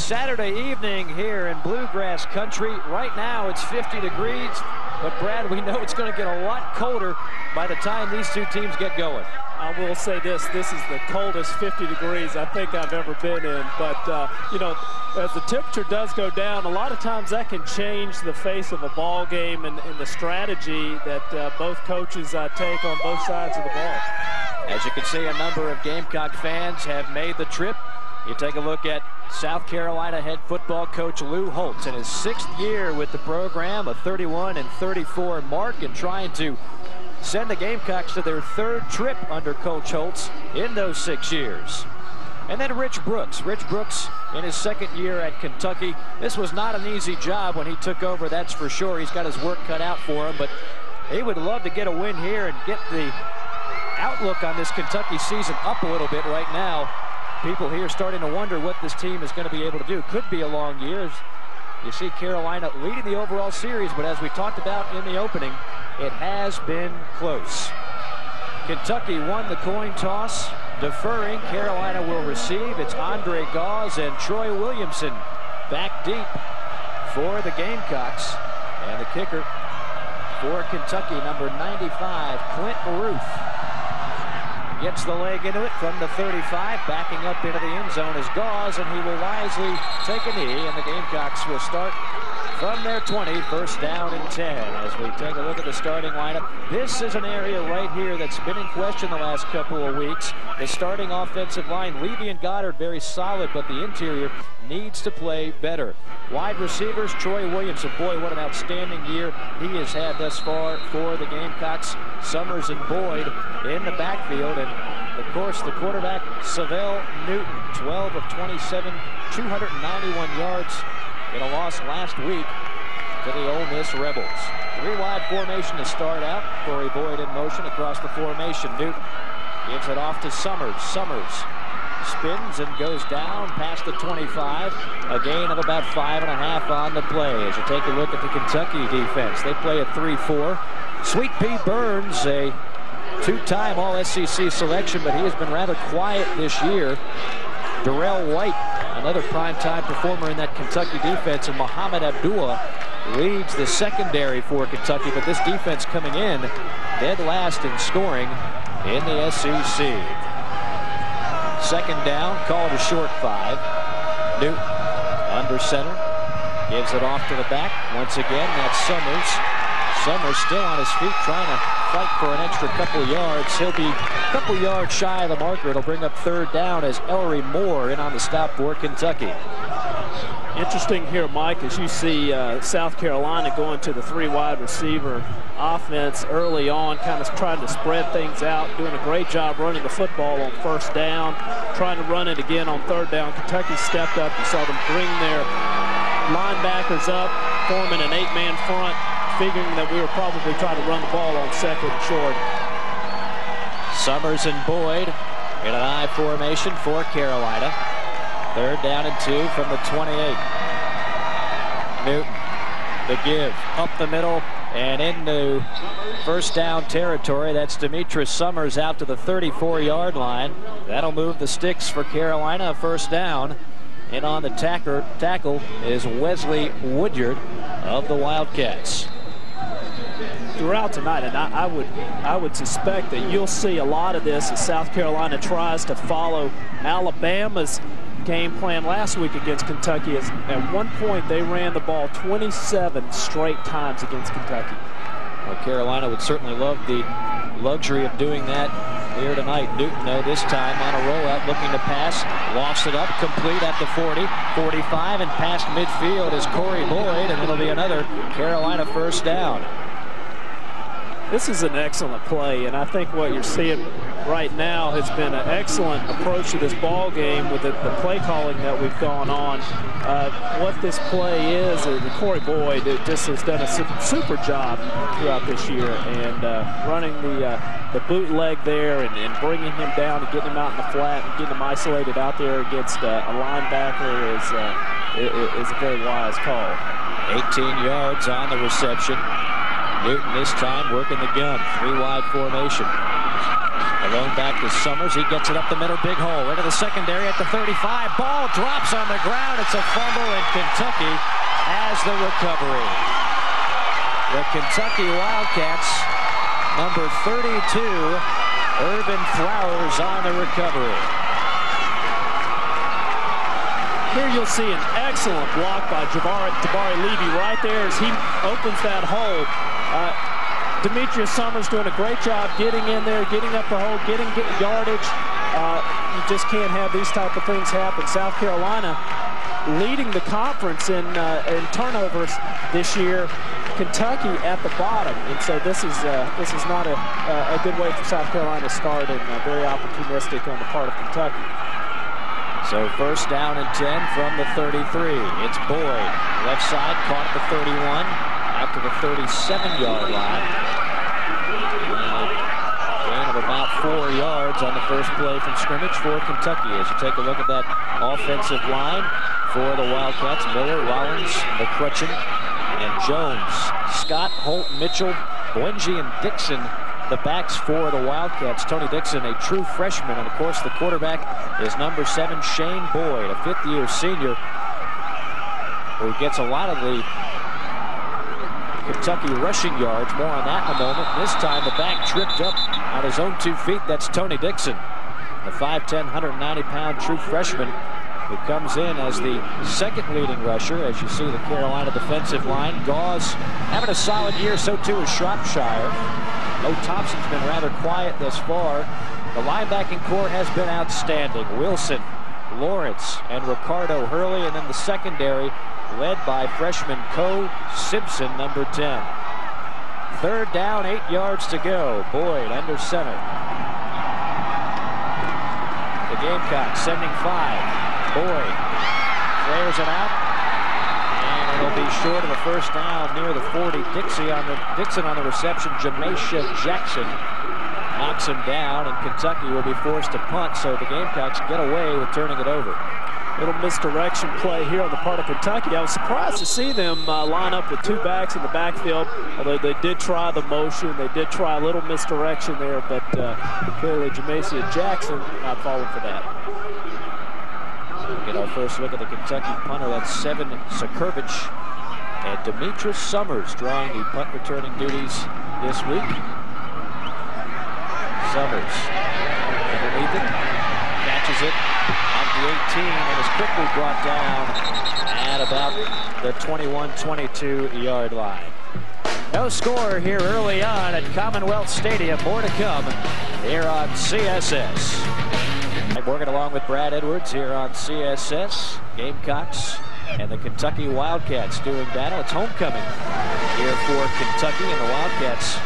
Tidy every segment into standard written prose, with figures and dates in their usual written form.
Saturday evening here in Bluegrass Country. Right now it's 50 degrees, but Brad, we know it's going to get a lot colder by the time these two teams get going. I will say this is the coldest 50 degrees I think I've ever been in. But, you know, as the temperature does go down, a lot of times that can change the face of a ball game and the strategy that both coaches take on both sides of the ball. As you can see, a number of Gamecock fans have made the trip. You take a look at South Carolina head football coach Lou Holtz in his 6th year with the program, a 31-34 mark, and trying to send the Gamecocks to their 3rd trip under Coach Holtz in those 6 years. And then Rich Brooks. Rich Brooks in his 2nd year at Kentucky. This was not an easy job when he took over, that's for sure. He's got his work cut out for him, but he would love to get a win here and get the outlook on this Kentucky season up a little bit right now. People here starting to wonder what this team is going to be able to do. Could be a long year. You see Carolina leading the overall series, but as we talked about in the opening, it has been close. Kentucky won the coin toss, deferring. Carolina will receive. It's Andre Gause and Troy Williamson back deep for the Gamecocks. And the kicker for Kentucky, number 95, Clint Ruth. Gets the leg into it from the 35, backing up into the end zone is Gause, and he will wisely take a knee, and the Gamecocks will start from their 20, 1st down and 10. As we take a look at the starting lineup, this is an area right here that's been in question the last couple of weeks. The starting offensive line, Levy and Goddard, very solid, but the interior needs to play better. Wide receivers, Troy Williamson. Boy, what an outstanding year he has had thus far for the Gamecocks. Summers and Boyd in the backfield, and of course the quarterback, Savell Newton, 12 of 27, 291 yards in a loss last week to the Ole Miss Rebels. 3-wide formation to start out. Corey Boyd in motion across the formation. Newton gives it off to Summers. Summers spins and goes down past the 25. A gain of about 5.5 on the play. As you take a look at the Kentucky defense, they play a 3-4. Sweet Pea Burns, a 2-time All-SEC selection, but he has been rather quiet this year. Darrell White, another primetime performer in that Kentucky defense, and Muhammad Abdullah leads the secondary for Kentucky, but this defense coming in dead last in scoring in the SEC. 2nd down, called a short 5. Newton under center, gives it off to the back. Once again, that's Summers. Summers still on his feet, trying to fight for an extra couple of yards. He'll be a couple yards shy of the marker. It'll bring up 3rd down as Ellery Moore in on the stop for Kentucky. Interesting here, Mike, as you see South Carolina going to the 3-wide receiver offense early on, kind of trying to spread things out, doing a great job running the football on 1st down, trying to run it again on 3rd down. Kentucky stepped up. You saw them bring their linebackers up, forming an 8-man front, figuring that we were probably trying to run the ball on 2nd and short. Summers and Boyd in an I formation for Carolina. 3rd down and 2 from the 28. Newton, the give, up the middle and into 1st down territory. That's Demetrius Summers out to the 34-yard line. That'll move the sticks for Carolina, 1st down. And on the tackle is Wesley Woodyard of the Wildcats. Throughout tonight, and I would suspect that you'll see a lot of this as South Carolina tries to follow Alabama's game plan last week against Kentucky. As at one point they ran the ball 27 straight times against Kentucky. Well, Carolina would certainly love the luxury of doing that here tonight. Newton, though, this time on a rollout, looking to pass, lost it up, complete at the 40, 45, and past midfield is Corey Boyd, and it'll be another Carolina 1st down. This is an excellent play, and I think what you're seeing right now has been an excellent approach to this ball game with the play calling that we've gone on. What this play is Corey Boyd just has done a super job throughout this year, and running the bootleg there and bringing him down and getting him out in the flat and getting him isolated out there against a linebacker is a very wise call. 18 yards on the reception. Newton this time working the gun, 3-wide formation. Alone back to Summers. He gets it up the middle, big hole into the secondary at the 35. Ball drops on the ground. It's a fumble, and Kentucky has the recovery. The Kentucky Wildcats, number 32, Urban Flowers on the recovery. Here you'll see an excellent block by Jabari Levy right there as he opens that hole. Demetrius Summers doing a great job getting in there, getting up the hole, getting yardage. You just can't have these type of things happen. South Carolina leading the conference in turnovers this year. Kentucky at the bottom, and so this is not a good way for South Carolina to start, and very opportunistic on the part of Kentucky. So first down and 10 from the 33. It's Boyd. Left side, caught at the 31, out to the 37-yard line. Gain of about 4 yards on the first play from scrimmage for Kentucky. As you take a look at that offensive line for the Wildcats, Miller, Rollins, McCutcheon, and Jones. Scott, Holt, Mitchell, Boenji, and Dixon, the backs for the Wildcats. Tony Dixon, a true freshman, and of course the quarterback is number 7, Shane Boyd, a fifth-year senior who gets a lot of the Kentucky rushing yards. More on that in a moment. This time the back tripped up on his own 2 feet. That's Tony Dixon, the 5'10", 190-pound true freshman who comes in as the second leading rusher. As you see the Carolina defensive line, Gauze having a solid year, so too is Shropshire. Mo Thompson's been rather quiet thus far. The linebacking core has been outstanding. Wilson, Lawrence, and Ricardo Hurley, and then the secondary led by freshman Co Simpson, number 10. Third down, 8 yards to go. Boyd under center. The Gamecocks sending 5. Boyd flares it out, and it'll be short of the first down near the 40. Dixon on the reception. Jameisha Jackson knocks him down, and Kentucky will be forced to punt, so the Gamecocks get away with turning it over. Little misdirection play here on the part of Kentucky. I was surprised to see them line up with 2 backs in the backfield, although they did try the motion. They did try a little misdirection there, but clearly Jameisha Jackson not falling for that. We'll get our first look at the Kentucky punter. That's Seven Sakurvich, and Demetrius Summers drawing the punt returning duties this week. Summers underneath it, catches it on the 18, and is quickly brought down at about the 21-22 line. No score here early on at Commonwealth Stadium. More to come here on CSS. Working along with Brad Edwards here on CSS. Gamecocks and the Kentucky Wildcats doing battle. It's homecoming here for Kentucky, and the Wildcats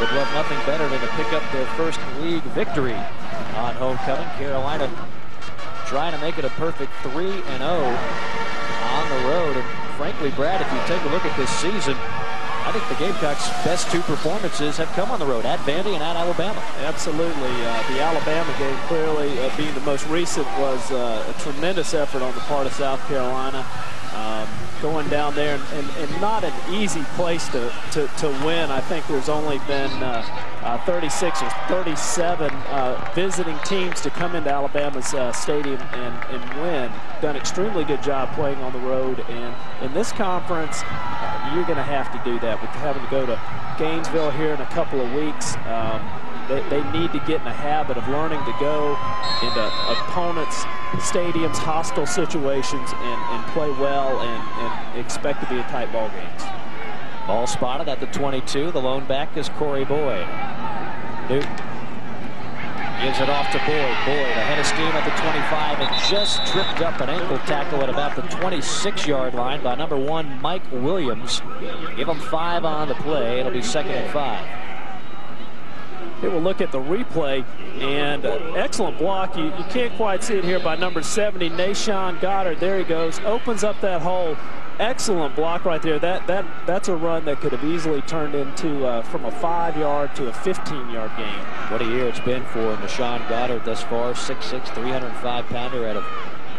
would love nothing better than to pick up their first league victory on homecoming. Carolina trying to make it a perfect 3-0 on the road. And frankly, Brad, if you take a look at this season, I think the Gamecocks' best 2 performances have come on the road, at Vandy and at Alabama. Absolutely. The Alabama game, clearly being the most recent, was a tremendous effort on the part of South Carolina. Going down there and not an easy place to win. I think there's only been 36 or 37 visiting teams to come into Alabama's stadium and win. Done extremely good job playing on the road, and in this conference, you're going to have to do that. With having to go to Gainesville here in a couple of weeks, they need to get in the habit of learning to go into opponents' stadiums, hostile situations, and play well and expect to be in tight ball games. Ball spotted at the 22. The lone back is Corey Boyd. Newton gives it off to Boyd. Boyd ahead of steam at the 25 and just tripped up an ankle tackle at about the 26-yard line by number 1, Mike Williams. Give him 5 on the play. It'll be 2nd and 5. Here we'll look at the replay, and excellent block. You can't quite see it here by number 70, Nashawn Goddard. There he goes, opens up that hole. Excellent block right there. That's a run that could have easily turned into from a 5-yard to a 15-yard gain. What a year it's been for Nashawn Goddard thus far. 6'6", 305-pounder out of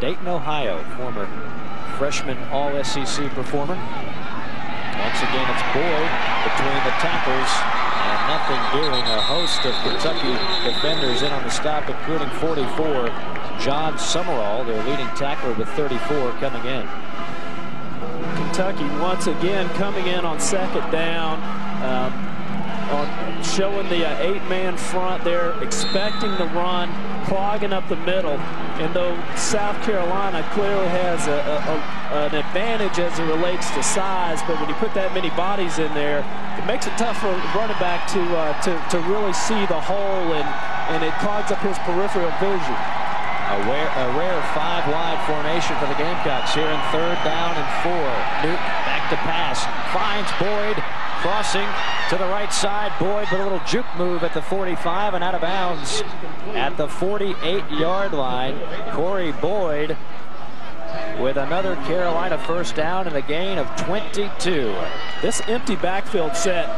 Dayton, Ohio. Former freshman All-SEC performer. Once again, it's Boyd between the tackles. And nothing doing. A host of Kentucky defenders in on the stop, including 44, John Summerall, their leading tackler with 34 coming in. Kentucky once again coming in on second down, on showing the 8-man front there, expecting the run, clogging up the middle. And though South Carolina clearly has an advantage as it relates to size, but when you put that many bodies in there, it makes it tough for running back to really see the hole, and it clogs up his peripheral vision. A rare 5-wide formation for the Gamecocks here in 3rd down and 4. Newton back to pass, finds Boyd, crossing to the right side. Boyd with a little juke move at the 45 and out of bounds at the 48-yard line. Corey Boyd with another Carolina first down and a gain of 22. This empty backfield set,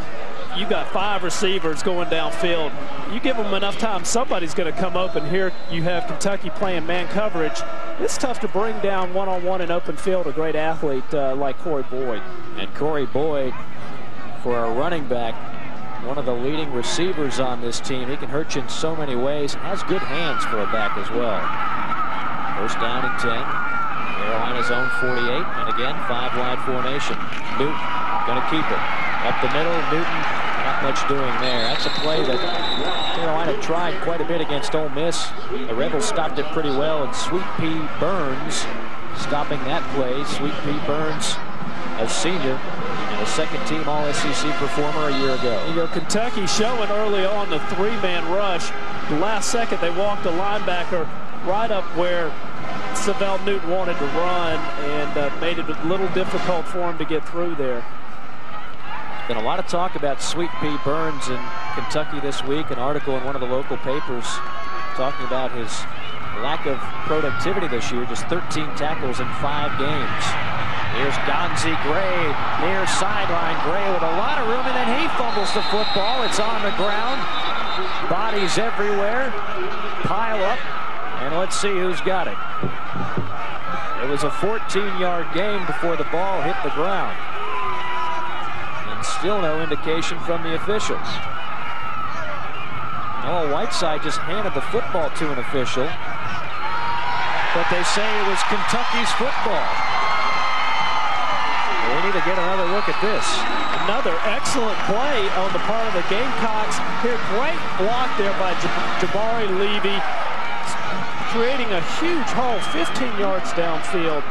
you got 5 receivers going downfield. You give them enough time, somebody's going to come open. Here you have Kentucky playing man coverage. It's tough to bring down one-on-one in open field a great athlete like Corey Boyd. And Corey Boyd, for a running back, one of the leading receivers on this team. He can hurt you in so many ways. Has good hands for a back as well. First down and 10. Carolina's own 48. And again, 5-wide formation. Newton going to keep it. Up the middle, Newton, not much doing there. That's a play that Carolina tried quite a bit against Ole Miss. The Rebels stopped it pretty well, and Sweet Pea Burns stopping that play. Sweet Pea Burns, a senior, and a second-team All-SEC performer a year ago. You know, Kentucky showing early on the 3-man rush. The last second, they walked the linebacker right up where Savell Newton wanted to run, and made it a little difficult for him to get through there. Been a lot of talk about Sweet Pea Burns in Kentucky this week. An article in one of the local papers talking about his lack of productivity this year. Just 13 tackles in 5 games. Here's Gonzie Gray near sideline. Gray with a lot of room, and then he fumbles the football. It's on the ground. Bodies everywhere. Pile up, and let's see who's got it. It was a 14-yard gain before the ball hit the ground. Still no indication from the officials. Noah Whiteside just handed the football to an official, but they say it was Kentucky's football. We need to get another look at this. Another excellent play on the part of the Gamecocks. Here, great block there by Jabari Levy, creating a huge hole 15 yards downfield.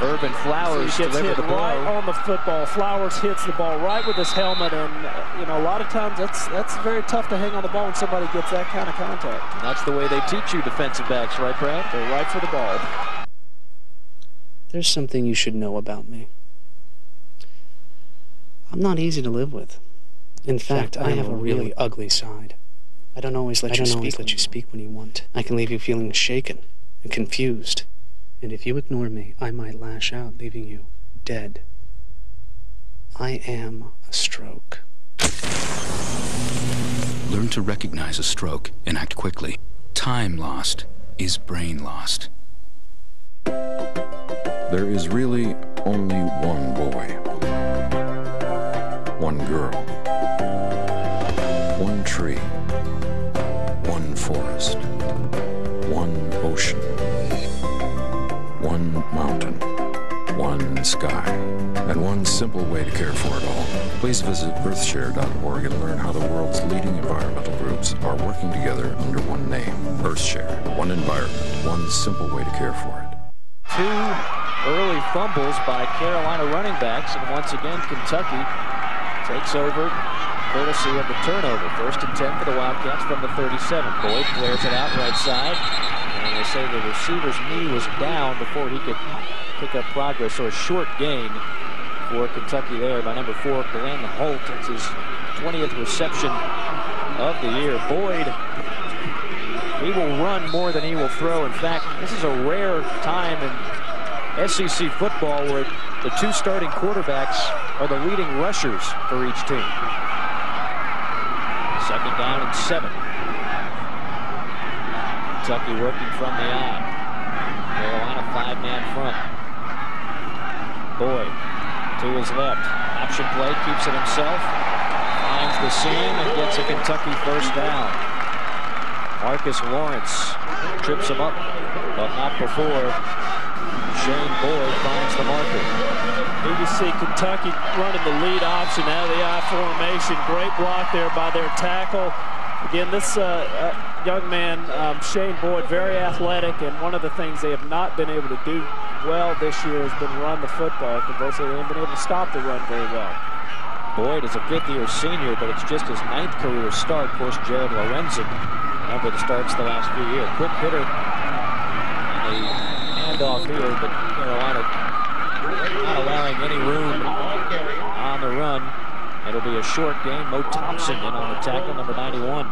Urban Flowers gets hit right on the football. Flowers hits the ball right with his helmet, and you know, a lot of times that's very tough to hang on the ball when somebody gets that kind of contact. And that's the way they teach you defensive backs, right, Brad? They're right for the ball. There's something you should know about me. I'm not easy to live with. In fact, I have a really ugly side. I don't always let you speak when you want. I can leave you feeling shaken and confused. And if you ignore me, I might lash out, leaving you dead. I am a stroke. Learn to recognize a stroke and act quickly. Time lost is brain lost. There is really only one boy, one girl, one tree, one forest, one ocean, one mountain, one sky, and one simple way to care for it all. Please visit earthshare.org and learn how the world's leading environmental groups are working together under one name, EarthShare. One environment, one simple way to care for it. 2 early fumbles by Carolina running backs, and once again Kentucky takes over courtesy of the turnover. 1st and 10 for the Wildcats from the 37. Boyd clears it out right side. And they say the receiver's knee was down before he could pick up progress, so a short gain for Kentucky there by number 4, Glenn Holt. It's his 20th reception of the year. Boyd, he will run more than he will throw. In fact, this is a rare time in SEC football where the 2 starting quarterbacks are the leading rushers for each team. 2nd down and 7. Kentucky working from the eye. Carolina 5-man front. Boyd to his left. Option play, keeps it himself. Finds Finds the seam and gets a Kentucky first down. Marcus Lawrence trips him up, but not before Shane Boyd finds the marker. Here you see Kentucky running the lead option out of the I formation. Great block there by their tackle. Again, this young man, Shane Boyd, very athletic, and one of the things they have not been able to do well this year has been run the football. Conversely, they haven't been able to stop the run very well. Boyd is a fifth-year senior, but it's just his 9th career start. Of course, Jared Lorenzen, number the starts the last few years. Quick hitter, a handoff here, but Carolina not allowing any room on the run. It'll be a short game. Mo Thompson in on the tackle, number 91.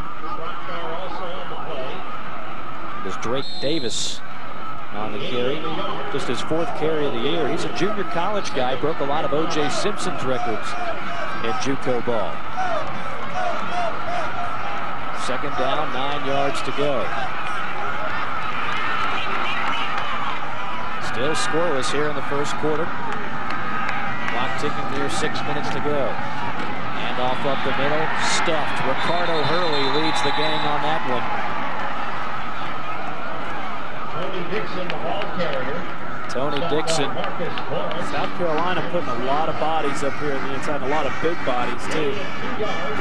There's Drake Davis on the carry. Just his 4th carry of the year. He's a junior college guy. Broke a lot of O.J. Simpson's records in JUCO ball. Second down, 9 yards to go. Still scoreless here in the first quarter. Clock ticking near 6 minutes to go. And off up the middle, stuffed. Ricardo Hurley leads the gang on that one. Tony Dixon, the ball carrier. Tony Dixon. South Carolina putting a lot of bodies up here in the inside, a lot of big bodies too.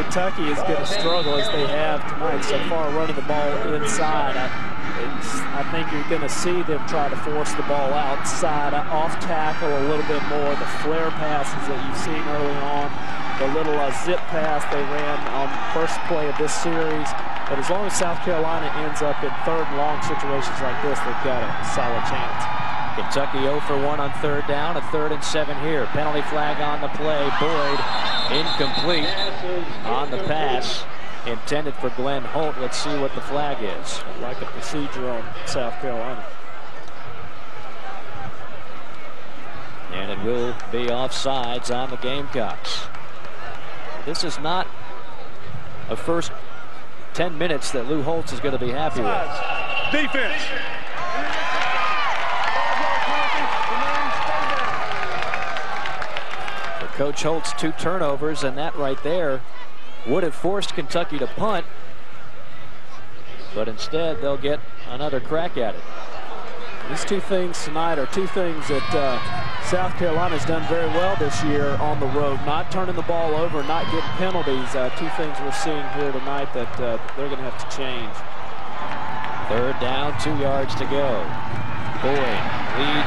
Kentucky is going to struggle as they have tonight so far running the ball inside. I think you're going to see them try to force the ball outside, off tackle a little bit more. The flare passes that you've seen early on, the little zip pass they ran on the first play of this series. But as long as South Carolina ends up in 3rd and long situations like this, they've got a solid chance. Kentucky 0 for 1 on 3rd down, a 3rd and 7 here. Penalty flag on the play. Boyd incomplete on the pass. Intended for Glenn Holt. Let's see what the flag is. Like a procedure on South Carolina. And it will be offsides on the Gamecocks. This is not a first 10 minutes that Lou Holtz is going to be happy with. Defense. For Coach Holtz, 2 turnovers, and that right there would have forced Kentucky to punt, but instead they'll get another crack at it. These 2 things tonight are 2 things that South Carolina's done very well this year on the road. Not turning the ball over, not getting penalties. 2 things we're seeing here tonight that they're going to have to change. 3rd down, 2 yards to go. Boyd, lead.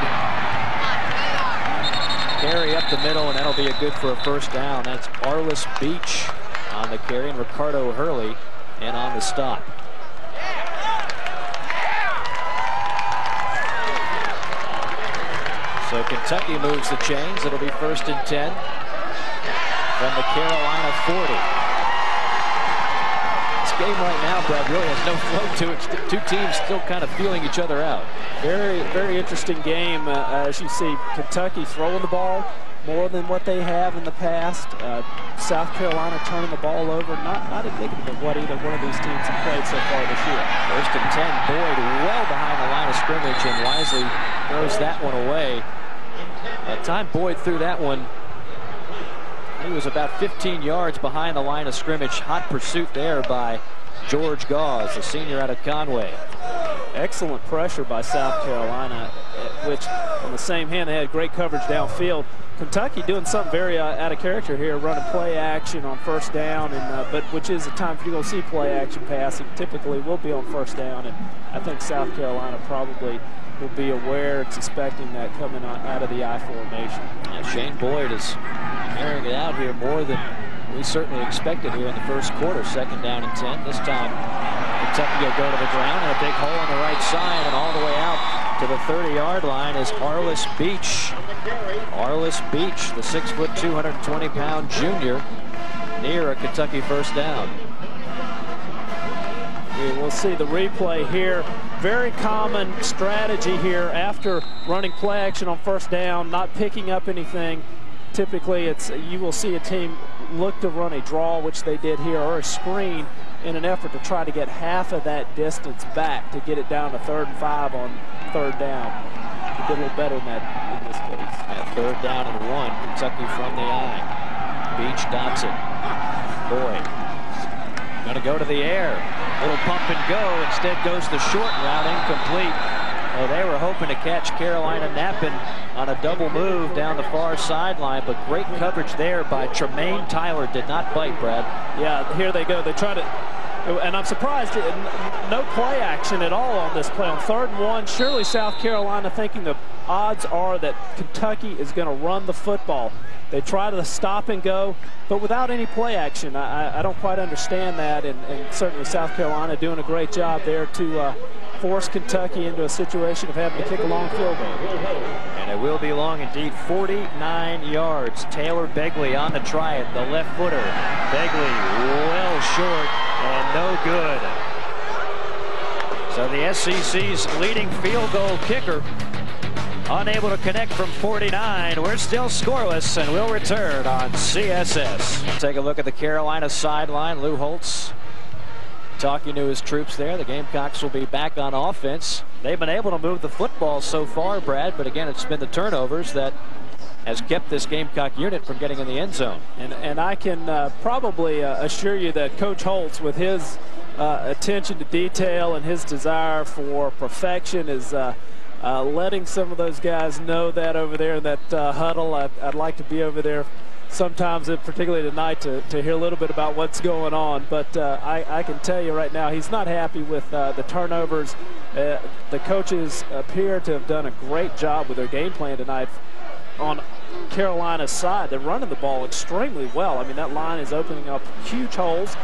Carry up the middle, and that'll be a good for a first down. That's Arliss Beach on the carry, and Ricardo Hurley and on the stop. So Kentucky moves the chains. It'll be 1st and 10 from the Carolina 40. This game right now, Brad, really has no flow to it. 2 teams still kind of feeling each other out. Very, very interesting game. As you see, Kentucky throwing the ball more than what they have in the past. South Carolina turning the ball over, not indicative of what either one of these teams have played so far this year. 1st and 10, Boyd well behind the line of scrimmage, and wisely throws that one away. By the time Boyd threw that one, he was about 15 yards behind the line of scrimmage. Hot pursuit there by George Gauze, the senior out of Conway. Excellent pressure by South Carolina, which on the same hand, they had great coverage downfield. Kentucky doing something very out of character here, running play action on 1st down, and but which is a time for you to see play action passing. Typically will be on 1st down, and I think South Carolina probably will be aware and suspecting that coming out of the I formation. Yeah, Shane Boyd is carrying it out here more than we certainly expected here in the first quarter. 2nd down and 10. This time Kentucky will go to the ground, and a big hole on the right side, and all the way out to the 30-yard line is Arliss Beach. Arliss Beach, the 6', 220-pound junior, near a Kentucky first down. We'll see the replay here. Very common strategy here after running play action on 1st down, not picking up anything. Typically, you will see a team look to run a draw, which they did here, or a screen in an effort to try to get half of that distance back to get it down to 3rd and 5 on 3rd down. They did a little better than that in this case. At 3rd down and 1, Kentucky from the I. Beach dots it. Boyd going to go to the air. Little pump and go. Instead goes the short route, incomplete. Well, they were hoping to catch Carolina napping on a double move down the far sideline, but great coverage there by Tremaine Tyler. Did not bite, Brad. Yeah, here they go. They try to, and I'm surprised, no play action at all on this play. On 3rd and 1, surely South Carolina thinking the odds are that Kentucky is going to run the football. They try to stop and go, but without any play action. I don't quite understand that, and certainly South Carolina doing a great job there to force Kentucky into a situation of having to kick a long field goal. And it will be long indeed, 49 yards. Taylor Begley on the try it, the left footer. Begley well short and no good. So the SEC's leading field goal kicker unable to connect from 49. We're still scoreless, and we'll return on CSS. Take a look at the Carolina sideline. Lou Holtz talking to his troops there. The Gamecocks will be back on offense. They've been able to move the football so far, Brad, but again, it's been the turnovers that has kept this Gamecock unit from getting in the end zone. And I can probably assure you that Coach Holtz, with his attention to detail and his desire for perfection, is letting some of those guys know that over there in that huddle. I'd like to be over there sometimes, particularly tonight, to hear a little bit about what's going on. But I can tell you right now, he's not happy with the turnovers. The coaches appear to have done a great job with their game plan tonight on Carolina's side. They're running the ball extremely well. I mean, that line is opening up huge holes,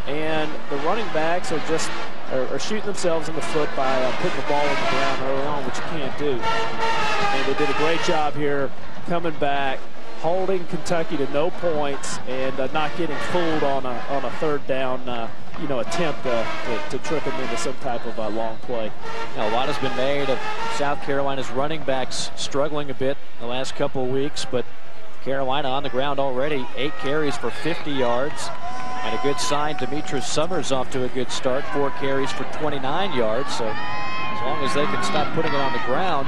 and the running backs are just are shooting themselves in the foot by putting the ball on the ground early on, which you can't do. And they did a great job here coming back, holding Kentucky to no points, and not getting fooled on a 3rd down attempt to trip them into some type of long play. Now, a lot has been made of South Carolina's running backs struggling a bit the last couple of weeks, but Carolina on the ground already, 8 carries for 50 yards. And a good sign, Demetrius Summers off to a good start, 4 carries for 29 yards. So as long as they can stop putting it on the ground,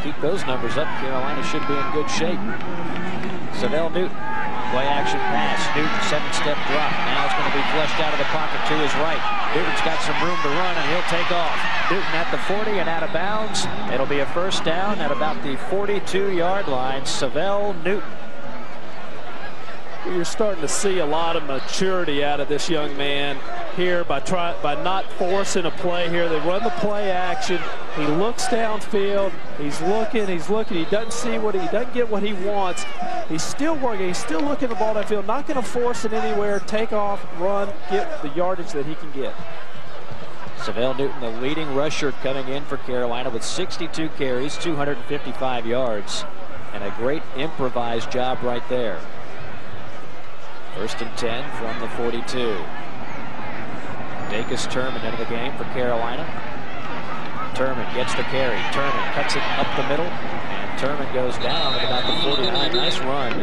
keep those numbers up, Carolina should be in good shape. Savell Newton, play action pass. Newton, 7-step drop. Now it's going to be flushed out of the pocket to his right. Newton's got some room to run, and he'll take off. Newton at the 40 and out of bounds. It'll be a 1st down at about the 42-yard line. Savell Newton. You're starting to see a lot of maturity out of this young man here by not forcing a play here. They run the play action. He looks downfield. He's looking. He doesn't get what he wants. He's still working. He's still looking at the ball downfield. Not going to force it anywhere. Take off, run, get the yardage that he can get. Savell Newton, the leading rusher coming in for Carolina with 62 carries, 255 yards, and a great improvised job right there. 1st and 10 from the 42. Dacus Turman into the game for Carolina. Turman gets the carry. Turman cuts it up the middle, and Turman goes down at about the 49. Nice run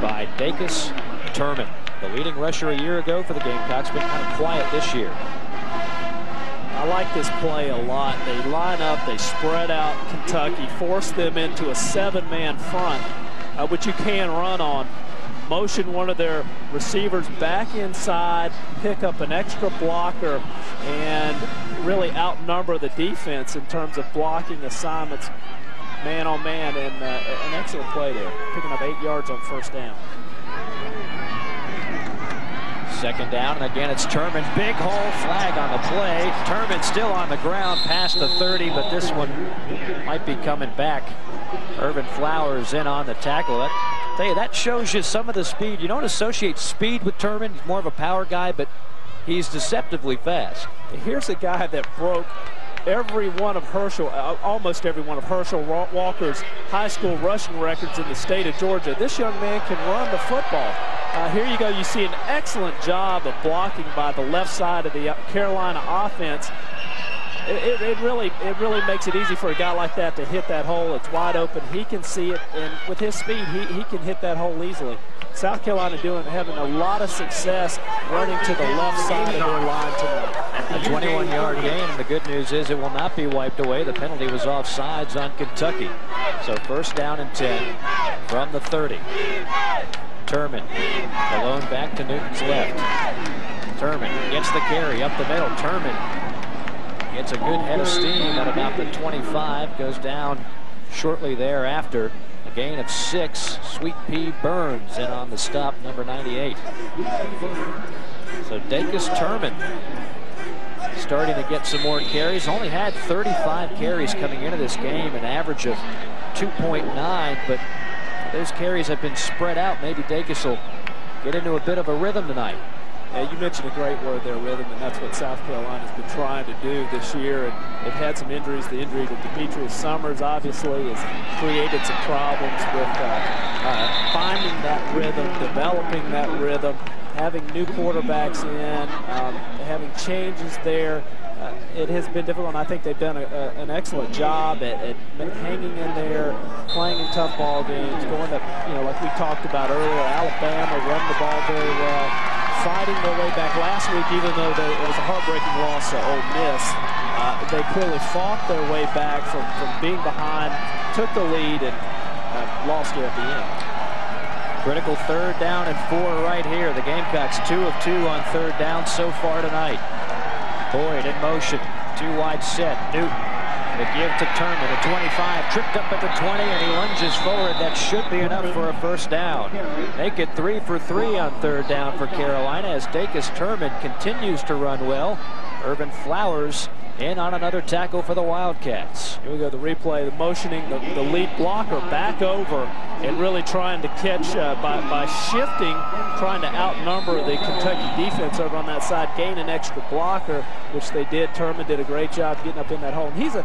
by Dacus Turman. The leading rusher a year ago for the Gamecocks, been kind of quiet this year. I like this play a lot. They line up, they spread out Kentucky, force them into a 7-man front, which you can run on. Motion one of their receivers back inside, pick up an extra blocker, and really outnumber the defense in terms of blocking assignments man on man, and an excellent play there, picking up 8 yards on 1st down. 2nd down, and again it's Turman. Big hole, flag on the play. Turman still on the ground past the 30, but this one might be coming back. Irvin Flowers in on the tackle. That shows you some of the speed. You don't associate speed with Turman. He's more of a power guy, but he's deceptively fast. Here's a guy that broke almost every one of Herschel Walker's high school rushing records in the state of Georgia. This young man can run the football. Here you go. You see an excellent job of blocking by the left side of the Carolina offense. It really makes it easy for a guy like that to hit that hole. It's wide open. He can see it, and with his speed, he can hit that hole easily. South Carolina having a lot of success running to the left side of their line tonight. A 21-yard gain, and the good news is it will not be wiped away. The penalty was offsides on Kentucky. So 1st down and 10 from the 30. Turman. Malone back to Newton's left. Turman gets the carry up the middle. Turman gets a good head of steam at about the 25. Goes down shortly thereafter. A gain of 6. Sweet Pea Burns in on the stop, number 98. So Dacus Turman starting to get some more carries. Only had 35 carries coming into this game, an average of 2.9, but those carries have been spread out. Maybe Dacus will get into a bit of a rhythm tonight. Yeah, you mentioned a great word there, rhythm, and that's what South Carolina's been trying to do this year. And they've had some injuries. The injury to Demetrius Summers obviously has created some problems with finding that rhythm, developing that rhythm, having new quarterbacks in, having changes there. It has been difficult, and I think they've done an excellent job at hanging in there, playing in tough ball games, going to, like we talked about earlier, Alabama run the ball very well, fighting their way back last week, even though it was a heartbreaking loss to Ole Miss. They clearly fought their way back from being behind, took the lead, and lost it at the end. Critical 3rd down and 4 right here. The Gamecocks 2 of 2 on 3rd down so far tonight. Boyd in motion, 2 wide set. Newton, the give to Turman at 25, tripped up at the 20, and he lunges forward. That should be enough for a 1st down. Make it 3 for 3 on 3rd down for Carolina as Dacus Turman continues to run well. Irvin Flowers in on another tackle for the Wildcats. Here we go, the replay, the motioning, the lead blocker back over and really trying to catch by shifting, trying to outnumber the Kentucky defense over on that side, gain an extra blocker, which they did. Turman did a great job getting up in that hole. And he's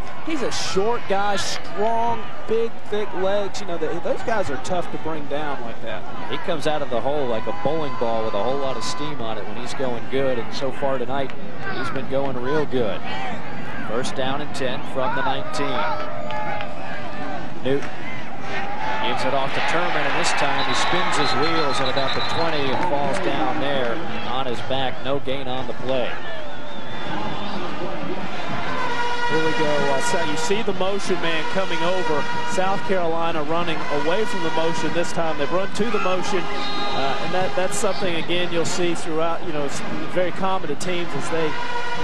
a short guy, strong, big, thick legs. Those guys are tough to bring down like that. He comes out of the hole like a bowling ball with a whole lot of steam on it when he's going good, and so far tonight, he's been going real good. 1st down and 10 from the 19. Newton gives it off to Turman, and this time he spins his wheels at about the 20 and falls down there on his back. No gain on the play. Here we go. So you see the motion man coming over. South Carolina running away from the motion this time. They've run to the motion, and that's something, again, you'll see throughout. It's very common to teams as they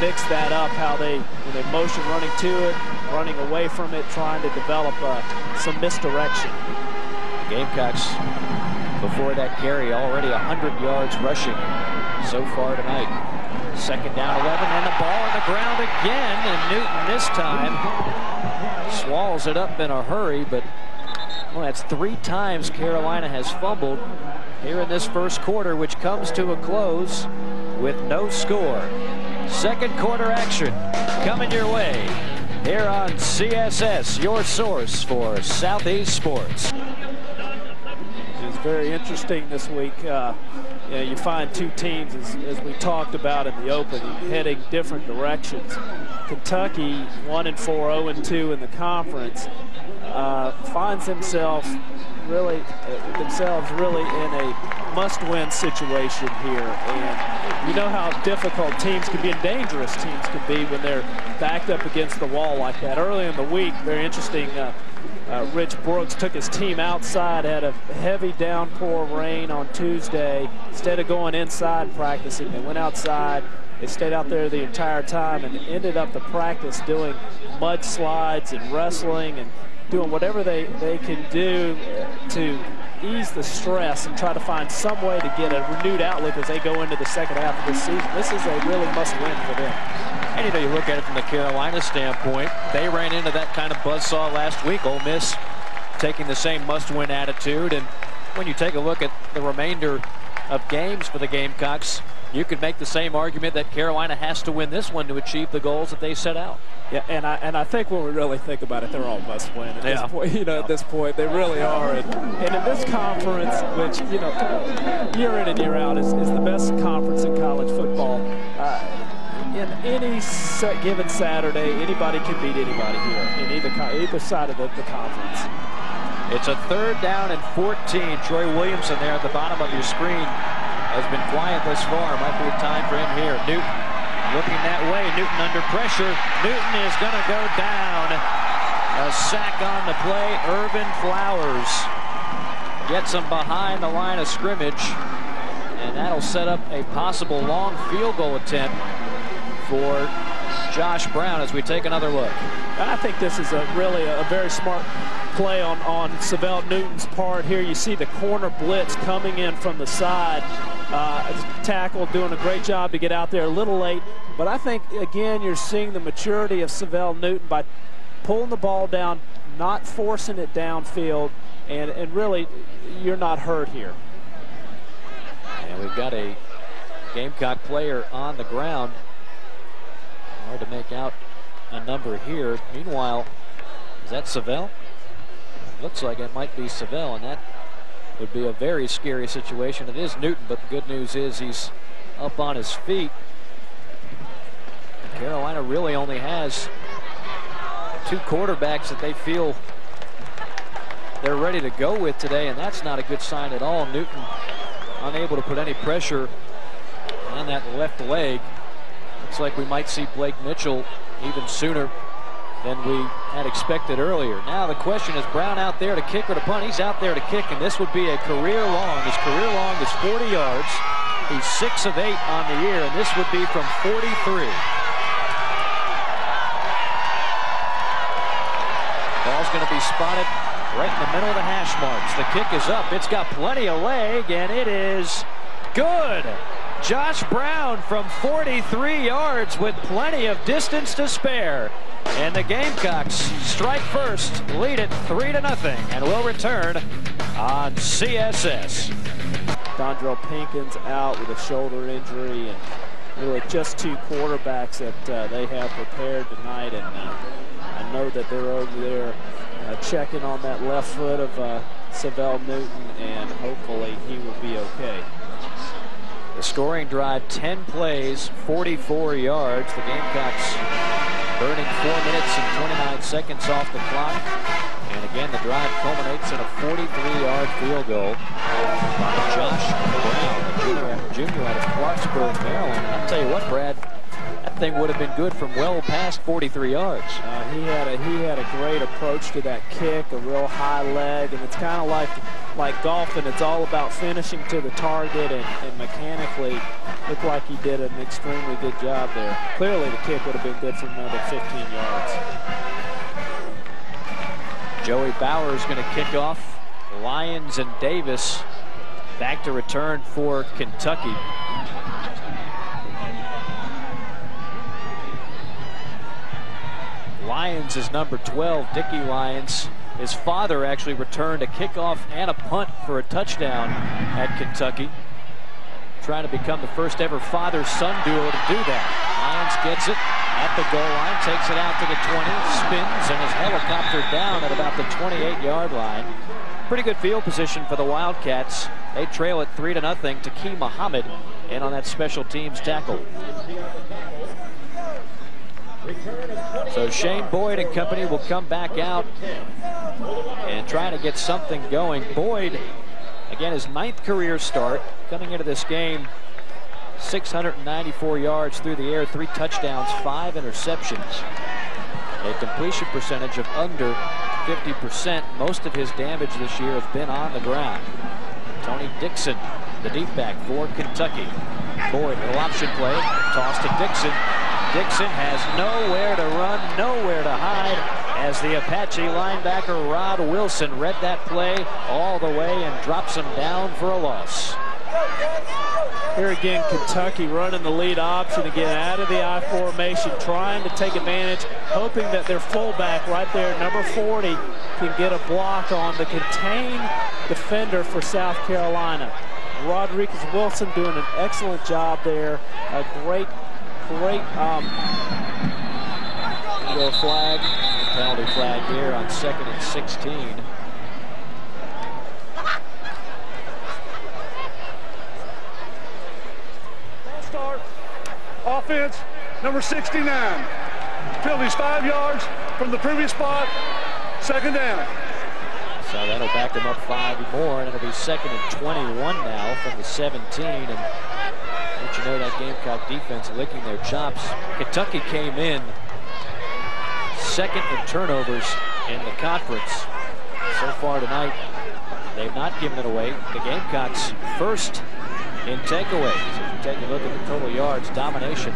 mix that up, how when they motion running to it, running away from it, trying to develop some misdirection. Gamecocks, before that carry, already 100 yards rushing so far tonight. 2nd down 11, and the ball on the ground again, and Newton this time swallows it up in a hurry, but that's 3 times Carolina has fumbled here in this 1st quarter, which comes to a close with no score. 2nd quarter action coming your way here on CSS, your source for Southeast sports. It's very interesting this week. You find 2 teams, as we talked about in the opening, heading different directions. Kentucky, 1-4, 0-2 in the conference, finds themselves really in a must-win situation here. And you know how difficult teams can be and dangerous teams can be when they're backed up against the wall like that. Early in the week, very interesting, Rich Brooks took his team outside, had a heavy downpour rain on Tuesday. Instead of going inside practicing, they went outside. They stayed out there the entire time and ended up the practice doing mudslides and wrestling and doing whatever they can do to ease the stress and try to find some way to get a renewed outlook as they go into the 2nd half of this season. This is a really must-win for them. And you look at it from the Carolina standpoint, they ran into that kind of buzzsaw last week. Ole Miss taking the same must-win attitude, and when you take a look at the remainder of games for the Gamecocks, you could make the same argument that Carolina has to win this one to achieve the goals that they set out. Yeah, and I think when we really think about it, they're all must-win at this point. At this point, they really are. And in this conference, which year in and year out is the best conference in college football. In any given Saturday, anybody can beat anybody here in either side of the conference. It's a 3rd down and 14. Troy Williamson there at the bottom of your screen has been quiet thus far. Might be a time for him here. Newton looking that way. Newton under pressure. Newton is going to go down. A sack on the play. Irvin Flowers gets him behind the line of scrimmage, and that'll set up a possible long field goal attempt for Josh Brown as we take another look. I think this is really a very smart play on Savell Newton's part here. You see the corner blitz coming in from the side. Tackle doing a great job to get out there a little late. But I think, again, you're seeing the maturity of Savell Newton by pulling the ball down, not forcing it downfield, and really, you're not hurt here. And we've got a Gamecock player on the ground. Hard to make out a number here. Meanwhile, is that Savell? Looks like it might be Savell, and that would be a very scary situation. It is Newton, but the good news is he's up on his feet. Carolina really only has 2 quarterbacks that they feel they're ready to go with today, and that's not a good sign at all. Newton unable to put any pressure on that left leg. Looks like we might see Blake Mitchell even sooner than we had expected earlier. Now the question is, Brown out there to kick or to punt? He's out there to kick, and this would be a career long. His career long is 40 yards. He's 6 of 8 on the year, and this would be from 43. Ball's going to be spotted right in the middle of the hash marks. The kick is up. It's got plenty of leg, and it is good. Josh Brown from 43 yards with plenty of distance to spare. And the Gamecocks strike first, lead it 3-0, and will return on CSS. Dondrell Pinkins out with a shoulder injury, and really just 2 quarterbacks that they have prepared tonight. And I know that they're over there checking on that left foot of Savell Newton, and hopefully he will be okay. The scoring drive, 10 plays, 44 yards. The Gamecocks burning 4 minutes and 29 seconds off the clock. And again, the drive culminates in a 43-yard field goal by Josh Brown, a junior out of Clarksburg, Maryland. And I'll tell you what, Brad, that thing would have been good from well past 43 yards. He had a great approach to that kick, a real high leg, and it's kind of like golfing. It's all about finishing to the target, and mechanically looked like he did an extremely good job there. Clearly the kick would have been good for another 15 yards. Joey Bauer is going to kick off. Lyons and Davis back to return for Kentucky. Lyons is number 12, Dickie Lyons. His father actually returned a kickoff and a punt for a touchdown at Kentucky. Trying to become the first ever father-son duo to do that. Lyons gets it at the goal line, takes it out to the 20, spins, and is helicoptered down at about the 28-yard line. Pretty good field position for the Wildcats. They trail it 3-0 to Key Muhammad in on that special teams tackle. So Shane Boyd and company will come back out and try to get something going. Boyd, again, his 9th career start. Coming into this game, 694 yards through the air, 3 touchdowns, 5 interceptions. A completion percentage of under 50%. Most of his damage this year has been on the ground. Tony Dixon, the deep back for Kentucky. Boyd, little option play, toss to Dixon. Dixon has nowhere to run, nowhere to hide, as the Apache linebacker Rod Wilson read that play all the way and drops him down for a loss. Here again, Kentucky running the lead option again out of the I formation, trying to take advantage, hoping that their fullback right there, number 40, can get a block on the contained defender for South Carolina. Rodriguez Wilson doing an excellent job there. A great flag, penalty flag here on 2nd and 16. Start offense number 69. Penalties 5 yards from the previous spot. 2nd down. So that'll back them up 5 more, and it'll be 2nd and 21 now from the 17. And don't you know, that Gamecock defense licking their chops. Kentucky came in 2nd in turnovers in the conference. So far tonight, They've not given it away. The Gamecocks first in takeaways. If you take a look at the total yards, domination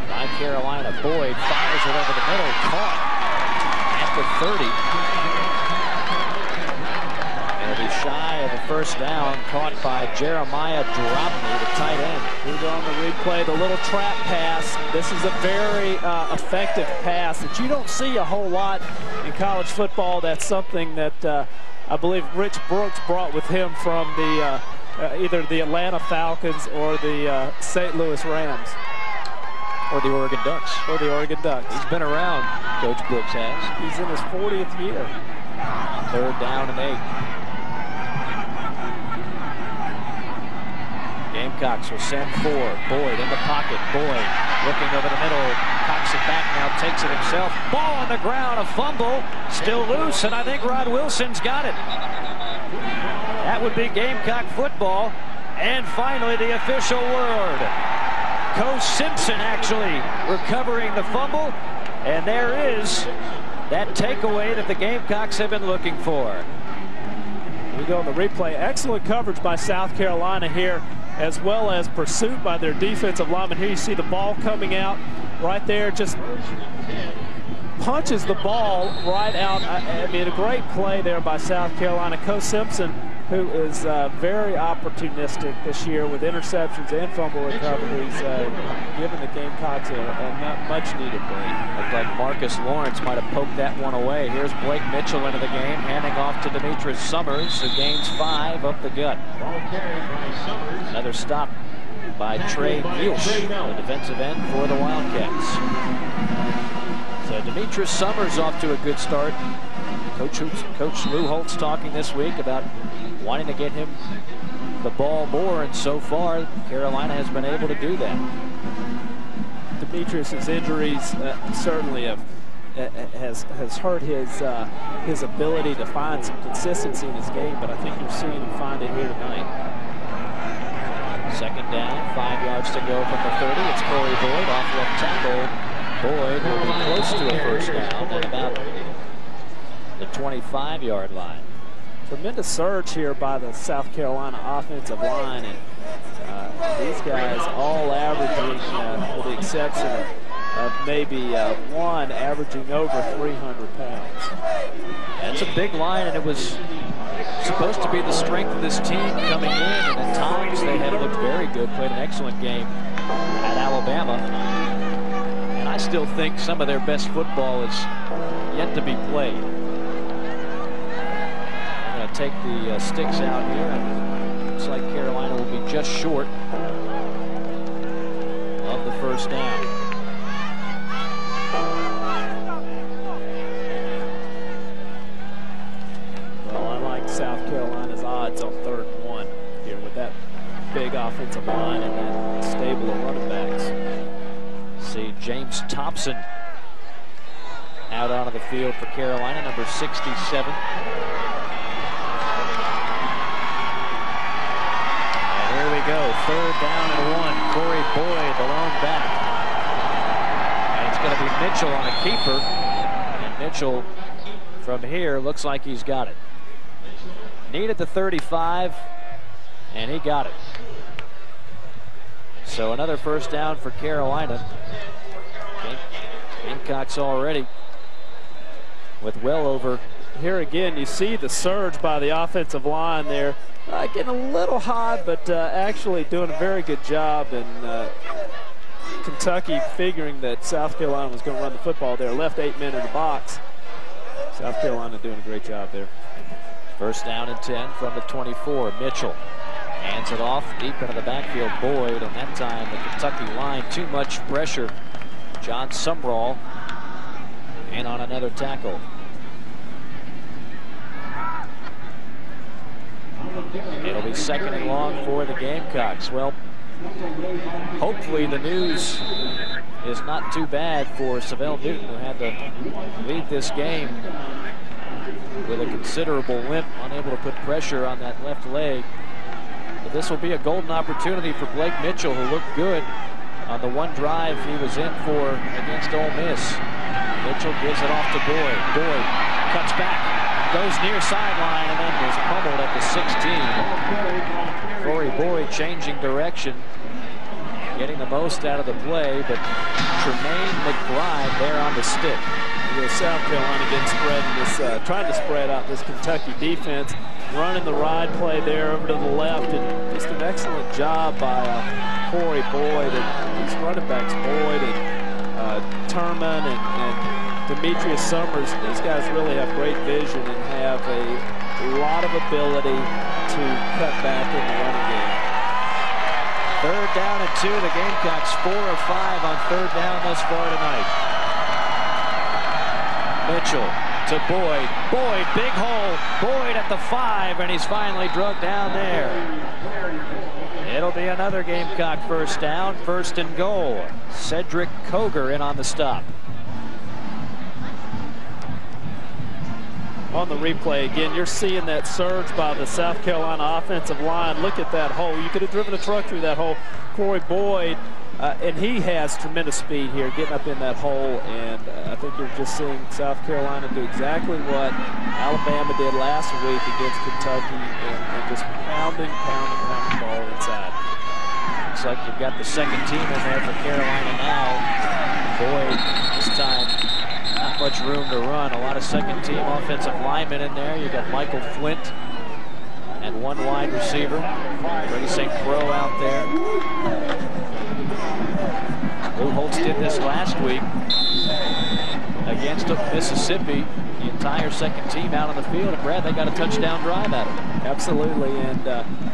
by Carolina. Boyd fires it over the middle, caught at the 30. And it'll be shy of a first down, caught by Jeremiah Drobny, the tight end. We go on the replay, the little trap pass. This is a very effective pass that you don't see a whole lot in college football. That's something that I believe Rich Brooks brought with him from the either the Atlanta Falcons or the St. Louis Rams. Or the Oregon Ducks. Or the Oregon Ducks. He's been around, Coach Brooks has. He's in his 40th year. 3rd down and 8. Gamecocks will send 4. Boyd in the pocket. Boyd looking over the middle. Cocks it back now, takes it himself. Ball on the ground, a fumble. Still loose, and I think Rod Wilson's got it. That would be Gamecock football. And finally, the official word. Co Simpson actually recovering the fumble. And there is that takeaway that the Gamecocks have been looking for. We go on the replay. Excellent coverage by South Carolina here, as well as pursuit by their defensive lineman. Here you see the ball coming out right there, just punches the ball right out. I mean, a great play there by South Carolina. Co Simpson, who is very opportunistic this year with interceptions and fumble recoveries, giving the Gamecocks a much-needed break. Looked like Marcus Lawrence might have poked that one away. Here's Blake Mitchell into the game, handing off to Demetrius Summers, who gains 5 up the gut. Another stop by Trey Mules, the defensive end for the Wildcats. So Demetrius Summers off to a good start. Coach Lou Holtz talking this week about wanting to get him the ball more, and so far Carolina has been able to do that. Demetrius's injuries certainly has hurt his ability to find some consistency in his game, but I think you're seeing him find it here tonight. 2nd down, 5 yards to go from the 30. It's Corey Boyd off left tackle. Boyd will be close to a first down at about the 25-yard line. Tremendous surge here by the South Carolina offensive line, and these guys all averaging, with the exception of maybe one, averaging over 300 pounds. That's a big line, and it was supposed to be the strength of this team coming in, and at times they have looked very good, played an excellent game at Alabama. And I still think some of their best football is yet to be played. Take the sticks out here, and looks like Carolina will be just short of the first down. Well, I like South Carolina's odds on 3rd and 1 here with that big offensive line and that stable of running backs. See James Thompson out onto the field for Carolina, number 67. Go 3rd down and 1. Corey Boyd, the lone back, and it's going to be Mitchell on a keeper, and Mitchell from here looks like he's got it. Needed the 35, and he got it. So another first down for Carolina. Gamecocks already with well over. Here again, you see the surge by the offensive line there. Getting a little hot, but actually doing a very good job. And Kentucky figuring that South Carolina was going to run the football there. Left 8 men in the box. South Carolina doing a great job there. First down and 10 from the 24. Mitchell hands it off deep into the backfield. Boyd, and that time the Kentucky line, too much pressure. John Sumrall in on another tackle. It'll be 2nd and long for the Gamecocks. Well, hopefully the news is not too bad for Savell Newton, who had to leave this game with a considerable limp, unable to put pressure on that left leg. But this will be a golden opportunity for Blake Mitchell, who looked good on the one drive he was in for against Ole Miss. Mitchell gives it off to Boyd. Boyd cuts back, goes near sideline, and then is pummeled at the 16. Corey Boyd changing direction, getting the most out of the play, but Tremaine McBride there on the stick. South Carolina getting spread in this, trying to spread out this Kentucky defense, running the ride play there over to the left, and just an excellent job by Corey Boyd and his running backs Boyd and Turman and Demetrius Summers. These guys really have great vision and have a lot of ability to cut back in the running game. 3rd down and 2. The Gamecocks 4 of 5 on 3rd down thus far tonight. Mitchell to Boyd. Boyd, big hole. Boyd at the 5, and he's finally drugged down there. It'll be another Gamecock first down, 1st and goal. Cedric Coger in on the stop. On the replay again, you're seeing that surge by the South Carolina offensive line. Look at that hole. You could have driven a truck through that hole. Corey Boyd, and he has tremendous speed here, getting up in that hole, and I think you're just seeing South Carolina do exactly what Alabama did last week against Kentucky, and just pounding the ball inside. Looks like you've got the second team in there for Carolina now. Boyd, this time, not much room to run. A lot of second team offensive linemen in there. You've got Michael Flint and 1 wide receiver. Brady St. Croix out there. Lou Holtz did this last week against Mississippi. The entire second team out on the field, and Brad, they got a touchdown drive out of it. Absolutely, and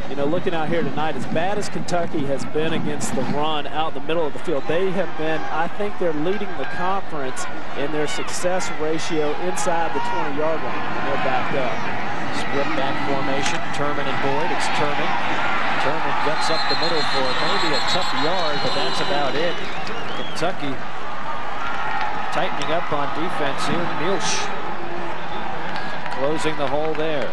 you know, looking out here tonight, as bad as Kentucky has been against the run out in the middle of the field, they have been, I think they're leading the conference in their success ratio inside the 20-yard line when they're backed up. Split back formation, Turman and Boyd. It's Turman. Turman guts up the middle for maybe a tough yard, but that's about it. Kentucky tightening up on defense here. Milch closing the hole there.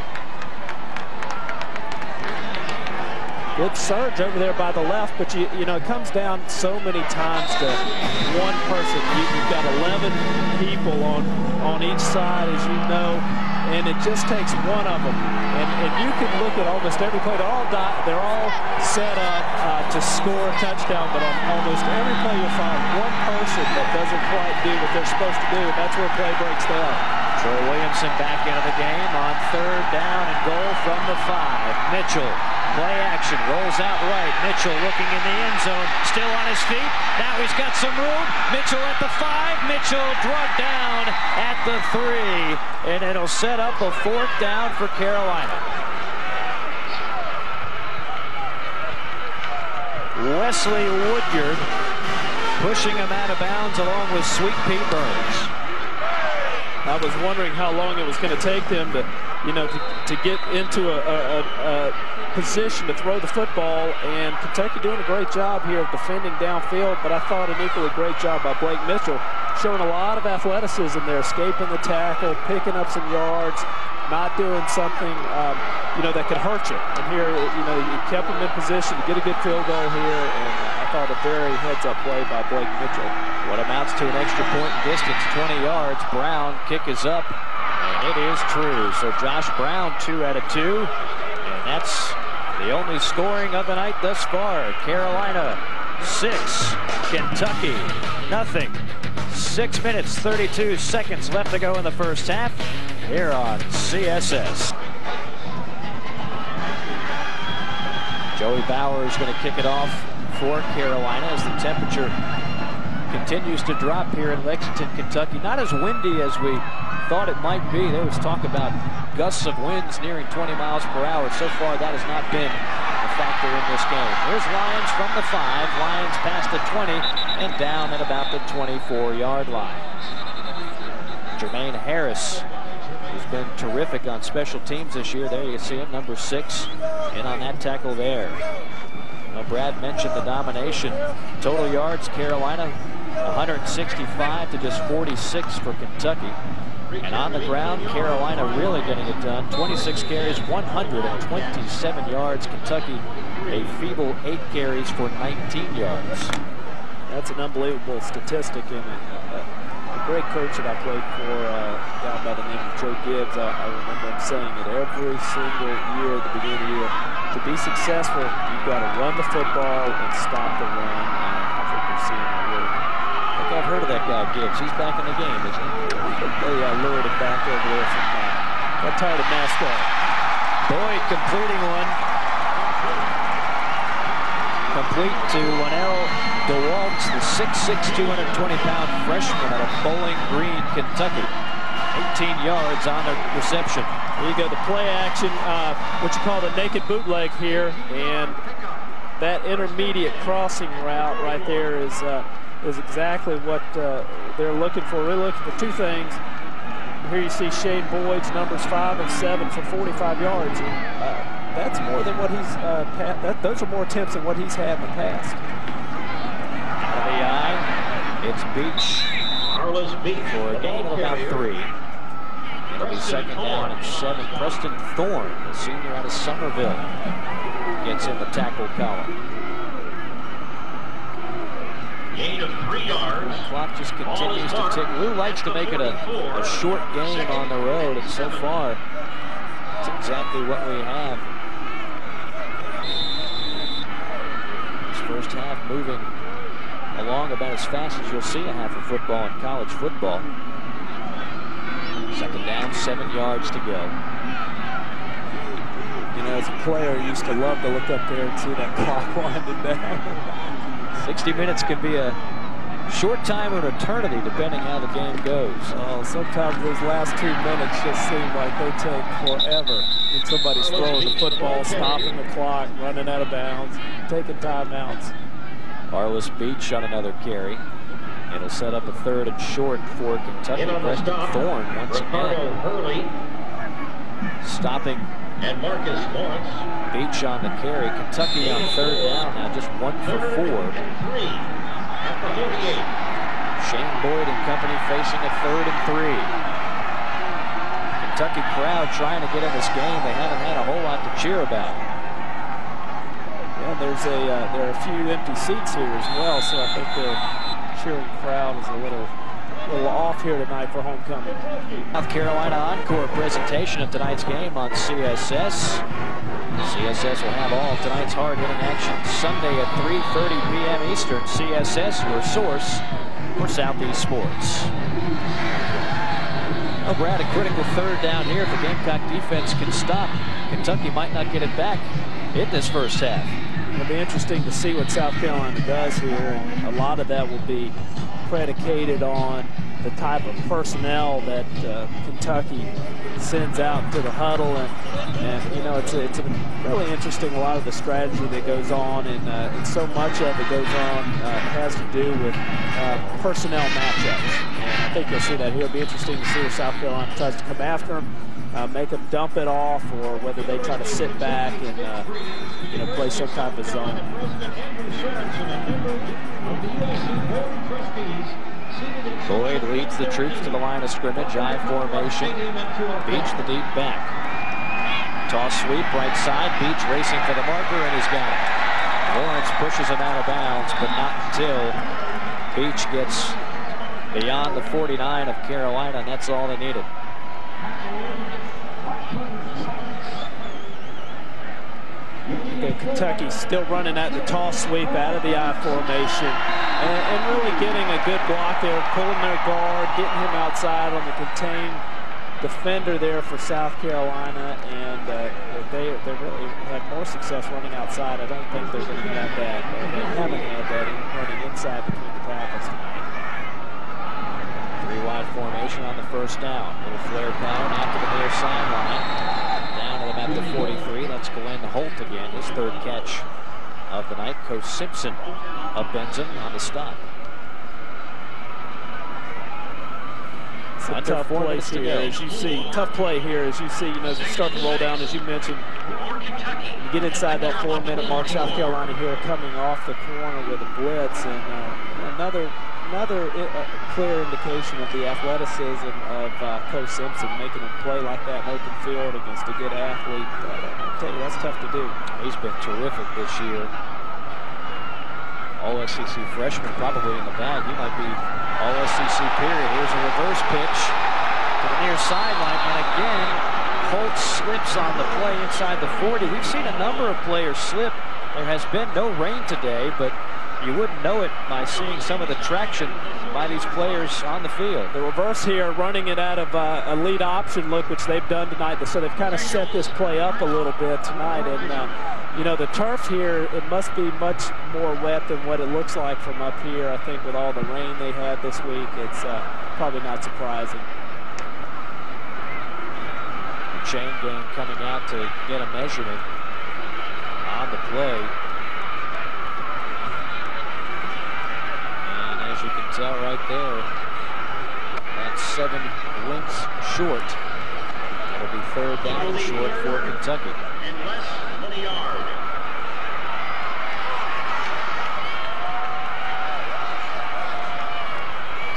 Good surge over there by the left, but you know, it comes down so many times to one person. You've got 11 people on each side, as you know, and it just takes one of them. And you can look at almost every play. They're all set up to score a touchdown, but on almost every play you'll find one person that doesn't quite do what they're supposed to do, and that's where play breaks down. Troy Williamson back into the game on 3rd down and goal from the 5. Mitchell, play action, rolls out right. Mitchell looking in the end zone, still on his feet. Now he's got some room. Mitchell at the 5. Mitchell drugged down at the 3. And it'll set up a 4th down for Carolina. Wesley Woodyard pushing him out of bounds along with Sweet Pea Burns. I was wondering how long it was going to take them to, you know, to get into a position to throw the football, and Kentucky doing a great job here of defending downfield, but I thought an equally great job by Blake Mitchell, showing a lot of athleticism there, escaping the tackle, picking up some yards, not doing something, you know, that could hurt you. And here, you know, you kept him in position to get a good field goal here, and I thought a very heads-up play by Blake Mitchell. What amounts to an extra point distance, 20 yards. Brown, kick is up, and it is true. So Josh Brown, 2 out of 2, and that's the only scoring of the night thus far. Carolina 6, Kentucky nothing. 6 minutes, 32 seconds left to go in the first half here on CSS. Joey Bauer is going to kick it off for Carolina as the temperature continues to drop here in Lexington, Kentucky. Not as windy as we thought it might be. There was talk about gusts of winds nearing 20 miles per hour. So far, that has not been a factor in this game. Here's Lyons from the 5. Lyons past the 20 and down at about the 24-yard line. Jermaine Harris, who's been terrific on special teams this year. There you see him, number 6, in on that tackle there. Well, Brad mentioned the domination. Total yards, Carolina 165 to just 46 for Kentucky. And on the ground, Carolina really getting it done. 26 carries, 127 yards. Kentucky a feeble 8 carries for 19 yards. That's an unbelievable statistic. And great coach that I played for, a guy by the name of Joe Gibbs. I remember him saying it every single year at the beginning of the year. To be successful, you've got to run the football and stop the run. And I think we're seeing that here. I think I've heard of that guy, Gibbs. He's back in the game, isn't he? They lured him back over there from got tired of NASCAR. Boyd completing one. Complete to Winnell DeWaltz, the 6'6", 220-pound freshman out of Bowling Green, Kentucky. 18 yards on the reception. Here you go, the play action, what you call the naked bootleg here, and that intermediate crossing route right there is exactly what they're looking for. Really looking for two things. Here you see Shane Boyd's numbers 5 and 7 for 45 yards. That's more than what he's those are more attempts than what he's had in the past. Out of the eye, it's Beach for a gain of about 3. It'll be second down and 7. Preston Thorne, the senior out of Somerville, gets in the tackle column. Gain of 3 yards. The clock just continues to tick. Lou likes to make it a short game on the road, and so far, it's exactly what we have. This first half moving along about as fast as you'll see a half of football in college football. Second down, 7 yards to go. You know, as a player, I used to love to look up there and see that clock winding down. 60 minutes can be a short time or an eternity, depending how the game goes. Oh, sometimes those last 2 minutes just seem like they take forever. When somebody's throwing the football, stopping the clock, running out of bounds, taking timeouts. Arliss Beach on another carry. It'll set up a 3rd and short for Kentucky. Preston Thorne once again stopping. And Marcus Lawrence. Beach on the carry. Kentucky on 3rd down now, just 1 for 4. At the 48. Shane Boyd and company facing a 3rd and 3. Kentucky crowd trying to get in this game. They haven't had a whole lot to cheer about. Yeah, there are a few empty seats here as well, so I think the cheering crowd is a little off here tonight for homecoming. South Carolina encore presentation of tonight's game on CSS. CSS will have all of tonight's hard-hitting action Sunday at 3:30 p.m. Eastern. CSS, your source for Southeast sports. Oh, Brad, a critical 3rd down here. If the Gamecock defense can stop, Kentucky might not get it back in this first half. It'll be interesting to see what South Carolina does here, and a lot of that will be predicated on the type of personnel that Kentucky sends out to the huddle, and you know, it's really interesting, a lot of the strategy that goes on, and so much of it goes on has to do with personnel matchups, and I think you'll see that here. It'll be interesting to see if South Carolina tries to come after them, make them dump it off, or whether they try to sit back and you know, play some type of zone. Boyd leads the troops to the line of scrimmage, I formation. Beach the deep back. Toss sweep right side. Beach racing for the marker, and he's got it. Lawrence pushes him out of bounds, but not until Beach gets beyond the 49 of Carolina, and that's all they needed. Kentucky still running at the toss sweep out of the I formation, and really getting a good block there, pulling their guard, getting him outside on the contained defender there for South Carolina, and they really had more success running outside. I don't think they're going to have that. They haven't had that running inside between the tackles tonight. 3-wide formation on the first down. Little flare pattern out to the near sideline. Down to them at the 43. That's Glenn Holt again. His 3rd catch of the night. Coach Simpson of Benson on the stop. It's a tough play here, as you see. Tough play here, as you see. You know, as you start to roll down, as you mentioned, you get inside that 4-minute mark. South Carolina here coming off the corner with a blitz, and another clear indication of the athleticism of Coach Simpson, making him play like that in open field against a good athlete. I tell you, that's tough to do. He's been terrific this year. All SEC freshman probably in the bag. He might be all SEC period. Here's a reverse pitch to the near sideline, and again, Holt slips on the play inside the 40. We've seen a number of players slip. There has been no rain today, but you wouldn't know it by seeing some of the traction by these players on the field. The reverse here, running it out of a lead option look, which they've done tonight. So they've kind of set this play up a little bit tonight. And, you know, the turf here, it must be much more wet than what it looks like from up here. I think with all the rain they had this week, it's probably not surprising. Chain gang coming out to get a measurement on the play. And as you can tell right there, that's 7 lengths short. It'll be 3rd down and short for Kentucky. And less than a yard.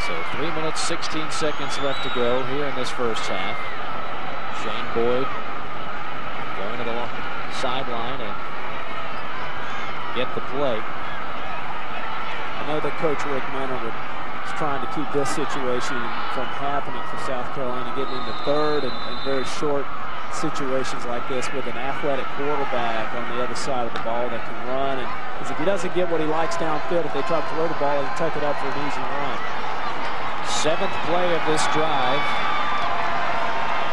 So 3 minutes, 16 seconds left to go here in this first half. Shane Boyd going to the sideline and get the play. I know that Coach Rick Menard is trying to keep this situation from happening for South Carolina, getting into 3rd and very short situations like this with an athletic quarterback on the other side of the ball that can run. And because if he doesn't get what he likes downfield, if they try to throw the ball, he can tuck it up for an easy run. 7th play of this drive.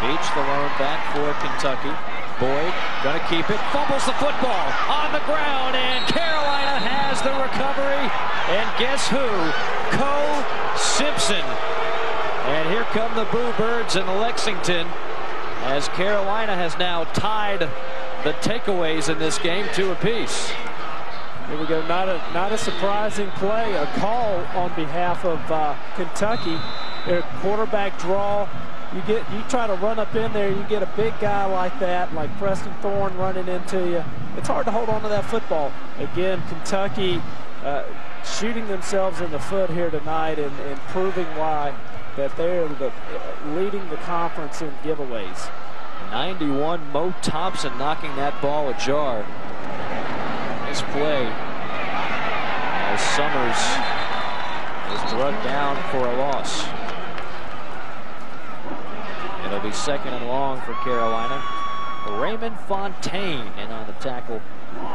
Beach, the lone back for Kentucky. Boyd gonna keep it, fumbles the football on the ground, and Carolina has the recovery. And guess who? Co Simpson. And here come the Boo Birds in Lexington, as Carolina has now tied the takeaways in this game 2 apiece. Here we go. Not a surprising play. A call on behalf of Kentucky. Their quarterback draw. You try to run up in there, you get a big guy like that, like Preston Thorne running into you. It's hard to hold on to that football. Again, Kentucky shooting themselves in the foot here tonight and proving why that they're leading the conference in giveaways. 91, Mo Thompson knocking that ball ajar. Nice play as Summers is drugged down for a loss. It'll be 2nd and long for Carolina. Raymond Fontaine in on the tackle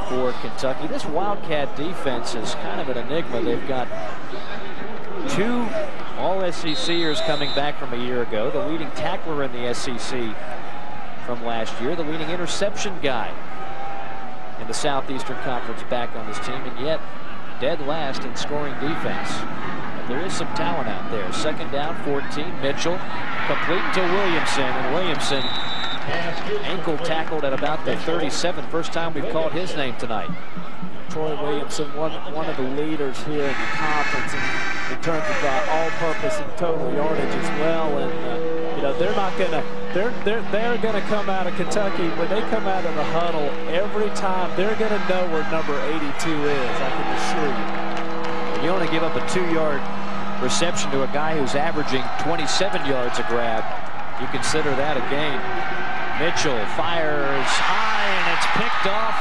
for Kentucky. This Wildcat defense is kind of an enigma. They've got 2 All-SECers coming back from a year ago. The leading tackler in the SEC from last year. The leading interception guy in the Southeastern Conference back on this team. And yet, dead last in scoring defense. There is some talent out there. 2nd down, 14. Mitchell complete to Williamson, and Williamson ankle tackled at about the 37. First time we've called his name tonight. Troy Williamson, one of the leaders here in the conference in terms of all-purpose and total yardage as well. And you know, they're not gonna. They're gonna come out of Kentucky when they come out of the huddle every time. They're gonna know where number 82 is. I can assure you. You only give up a 2-yard reception to a guy who's averaging 27 yards a grab. You consider that a gain. Mitchell fires high, and it's picked off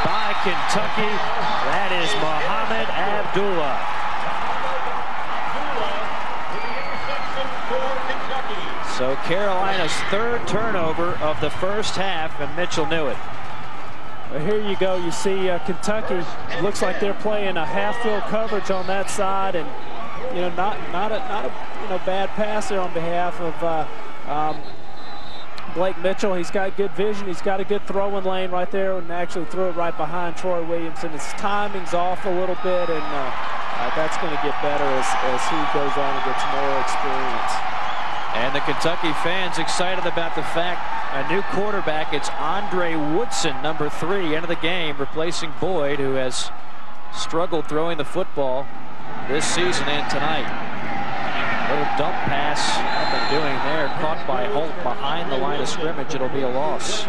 by Kentucky. That is Muhammad Abdullah. So Carolina's 3rd turnover of the first half, and Mitchell knew it. Well, here you go. You see Kentucky looks like they're playing a half-field coverage on that side, and you know, not a bad pass there on behalf of Blake Mitchell. He's got good vision. He's got a good throwing lane right there, and actually threw it right behind Troy Williamson. His timing's off a little bit, and that's going to get better as he goes on and gets more experience. And the Kentucky fans excited about the fact a new quarterback. It's Andre Woodson, number 3, into the game, replacing Boyd, who has struggled throwing the football this season and tonight. Little dump pass, nothing doing there. Caught by Holt behind the line of scrimmage. It'll be a loss.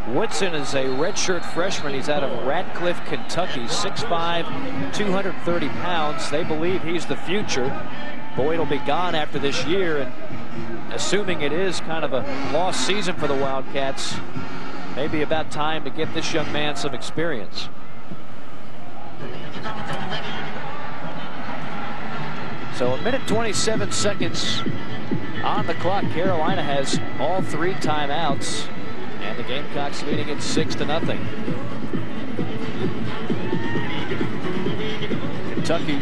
Woodson is a redshirt freshman. He's out of Radcliffe, Kentucky, 6'5", 230 pounds. They believe he's the future. Boyd will be gone after this year, and assuming it is kind of a lost season for the Wildcats, maybe about time to get this young man some experience. So 1:27 on the clock. Carolina has all 3 timeouts, and the Gamecocks leading it 6-0. Kentucky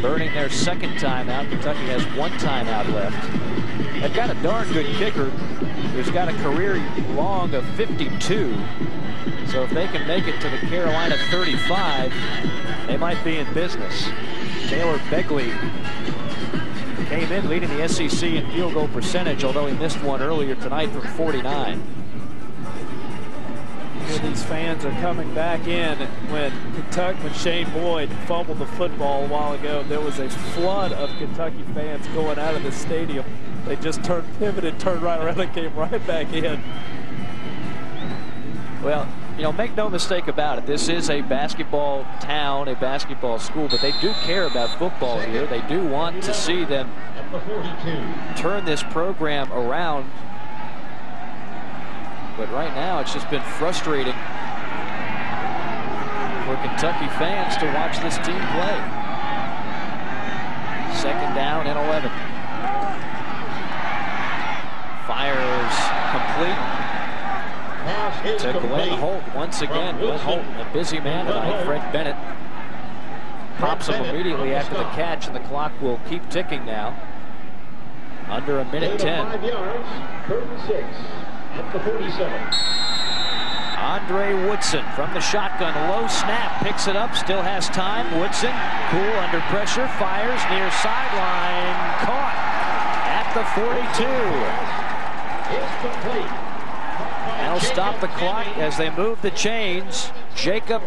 burning their 2nd timeout. Kentucky has 1 timeout left. They've got a darn good kicker who's got a career long of 52. So if they can make it to the Carolina 35, they might be in business. Taylor Begley came in leading the SEC in field goal percentage, although he missed one earlier tonight from 49. These fans are coming back in. When Shane Boyd fumbled the football a while ago, there was a flood of Kentucky fans going out of the stadium. They just pivoted, turned right around, and came right back in. Well, you know, make no mistake about it. This is a basketball town, a basketball school, but they do care about football here. They do want to see them turn this program around. But right now, it's just been frustrating for Kentucky fans to watch this team play. 2nd down and 11. Fires complete to Glenn Holt once again. Glenn Holt, a busy man tonight. Fred Bennett pops him immediately after the catch, and the clock will keep ticking now. Under 1:10. 5 yards, 36 at the 47. Andre Woodson from the shotgun, low snap, picks it up, still has time. Woodson, cool under pressure, fires near sideline, caught at the 42. That'll stop the clock as they move the chains. Jacob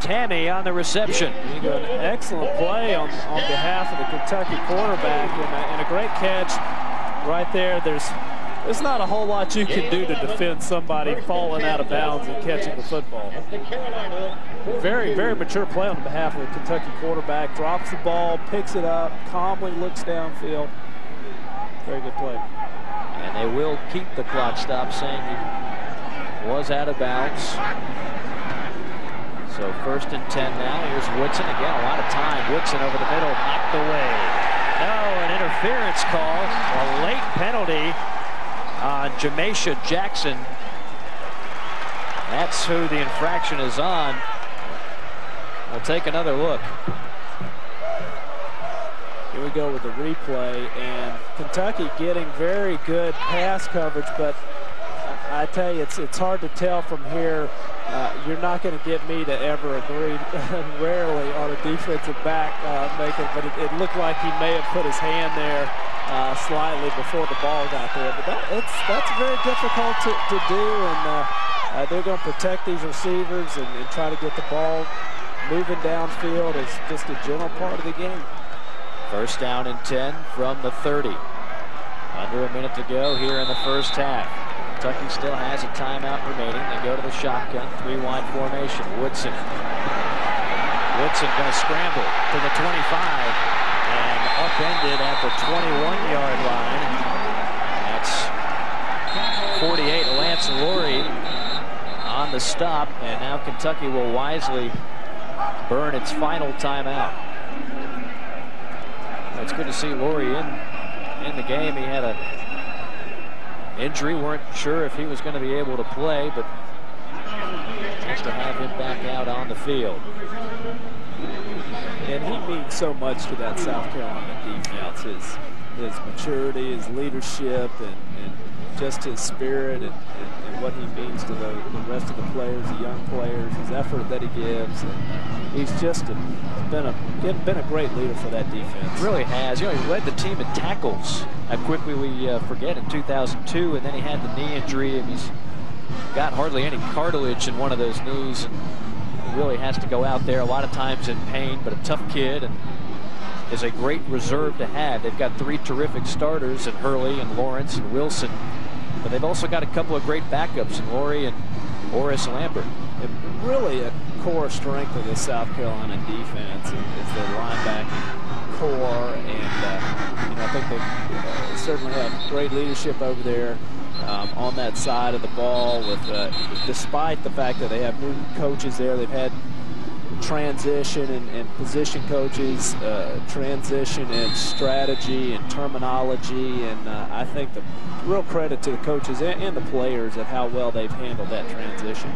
Tammy on the reception. An excellent play on behalf of the Kentucky quarterback, and a great catch right there. There's not a whole lot you can do to defend somebody falling out of bounds and catching the football. Very, very mature play on behalf of the Kentucky quarterback. Drops the ball, picks it up, calmly looks downfield. Very good play. And they will keep the clock stopped, saying he was out of bounds. So 1st and 10 now. Here's Woodson again. A lot of time. Woodson over the middle, knocked away. No, an interference call. A late penalty on Jameisha Jackson. That's who the infraction is on. We'll take another look. Here we go with the replay, and Kentucky getting very good pass coverage, but I tell you, it's hard to tell from here. You're not going to get me to ever agree, rarely, on a defensive back making, but it looked like he may have put his hand there slightly before the ball got there. But that's very difficult to do, and they're going to protect these receivers and try to get the ball moving downfield as just a general part of the game. 1st down and 10 from the 30. Under a minute to go here in the 1st half. Kentucky still has a timeout remaining. They go to the shotgun, 3-wide formation. Woodson going to scramble to the 25 and upended at the 21-yard line. That's 48. Lance Laurie on the stop, and now Kentucky will wisely burn its final timeout. It's good to see Laurie in the game. He had a injury. Weren't sure if he was going to be able to play, but nice to have him back out on the field. And he means so much to that South Carolina defense. His maturity, his leadership, and just his spirit and what he means to the rest of the players, the young players, his effort that he gives. And he's just been a great leader for that defense. Really has. You know, he led the team in tackles. How quickly we forget in 2002, and then he had the knee injury, and he's got hardly any cartilage in one of those knees, and he really has to go out there a lot of times in pain, but a tough kid and is a great reserve to have. They've got 3 terrific starters in Hurley and Lawrence and Wilson, but they've also got a couple of great backups in Laurie and Horace Lambert. It really a core strength of the South Carolina defense is their linebacking core, and I think they certainly have great leadership over there on that side of the ball. With despite the fact that they have new coaches there, they've had transition and position coaches, transition and strategy and terminology, and I think the real credit to the coaches and the players at how well they've handled that transition.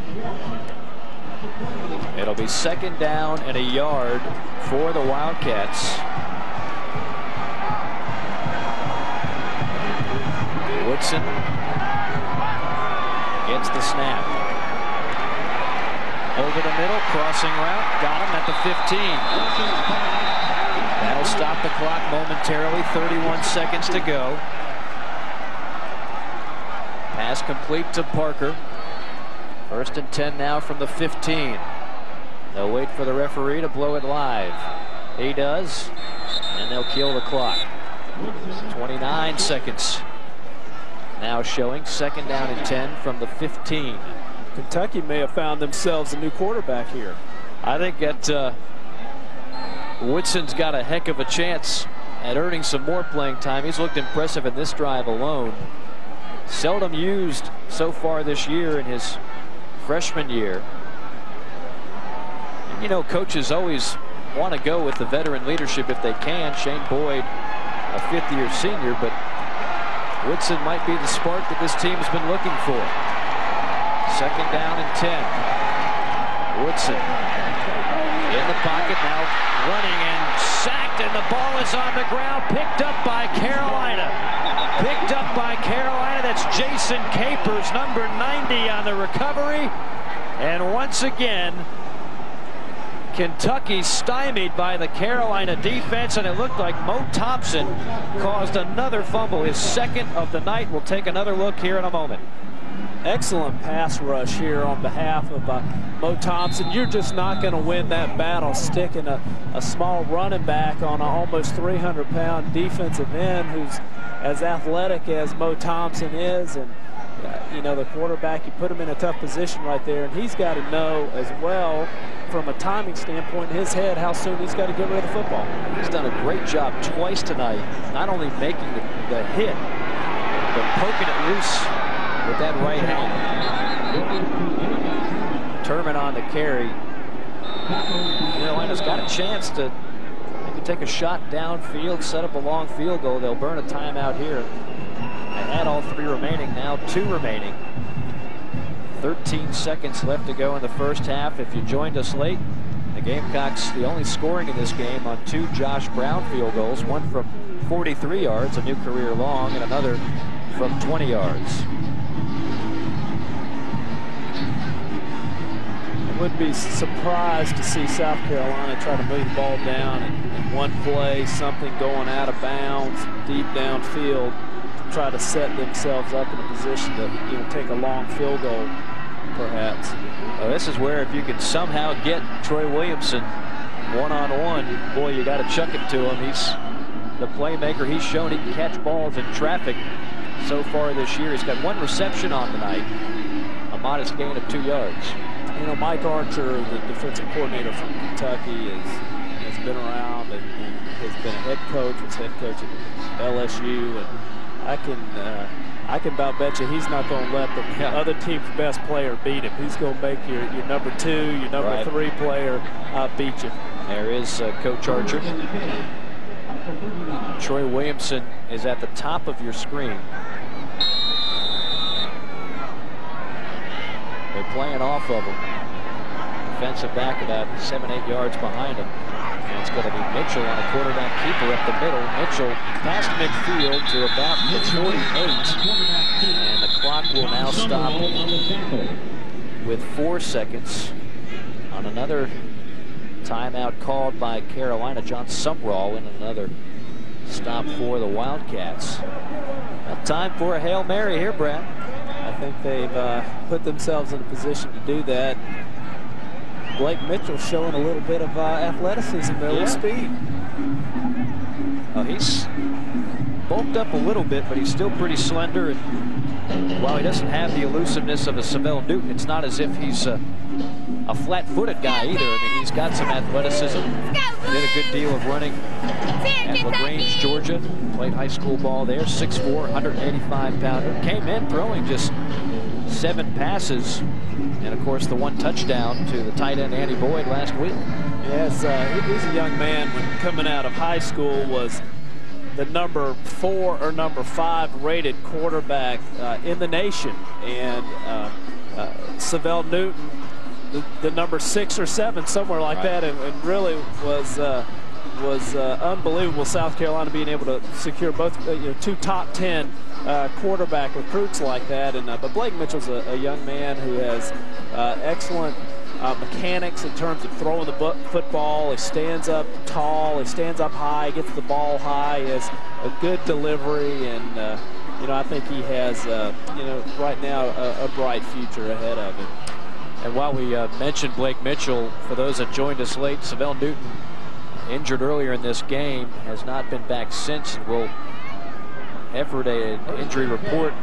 It'll be 2nd down and a yard for the Wildcats. Woodson gets the snap. Over the middle, crossing route, got him at the 15. That'll stop the clock momentarily, 31 seconds to go. Pass complete to Parker. 1st and 10 now from the 15. They'll wait for the referee to blow it live. He does, and they'll kill the clock. 29 seconds now showing, 2nd down and 10 from the 15. Kentucky may have found themselves a new quarterback here. I think that Woodson's got a heck of a chance at earning some more playing time. He's looked impressive in this drive alone. Seldom used so far this year in his freshman year. And, you know, coaches always want to go with the veteran leadership if they can. Shane Boyd, a 5th-year senior, but Woodson might be the spark that this team's been looking for. 2nd down and 10. Woodson in the pocket now, running and sacked, and the ball is on the ground, picked up by Carolina. Picked up by Carolina. That's Jason Capers, number 90 on the recovery. And once again, Kentucky stymied by the Carolina defense, and it looked like Mo Thompson caused another fumble, his 2nd of the night. We'll take another look here in a moment. Excellent pass rush here on behalf of Mo Thompson. You're just not going to win that battle sticking a small running back on an almost 300-pound defensive end who's as athletic as Mo Thompson is, and you know, the quarterback, you put him in a tough position right there, and he's got to know as well from a timing standpoint in his head how soon he's got to get rid of the football. He's done a great job twice tonight, not only making the hit, but poking it loose with that right hand. Turman on the carry. Carolina's got a chance to maybe take a shot downfield, set up a long field goal. They'll burn a timeout here. They had all 3 remaining, now 2 remaining. 13 seconds left to go in the first half. If you joined us late, the Gamecocks, the only scoring in this game on 2 Josh Brown field goals, one from 43 yards, a new career long, and another from 20 yards. I wouldn't be surprised to see South Carolina try to move the ball down in one play, something going out of bounds, deep downfield, to try to set themselves up in a position to, you know, take a long field goal, perhaps. Well, this is where if you can somehow get Troy Williamson one-on-one, boy, you got to chuck it to him. He's the playmaker. He's shown he can catch balls in traffic so far this year. He's got 1 reception on tonight, a modest gain of 2 yards. You know, Mike Archer, the defensive coordinator from Kentucky, has been around and has been a head coach, was head coach at LSU, and I can about bet you he's not going to let the other team's best player beat him. He's going to make your number 2, your number 3 player beat you. There is Coach Archer. Troy Williamson is at the top of your screen. They're playing off of him. Defensive back about 7-8 yards behind him. And it's going to be Mitchell on a quarterback keeper up the middle. Mitchell past midfield to about the 48. And the clock will now stop with 4 seconds on another timeout called by Carolina. John Sumrall in another stop for the Wildcats. Now time for a Hail Mary here, Brad. I think they've put themselves in a position to do that. Blake Mitchell showing a little bit of athleticism there, with speed. He's bulked up a little bit, but he's still pretty slender. And while he doesn't have the elusiveness of a Savell Newton, it's not as if he's a flat-footed guy either. I mean, he's got some athleticism. Did a good deal of running at LaGrange, Georgia. Played high school ball there. 6'4", 185-pounder. Came in throwing just 7 passes, and of course the 1 touchdown to the tight end Andy Boyd last week. Yes, he's a young man when coming out of high school, was the number 4 or number 5 rated quarterback in the nation, and Savell Newton the number 6 or 7, somewhere like that, and really was unbelievable. South Carolina being able to secure both 2 top 10 quarterback recruits like that. And but Blake Mitchell's a young man who has excellent mechanics in terms of throwing the football. He stands up tall, he stands up high, gets the ball high, he has a good delivery, and I think he has right now a bright future ahead of him. And while we mentioned Blake Mitchell, for those that joined us late, Savell Newton, injured earlier in this game, has not been back since, and will effort an injury report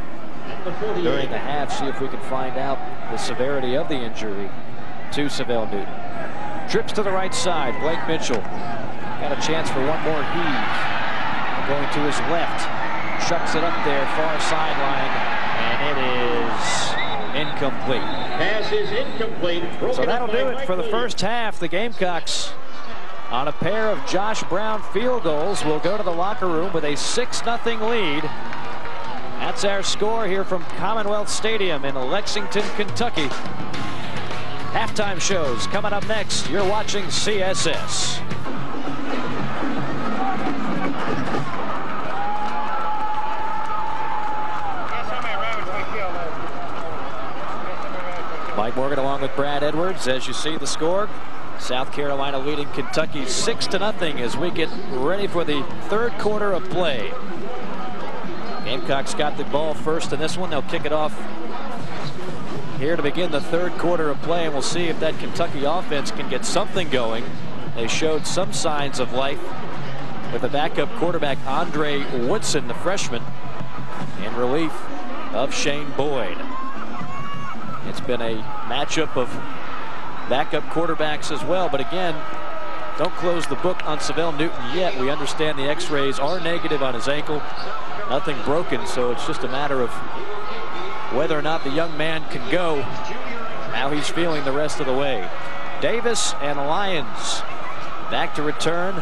during the half, see if we can find out the severity of the injury to Savell Newton. Trips to the right side, Blake Mitchell got a chance for one more heave. Going to his left, chucks it up there, far sideline, and it is incomplete. Pass is incomplete. So that'll do it for the first half. The Gamecocks, on a pair of Josh Brown field goals, will go to the locker room with a 6-0 lead. That's our score here from Commonwealth Stadium in Lexington, Kentucky. Halftime shows coming up next. You're watching CSS. Mike Morgan along with Brad Edwards. As you see the score, South Carolina leading Kentucky 6-0 as we get ready for the third quarter of play. Gamecocks got the ball first in this one. They'll kick it off here to begin the third quarter of play, and we'll see if that Kentucky offense can get something going. They showed some signs of life with the backup quarterback Andre Woodson, the freshman, in relief of Shane Boyd. It's been a matchup of backup quarterbacks as well, but again, don't close the book on Savell Newton yet. We understand the x-rays are negative on his ankle, nothing broken, so it's just a matter of whether or not the young man can go, how he's feeling the rest of the way. Davis and Lyons back to return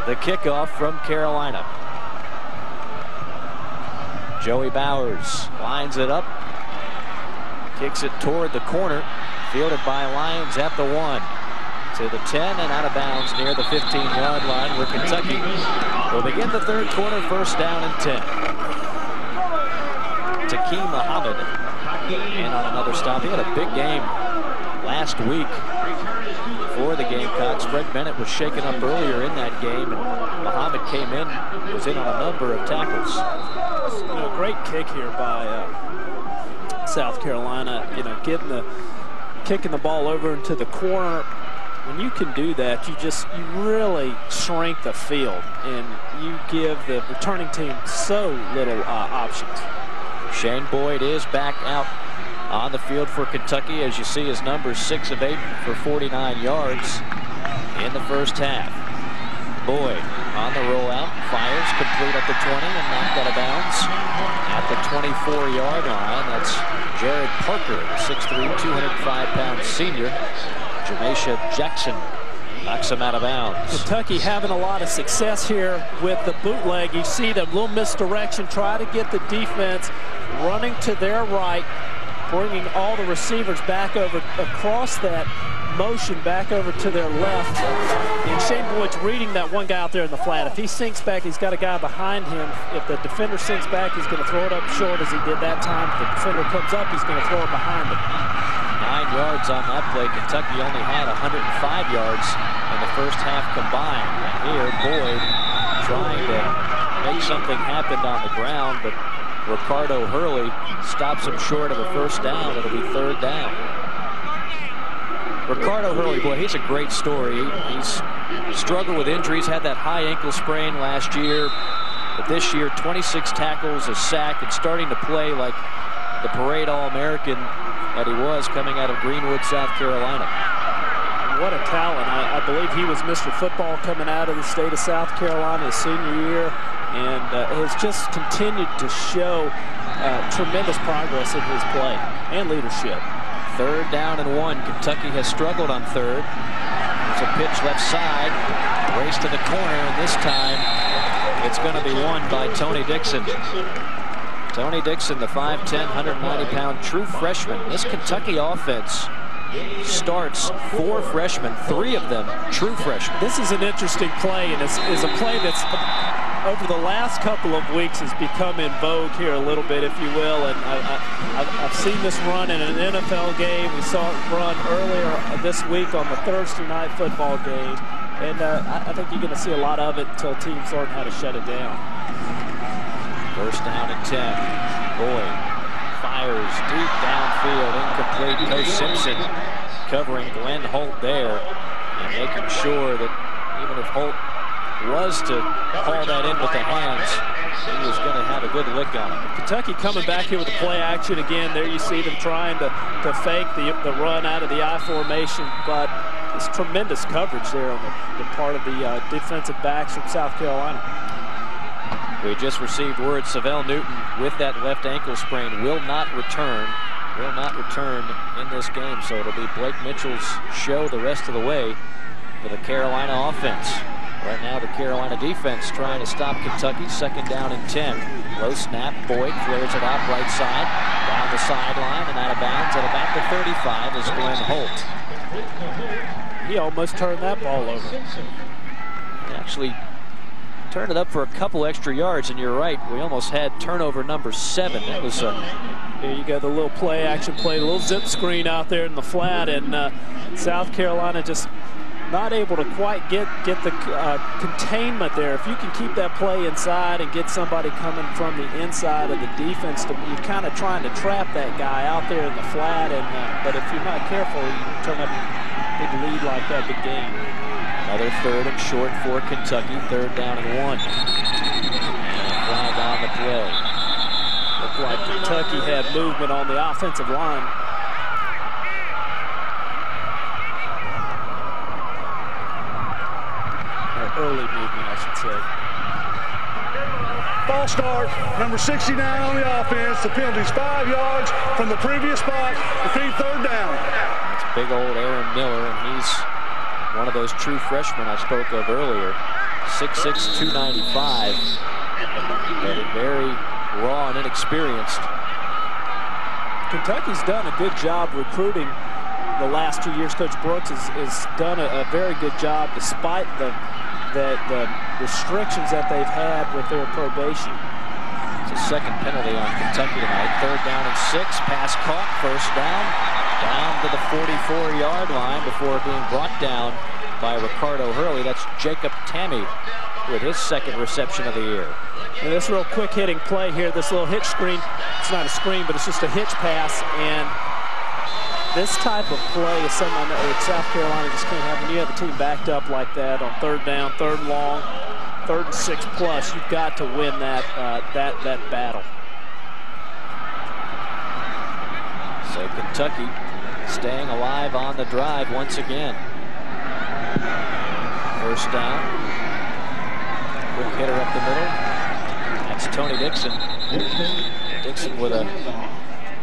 the kickoff from Carolina. Joey Bowers lines it up, kicks it toward the corner, fielded by Lyons at the 1, to the 10, and out of bounds near the 15-yard line, where Kentucky will begin the third quarter, first down and 10. Takeem Muhammad in on another stop. He had a big game last week for the Gamecocks. Fred Bennett was shaken up earlier in that game, and Muhammad came in, was in on a number of tackles. Great kick here by South Carolina, kicking the ball over into the corner. When you can do that, you really shrink the field, and you give the returning team so little options. Shane Boyd is back out on the field for Kentucky. As you see, his number 6 of 8 for 49 yards in the first half. Boyd on the rollout, fires, complete at the 20 and knocked out of bounds at the 24-yard line. That's Jared Parker, the 6'3", 205-pound senior. Jameisha Jackson knocks him out of bounds. Kentucky having a lot of success here with the bootleg. You see them little misdirection, try to get the defense running to their right, bringing all the receivers back over across that motion back over to their left. And Shane Boyd's reading that one guy out there in the flat. If he sinks back, he's got a guy behind him. If the defender sinks back, he's going to throw it up short as he did that time. If the defender comes up, he's going to throw it behind him. 9 yards on that play. Kentucky only had 105 yards in the first half combined. And here, Boyd trying to make something happen on the ground, but Ricardo Hurley stops him short of a first down. It'll be third down. Ricardo Hurley, boy, he's a great story. He's struggled with injuries, had that high ankle sprain last year, but this year 26 tackles, a sack, and starting to play like the parade All-American that he was coming out of Greenwood, South Carolina. what a talent. I believe he was Mr. Football coming out of the state of South Carolina his senior year, and has just continued to show tremendous progress in his play and leadership. 3rd down and 1. Kentucky has struggled on 3rd. There's a pitch left side. Race to the corner, and this time it's going to be won by Tony Dixon. Tony Dixon, the 5'10", 190-pound true freshman. This Kentucky offense starts 4 freshmen, 3 of them true freshmen. This is an interesting play, and it's a play that's over the last couple of weeks has become in vogue here a little bit, if you will. And I've seen this run in an NFL game. We saw it run earlier this week on the Thursday night football game. And I think you're going to see a lot of it until teams learn how to shut it down. 1st down and 10. Boyd fires deep downfield, incomplete. Coach Simpson covering Glenn Holt there and making sure that even if Holt was to haul that in with the hands, he was going to have a good lick on it. Kentucky coming back here with the play action again. There you see them trying to fake the run out of the I formation, but it's tremendous coverage there on the part of the defensive backs from South Carolina. We just received word Savell Newton with that left ankle sprain will not return in this game. So it'll be Blake Mitchell's show the rest of the way for the Carolina offense. Right now the Carolina defense trying to stop Kentucky. 2nd down and 10. Low snap. Boyd clears it out right side. Down the sideline and out of bounds at about the 35 is Glenn Holt. He almost turned that ball over. He actually turned it up for a couple extra yards, and you're right, we almost had turnover number 7. That was there you go, the little play action play, a little zip screen out there in the flat, and South Carolina just not able to quite get the containment there. If you can keep that play inside and get somebody coming from the inside of the defense, you're kind of trying to trap that guy out there in the flat, and but if you're not careful, you can turn up a big lead like that, big game. Another 3rd and short for Kentucky. 3rd down and 1. And flag on the play. Looked like Kentucky had movement on the offensive line. Or early movement, I should say. False start, number 69 on the offense. The penalty's 5 yards from the previous spot. Repeat, 3rd down. That's big old Aaron Miller, and he's one of those true freshmen I spoke of earlier. 6'6", 295, but very raw and inexperienced. Kentucky's done a good job recruiting the last 2 years. Coach Brooks has done a very good job despite the restrictions that they've had with their probation. It's a 2nd penalty on Kentucky tonight. 3rd down and 6. Pass caught. 1st down. Down to the 44-yard line before being brought down by Ricardo Hurley. That's Jacob Tammy with his 2nd reception of the year. And this real quick hitting play here, this little hitch screen. It's not a screen, but it's just a hitch pass. And this type of play is something that South Carolina just can't have. When you have a team backed up like that on 3rd down, 3rd and long, 3rd and 6 plus, you've got to win that battle. So Kentucky staying alive on the drive once again. 1st down. Quick hitter up the middle. That's Tony Dixon. Dixon with a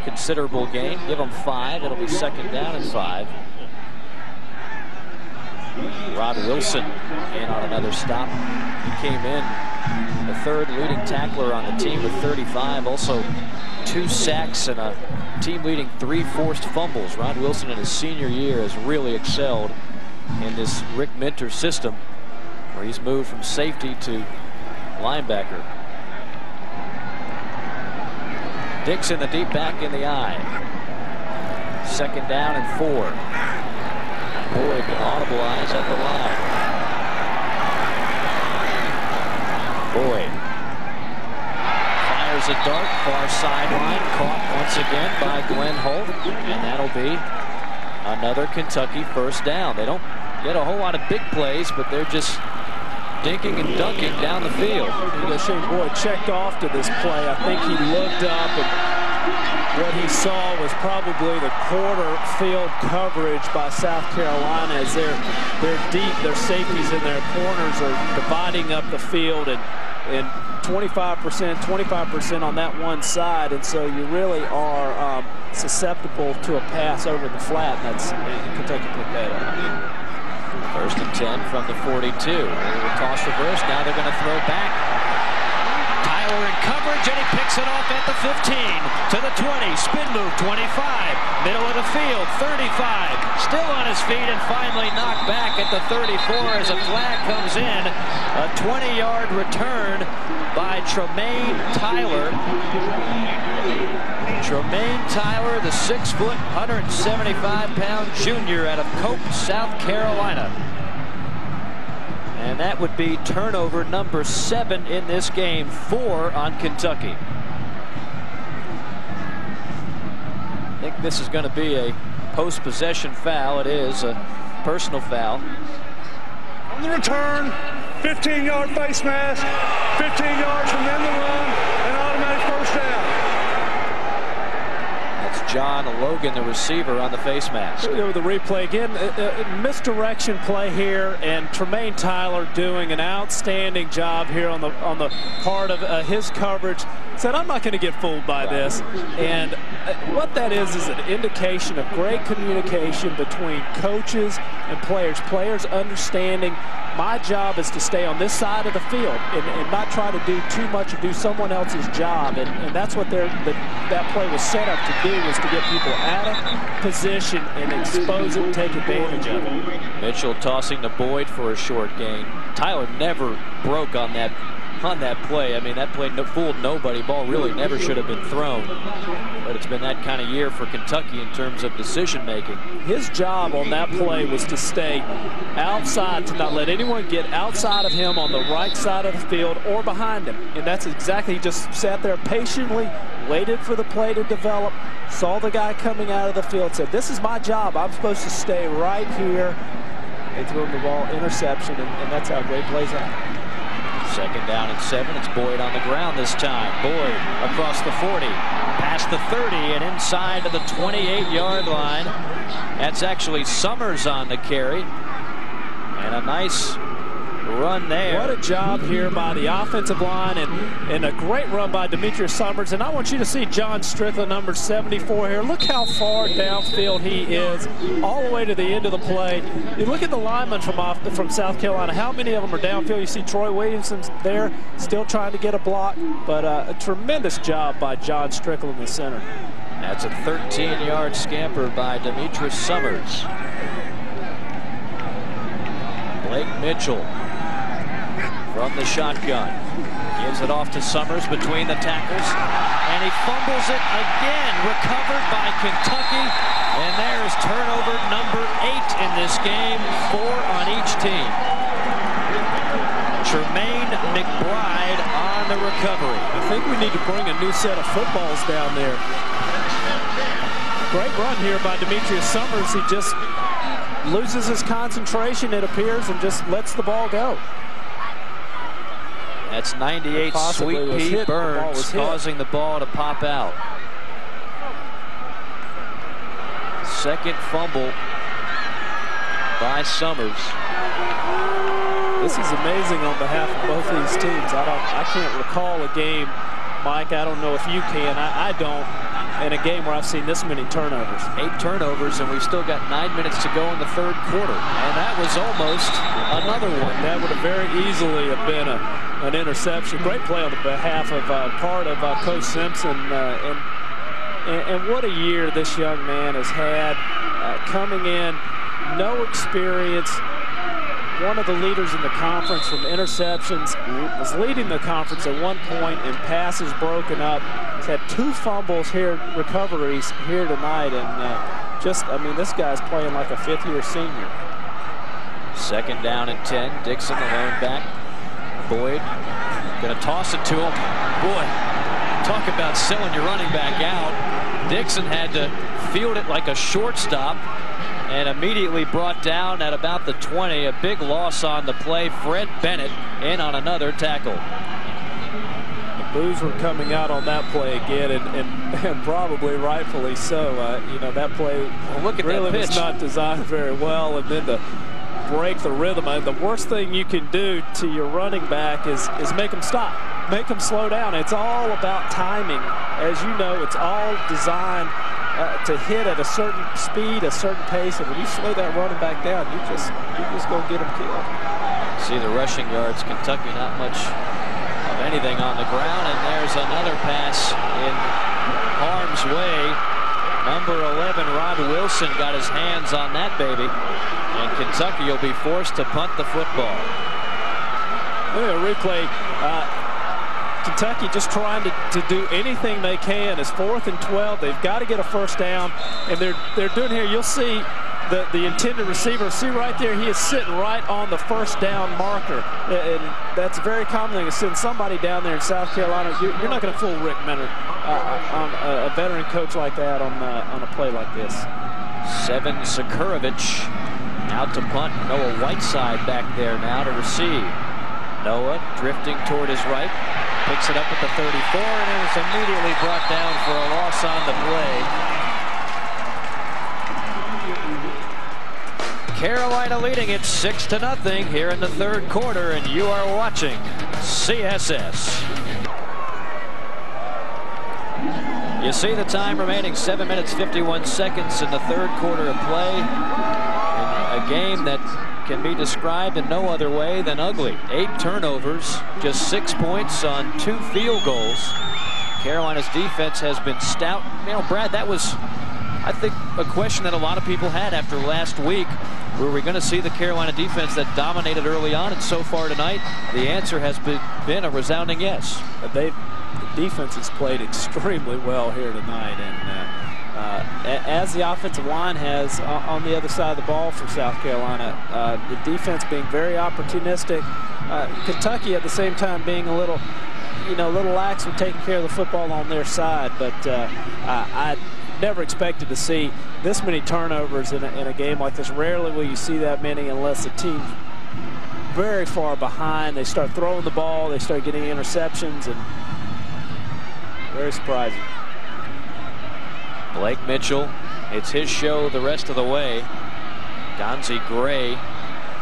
considerable gain. Give him 5. It'll be 2nd down and 5. Rod Wilson in on another stop. He came in the 3rd leading tackler on the team with 35. Also 2 sacks and a team-leading 3 forced fumbles. Rod Wilson in his senior year has really excelled in this Rick Minter system, where he's moved from safety to linebacker. Dixon, the deep back in the eye. 2nd down and 4. Boyd audible eyes at the line. Boyd fires a dart, far sideline, caught once again by Glenn Holt, and that'll be another Kentucky 1st down. They don't get a whole lot of big plays, but they're just dinking and dunking down the field. Shane Boyd checked off to this play. I think he looked up and what he saw was probably the quarter field coverage by South Carolina as they're deep. Their safeties in their corners are dividing up the field, and 25% on that one side, and so you really are susceptible to a pass over the flat, and that's Kentucky picked that up. 1st and 10 from the 42. Toss reverse. Now they're going to throw back. Tyler in coverage, and he picks it off at the 15 to the 20. Spin move 25. Middle of the field 35. Still on his feet and finally knocked back at the 34 as a flag comes in. A 20-yard return by Tremaine Tyler. Tremaine Tyler, the 6-foot, 175-pound junior out of Cope, South Carolina. And that would be turnover number 7 in this game, 4 on Kentucky. I think this is going to be a post-possession foul. It is a personal foul. On the return, 15-yard face mask, 15 yards from end the run, and automatic first down. John Logan, the receiver, on the face mask. With the replay again, misdirection play here, and Tremaine Tyler doing an outstanding job here on the part of his coverage. Said, I'm not going to get fooled by this, and what that is an indication of great communication between coaches and players. Players understanding my job is to stay on this side of the field and not try to do too much or do someone else's job, and that's what that play was set up to do, was to get people out of position and expose it and take advantage of it. Mitchell tossing to Boyd for a short gain. Tyler never broke on that play. I mean, that play fooled nobody. Ball really never should have been thrown. But it's been that kind of year for Kentucky in terms of decision making. His job on that play was to stay outside, to not let anyone get outside of him on the right side of the field or behind him. And that's exactly, he just sat there patiently, waited for the play to develop, saw the guy coming out of the field, said, this is my job. I'm supposed to stay right here. They threw him the ball, interception, and that's how great plays out. 2nd down and 7. It's Boyd on the ground this time. Boyd across the 40, past the 30, and inside to the 28-yard line. That's actually Summers on the carry. And a nice run there. What a job here by the offensive line, and a great run by Demetrius Summers. And I want you to see John Strickland, number 74 here. Look how far downfield he is, all the way to the end of the play. You look at the linemen from South Carolina. How many of them are downfield? You see Troy Williamson there, still trying to get a block, but a tremendous job by John Strickland in the center. That's a 13-yard scamper by Demetrius Summers. Blake Mitchell from the shotgun. Gives it off to Summers between the tackles. And he fumbles it again. Recovered by Kentucky. And there's turnover number 8 in this game. 4 on each team. Tremaine McBride on the recovery. I think we need to bring a new set of footballs down there. Great run here by Demetrius Summers. He just loses his concentration, it appears, and just lets the ball go. That's 98 Sweet Pea Burns causing the ball to pop out. 2nd fumble by Summers. This is amazing on behalf of both of these teams. I can't recall a game, Mike, I don't know if you can, I don't, in a game where I've seen this many turnovers. 8 turnovers, and we've still got 9 minutes to go in the 3rd quarter. And that was almost another one. That would have very easily have been an interception. Great play on the behalf of part of Coach Simpson. And what a year this young man has had. Coming in, no experience. One of the leaders in the conference from interceptions, was leading the conference at one point in passes broken up. He's had 2 fumbles here, recoveries here tonight, and I mean, this guy's playing like a 5th-year senior. 2nd down and 10. Dixon, the lone back. Boyd gonna toss it to him. Boy, talk about selling your running back out. Dixon had to field it like a shortstop, and immediately brought down at about the 20. A big loss on the play. Fred Bennett in on another tackle. The boos were coming out on that play again, and And probably rightfully so. You know, that play look at really that pitch. was not designed very well, and then to break the rhythm. The worst thing you can do to your running back is make them stop, make them slow down. It's all about timing. As you know, it's all designed to hit at a certain speed, a certain pace, and when you slow that running back down, you just go get them killed. See the rushing yards, Kentucky not much of anything on the ground, and there's another pass in harm's way. Number 11, Rod Wilson, got his hands on that baby, and Kentucky will be forced to punt the football. Look at a replay. Kentucky just trying to do anything they can. It's 4th and 12. They've got to get a first down, and they're doing here. You'll see the intended receiver. See right there, he is sitting right on the first down marker, and that's a very common thing to send somebody down there in South Carolina. You're not going to fool Rick Menard on a veteran coach like that on a play like this. Seven Sekurovich out to punt. Noah Whiteside back there now to receive. Noah drifting toward his right. Picks it up at the 34, and it was immediately brought down for a loss on the play. Carolina leading it 6-0 here in the third quarter, and you are watching CSS. You see the time remaining, 7 minutes 51 seconds in the third quarter of play. In a game that can be described in no other way than ugly. 8 turnovers, just 6 points on 2 field goals. Carolina's defense has been stout. You know, Brad, that was, I think, a question that a lot of people had after last week. Were we going to see the Carolina defense that dominated early on? And so far tonight, the answer has been a resounding yes. The defense has played extremely well here tonight, and as the offensive line has on the other side of the ball for South Carolina, the defense being very opportunistic. Kentucky at the same time being a little lax with taking care of the football on their side. But I never expected to see this many turnovers in a game like this. Rarely will you see that many unless the team's very far behind. They start throwing the ball, they start getting interceptions, and very surprising. Blake Mitchell, it's his show the rest of the way. Gonzie Gray,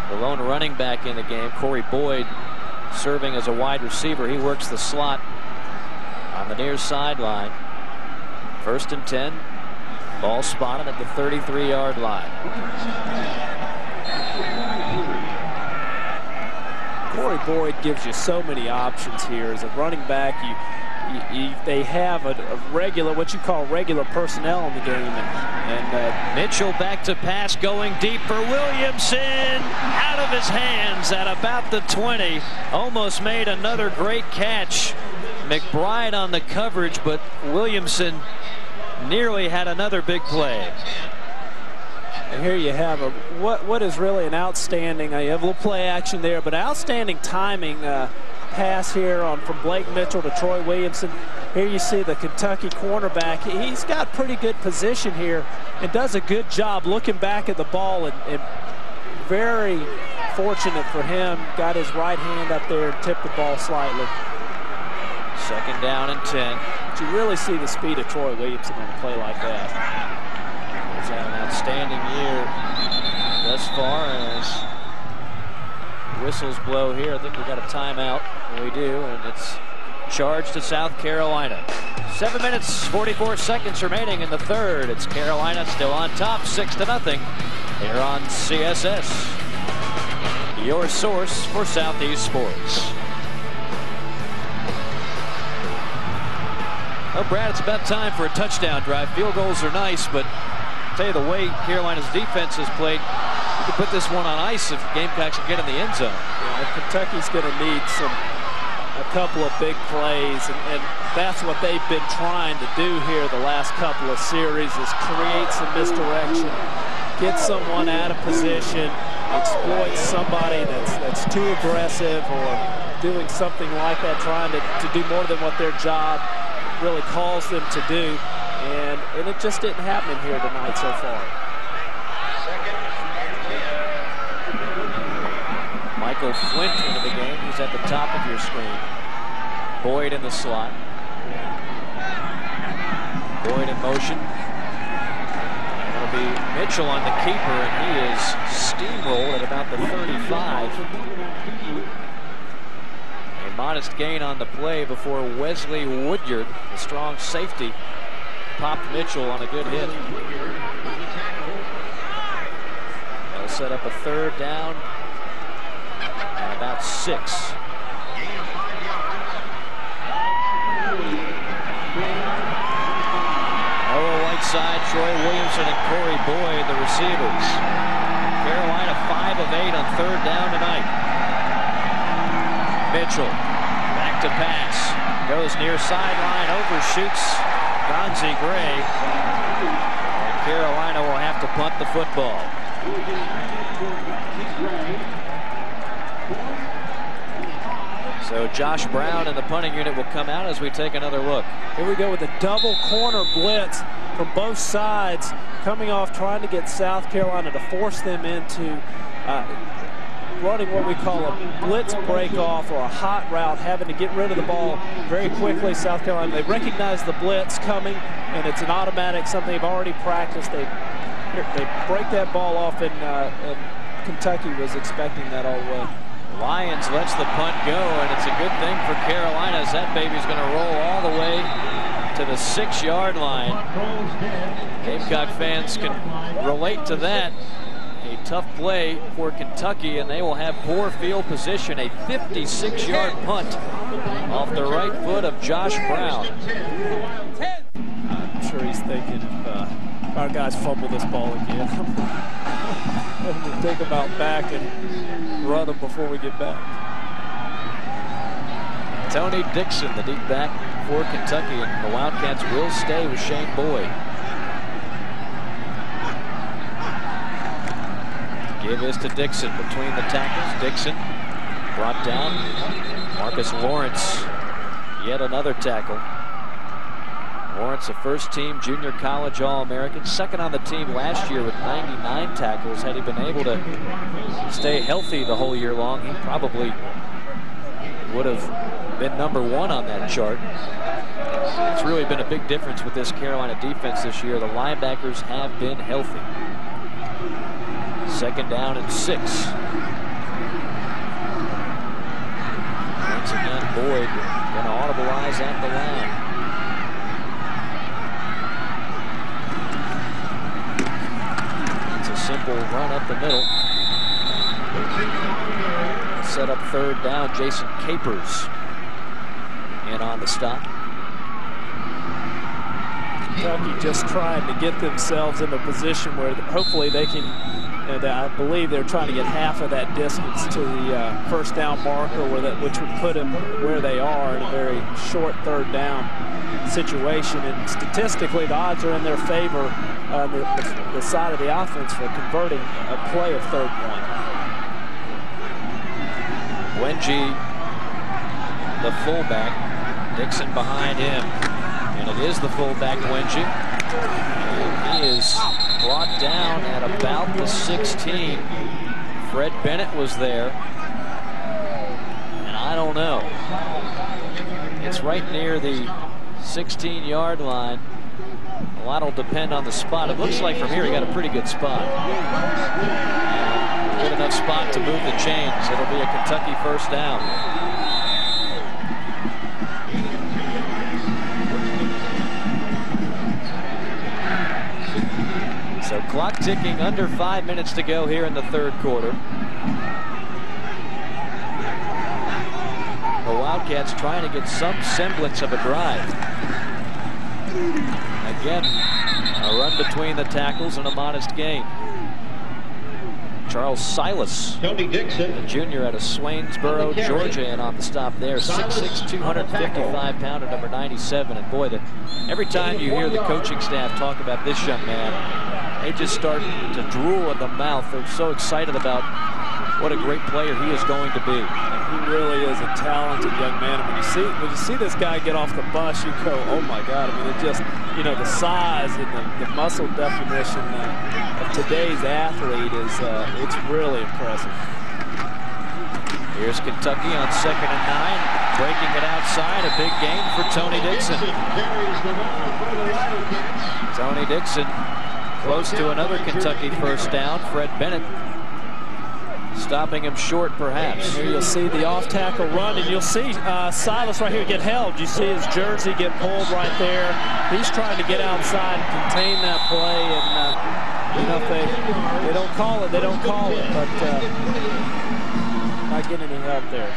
the lone running back in the game. Corey Boyd serving as a wide receiver. He works the slot on the near sideline. 1st and 10. Ball spotted at the 33-yard line. Corey Boyd gives you so many options here. As a running back, they have a regular, what you call regular personnel in the game. And Mitchell back to pass, going deep for Williamson. Out of his hands at about the 20. Almost made another great catch. McBride on the coverage, but Williamson nearly had another big play. And here you have what is really an outstanding, you have a little play action there, but outstanding timing pass here from Blake Mitchell to Troy Williamson. Here you see the Kentucky cornerback. He's got pretty good position here and does a good job looking back at the ball, and very fortunate for him. Got his right hand up there and tipped the ball slightly. 2nd down and 10. But you really see the speed of Troy Williamson on a play like that. He's had an outstanding year thus far. As whistles blow here, I think we got a timeout. We do, and it's charged to South Carolina. 7 minutes 44 seconds remaining in the third. It's Carolina still on top, 6-0 here on CSS, your source for Southeast sports. Well, Brad, it's about time for a touchdown drive. Field goals are nice, but I'll tell you, the way Carolina's defense has played, you could put this one on ice if Gamecocks can get in the end zone. Yeah, Kentucky's going to need a couple of big plays, and that's what they've been trying to do here the last couple of series, is create some misdirection, get someone out of position, exploit somebody that's too aggressive or doing something like that, trying to do more than what their job really calls them to do, and it just didn't happen here tonight so far. Michael Flint into the game. He's at the top of your screen. Boyd in the slot. Boyd in motion. It'll be Mitchell on the keeper, and he is steamrolled at about the 35. A modest gain on the play before Wesley Woodyard, the strong safety, popped Mitchell on a good hit. They'll set up a 3rd down and about 6. Noah Whiteside, Troy Williamson, and Corey Boyd, the receivers. Carolina 5 of 8 on 3rd down tonight. Mitchell, back to pass. Goes near sideline, overshoots Gonzie Gray. And Carolina will have to punt the football. So Josh Brown and the punting unit will come out as we take another look. Here we go with a double corner blitz from both sides, coming off trying to get South Carolina to force them into running what we call a blitz break off or a hot route, having to get rid of the ball very quickly. South Carolina, they recognize the blitz coming, and it's an automatic, something they've already practiced. They break that ball off, and Kentucky was expecting that all the way. Lions lets the punt go, and it's a good thing for Carolina as that baby's going to roll all the way to the 6-yard line. Gamecock fans can relate to that. A tough play for Kentucky, and they will have poor field position. A 56-yard punt off the right foot of Josh Brown. I'm sure he's thinking if our guys fumble this ball again, I'm going to take them out back and run them before we get back. Tony Dixon, the deep back for Kentucky, and the Wildcats will stay with Shane Boyd. Give is to Dixon between the tackles. Dixon brought down. Marcus Lawrence, yet another tackle. Lawrence, a first-team junior college All-American, second on the team last year with 99 tackles. Had he been able to stay healthy the whole year long, he probably would have been #1 on that chart. It's really been a big difference with this Carolina defense this year. The linebackers have been healthy. 2nd down and 6. Once again, Boyd going to audibilize at the line. It's a simple run up the middle. Set up 3rd down. Jason Capers in on the stop. Kentucky just trying to get themselves in a position where hopefully they can, I believe they're trying to get half of that distance to the 1st down marker, which would put them where they are in a very short 3rd down situation. And statistically, the odds are in their favor on the side of the offense for converting a play of 3rd and 1. Wengie, the fullback. Dixon behind him. And it is the fullback, Wengie. And he is brought down at about the 16. Fred Bennett was there. And I don't know. It's right near the 16-yard line. A lot will depend on the spot. It looks like from here he got a pretty good spot. And good enough spot to move the chains. It'll be a Kentucky 1st down. So clock ticking, under 5 minutes to go here in the 3rd quarter. The Wildcats trying to get some semblance of a drive. Again, a run between the tackles and a modest gain. Charles Silas, Tony Dixon, the junior out of Swainsboro, Georgia, and on the stop there, 6'6", 255-pounder, number 97. And boy, every time you hear the coaching staff talk about this young man, they just start to drool in the mouth. They're so excited about what a great player he is going to be. He really is a talented young man. And when you see this guy get off the bus, you go, oh my God. I mean, it just, the size and the muscle definition of today's athlete is, it's really impressive. Here's Kentucky on 2nd and 9. breaking it outside. A big gain for Tony Dixon. Tony Dixon close to another Kentucky first down. Fred Bennett stopping him short, perhaps. Here you'll see the off-tackle run, and you'll see Silas right here get held. You see his jersey get pulled right there. He's trying to get outside and contain that play, and you know, if they don't call it, they don't call it, but not getting any help there.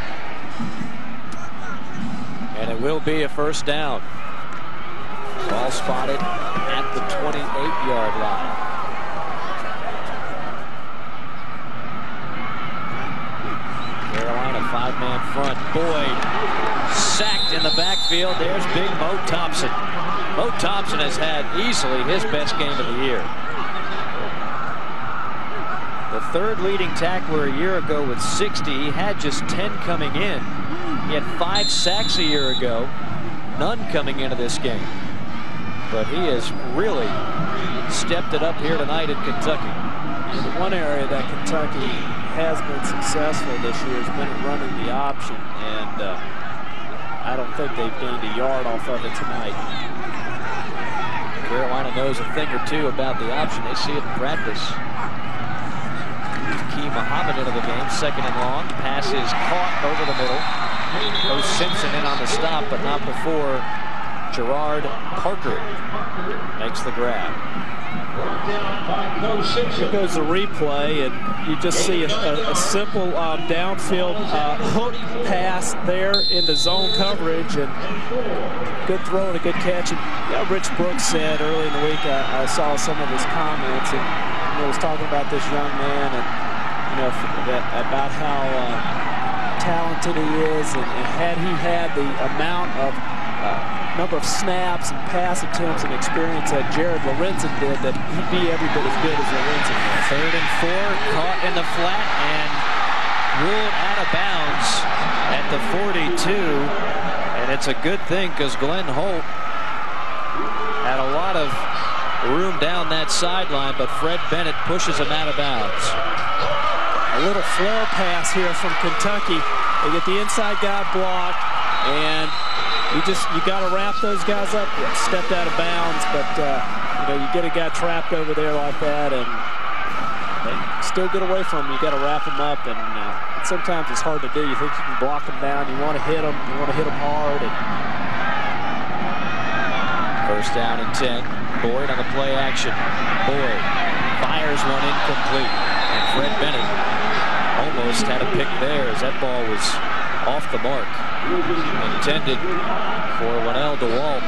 And it will be a first down. Ball spotted at the 28-yard line. Carolina 5-man front. Boyd sacked in the backfield. There's big Mo Thompson. Mo Thompson has had easily his best game of the year. The third leading tackler a year ago with 60. He had just 10 coming in. He had 5 sacks a year ago. None coming into this game. But he has really stepped it up here tonight in Kentucky. The one area that Kentucky has been successful this year has been running the option, and I don't think they've gained a yard off of it tonight. Carolina knows a thing or two about the option. They see it in practice. Key Muhammad into the game, second and long. Pass is caught over the middle. Goes Simpson in on the stop, but not before Gerard Parker makes the grab. Here goes the replay, and you just see a simple downfield hook pass there into zone coverage, and good throw and a good catch. And Rich Brooks said early in the week, I saw some of his comments, and he was talking about this young man, and about how talented he is, and had he had the amount of number of snaps and pass attempts and experience that Jared Lorenzen did, that he'd be every bit as good as Lorenzen was. 3rd and 4, caught in the flat and ruled out of bounds at the 42. And it's a good thing because Glenn Holt had a lot of room down that sideline, but Fred Bennett pushes him out of bounds. A little flare pass here from Kentucky. They get the inside guy blocked, and you got to wrap those guys up. Stepped out of bounds, but you get a guy trapped over there like that, and they still get away from him. You got to wrap them up, and sometimes it's hard to do. You think you can block them down. You want to hit them. You want to hit them hard. And first down and 10. Boyd on the play action. Boyd fires one incomplete, and Fred Bennett almost had a pick there as that ball was off the mark. Intended for Wannell DeWalt.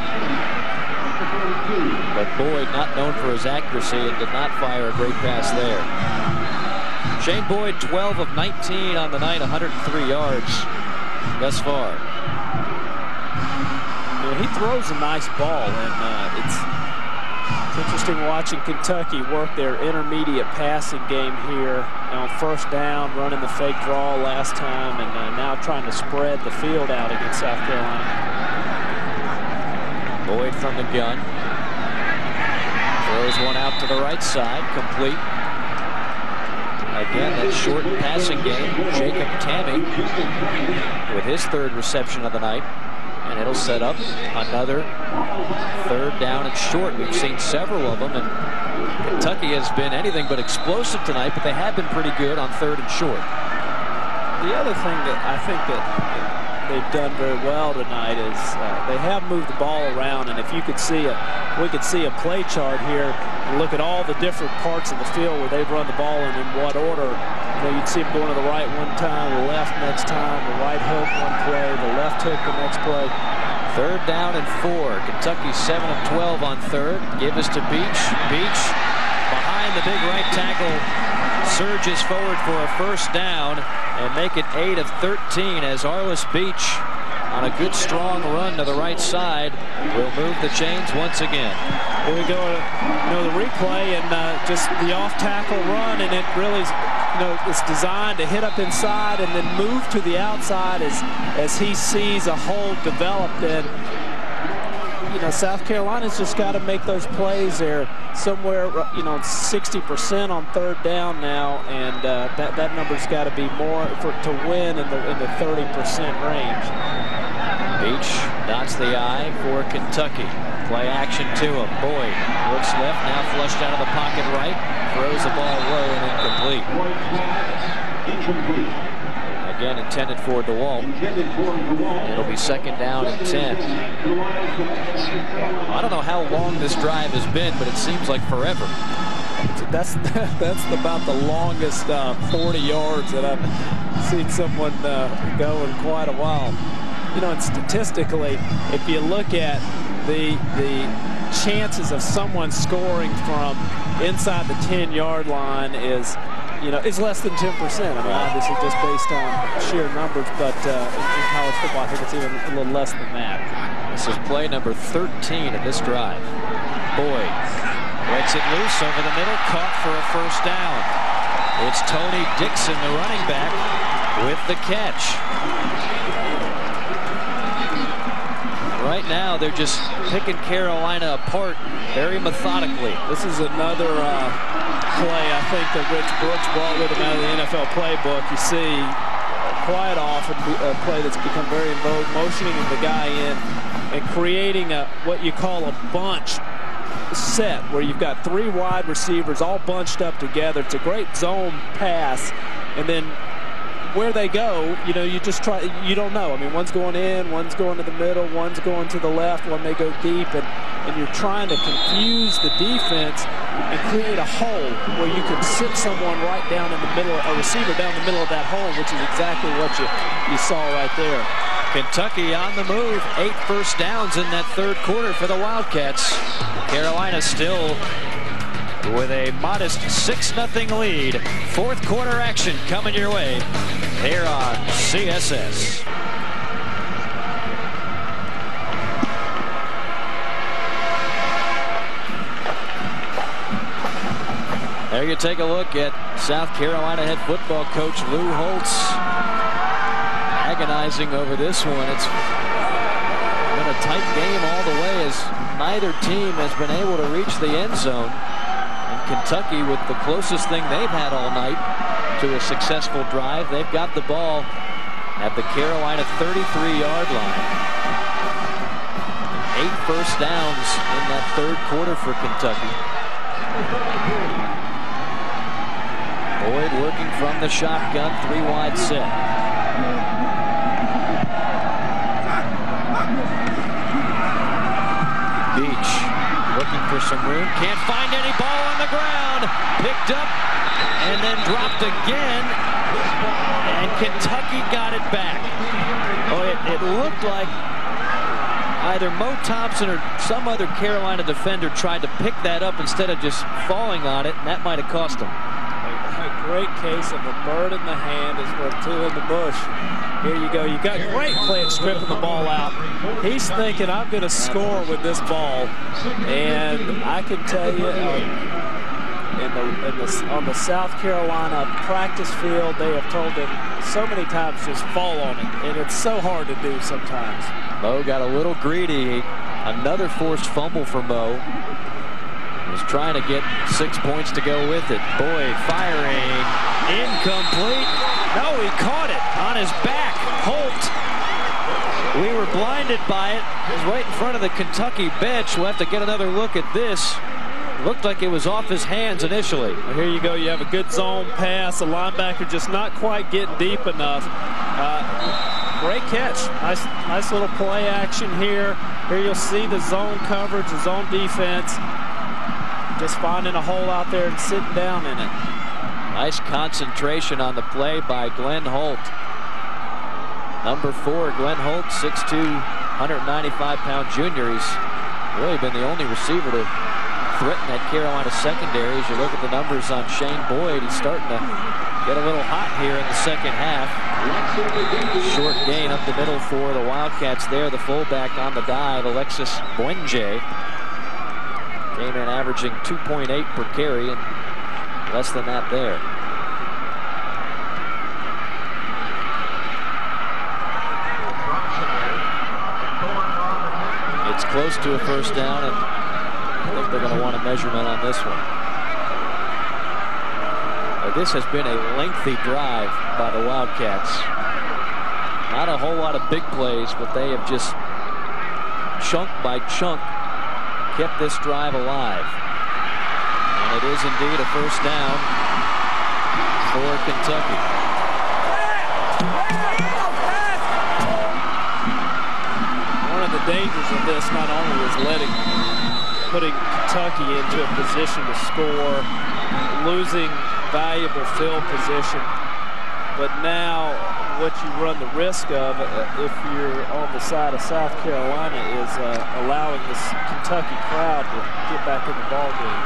But Boyd, not known for his accuracy, and did not fire a great pass there. Shane Boyd, 12 of 19 on the night, 103 yards thus far. He throws a nice ball, and it's interesting watching Kentucky work their intermediate passing game here on first down, running the fake draw last time, and now trying to spread the field out against South Carolina. Boyd from the gun. Throws one out to the right side, complete. Again, that short passing game. Jacob Tamme with his 3rd reception of the night. And it'll set up another 3rd down and short. We've seen several of them, and Kentucky has been anything but explosive tonight, but they have been pretty good on 3rd and short. The other thing that I think that they've done very well tonight is they have moved the ball around, and if you could see we could see a play chart here and look at all the different parts of the field where they've run the ball and in what order. You'd see them going to the right one time, the left next time, the right hook one play, the left hook the next play. 3rd down and 4. Kentucky 7 of 12 on 3rd. Give us to Beach. Beach behind the big right tackle, surges forward for a first down and make it 8 of 13 as Arliss Beach on a good strong run to the right side will move the chains once again. Here we go, the replay and just the off tackle run, and it really is, it's designed to hit up inside and then move to the outside as he sees a hole developed. And South Carolina's just got to make those plays there somewhere, 60% on 3rd down now, and that number's got to be more to win in the 30% range. Beach dots the I for Kentucky. Play action to him. Boyd looks left, now flushed out of the pocket right. Throws the ball low and incomplete. Again, intended for DeWalt. It'll be second down and 10. I don't know how long this drive has been, but it seems like forever. That's about the longest 40 yards that I've seen someone go in quite a while. You know, and statistically, if you look at the chances of someone scoring from inside the 10-yard line is, you know, it's less than 10%. I mean, obviously just based on sheer numbers, but in college football, I think it's even a little less than that. This is play number 13 of this drive. Boyd breaks it loose over the middle, caught for a first down. It's Tony Dixon, the running back, with the catch. Right now, they're just picking Carolina apart very methodically. This is another play, I think, that Rich Brooks brought with him out of the NFL playbook. You see quite often a play that's become very in vogue, motioning the guy in and creating what you call a bunch set, where you've got 3 wide receivers all bunched up together. It's a great zone pass, and then where they go, you know, you just try, you don't know. I mean, one's going in, one's going to the middle, one's going to the left, one may go deep, and you're trying to confuse the defense and create a hole where you can sit someone right down in the middle, a receiver down the middle of that hole, which is exactly what you saw right there. Kentucky on the move, 8 first downs in that third quarter for the Wildcats. Carolina still with a modest 6-0 lead. Fourth quarter action coming your way here on CSS. There you take a look at South Carolina head football coach Lou Holtz agonizing over this one. It's been a tight game all the way as neither team has been able to reach the end zone. And Kentucky, with the closest thing they've had all night to a successful drive, they've got the ball at the Carolina 33-yard line. 8 first downs in that third quarter for Kentucky. Boyd working from the shotgun, 3-wide set. Beach looking for some room, can't find any, ball on the ground, picked up and then dropped again, and Kentucky got it back. Oh, it looked like either Mo Thompson or some other Carolina defender tried to pick that up instead of just falling on it, and that might have cost them. A great case of a bird in the hand is worth 2 in the bush. Here you go. You got great play at stripping the ball out. He's thinking, I'm going to score with this ball. And I can tell you, on the South Carolina practice field, they have told him so many times, just fall on it. And it's so hard to do sometimes. Mo got a little greedy. Another forced fumble for Mo. Was trying to get 6 points to go with it. Boyd firing, incomplete. No, he caught it on his back. Holt, we were blinded by it. It was right in front of the Kentucky bench. We'll have to get another look at this. Looked like it was off his hands initially. Well, here you go. You have a good zone pass. The linebacker just not quite getting deep enough. Great catch. Nice little play action here. Here you'll see the zone coverage, the zone defense. Just finding a hole out there and sitting down in it. Nice concentration on the play by Glenn Holt. Number 4, Glenn Holt, 6'2", 195-pound junior. He's really been the only receiver to threaten that Carolina secondary. As you look at the numbers on Shane Boyd, he's starting to get a little hot here in the second half. Short gain up the middle for the Wildcats there. The fullback on the dive, Alexis Buenje. Came in averaging 2.8 per carry and less than that there. It's close to a first down, and I think they're going to want a measurement on this one. This has been a lengthy drive by the Wildcats. Not a whole lot of big plays, but they have just chunk by chunk kept this drive alive. And it is indeed a first down for Kentucky. One of the dangers of this not only is putting Kentucky into a position to score, losing valuable field position, but now what you run the risk of if you're on the side of South Carolina is allowing this Kentucky crowd to get back in the ball game.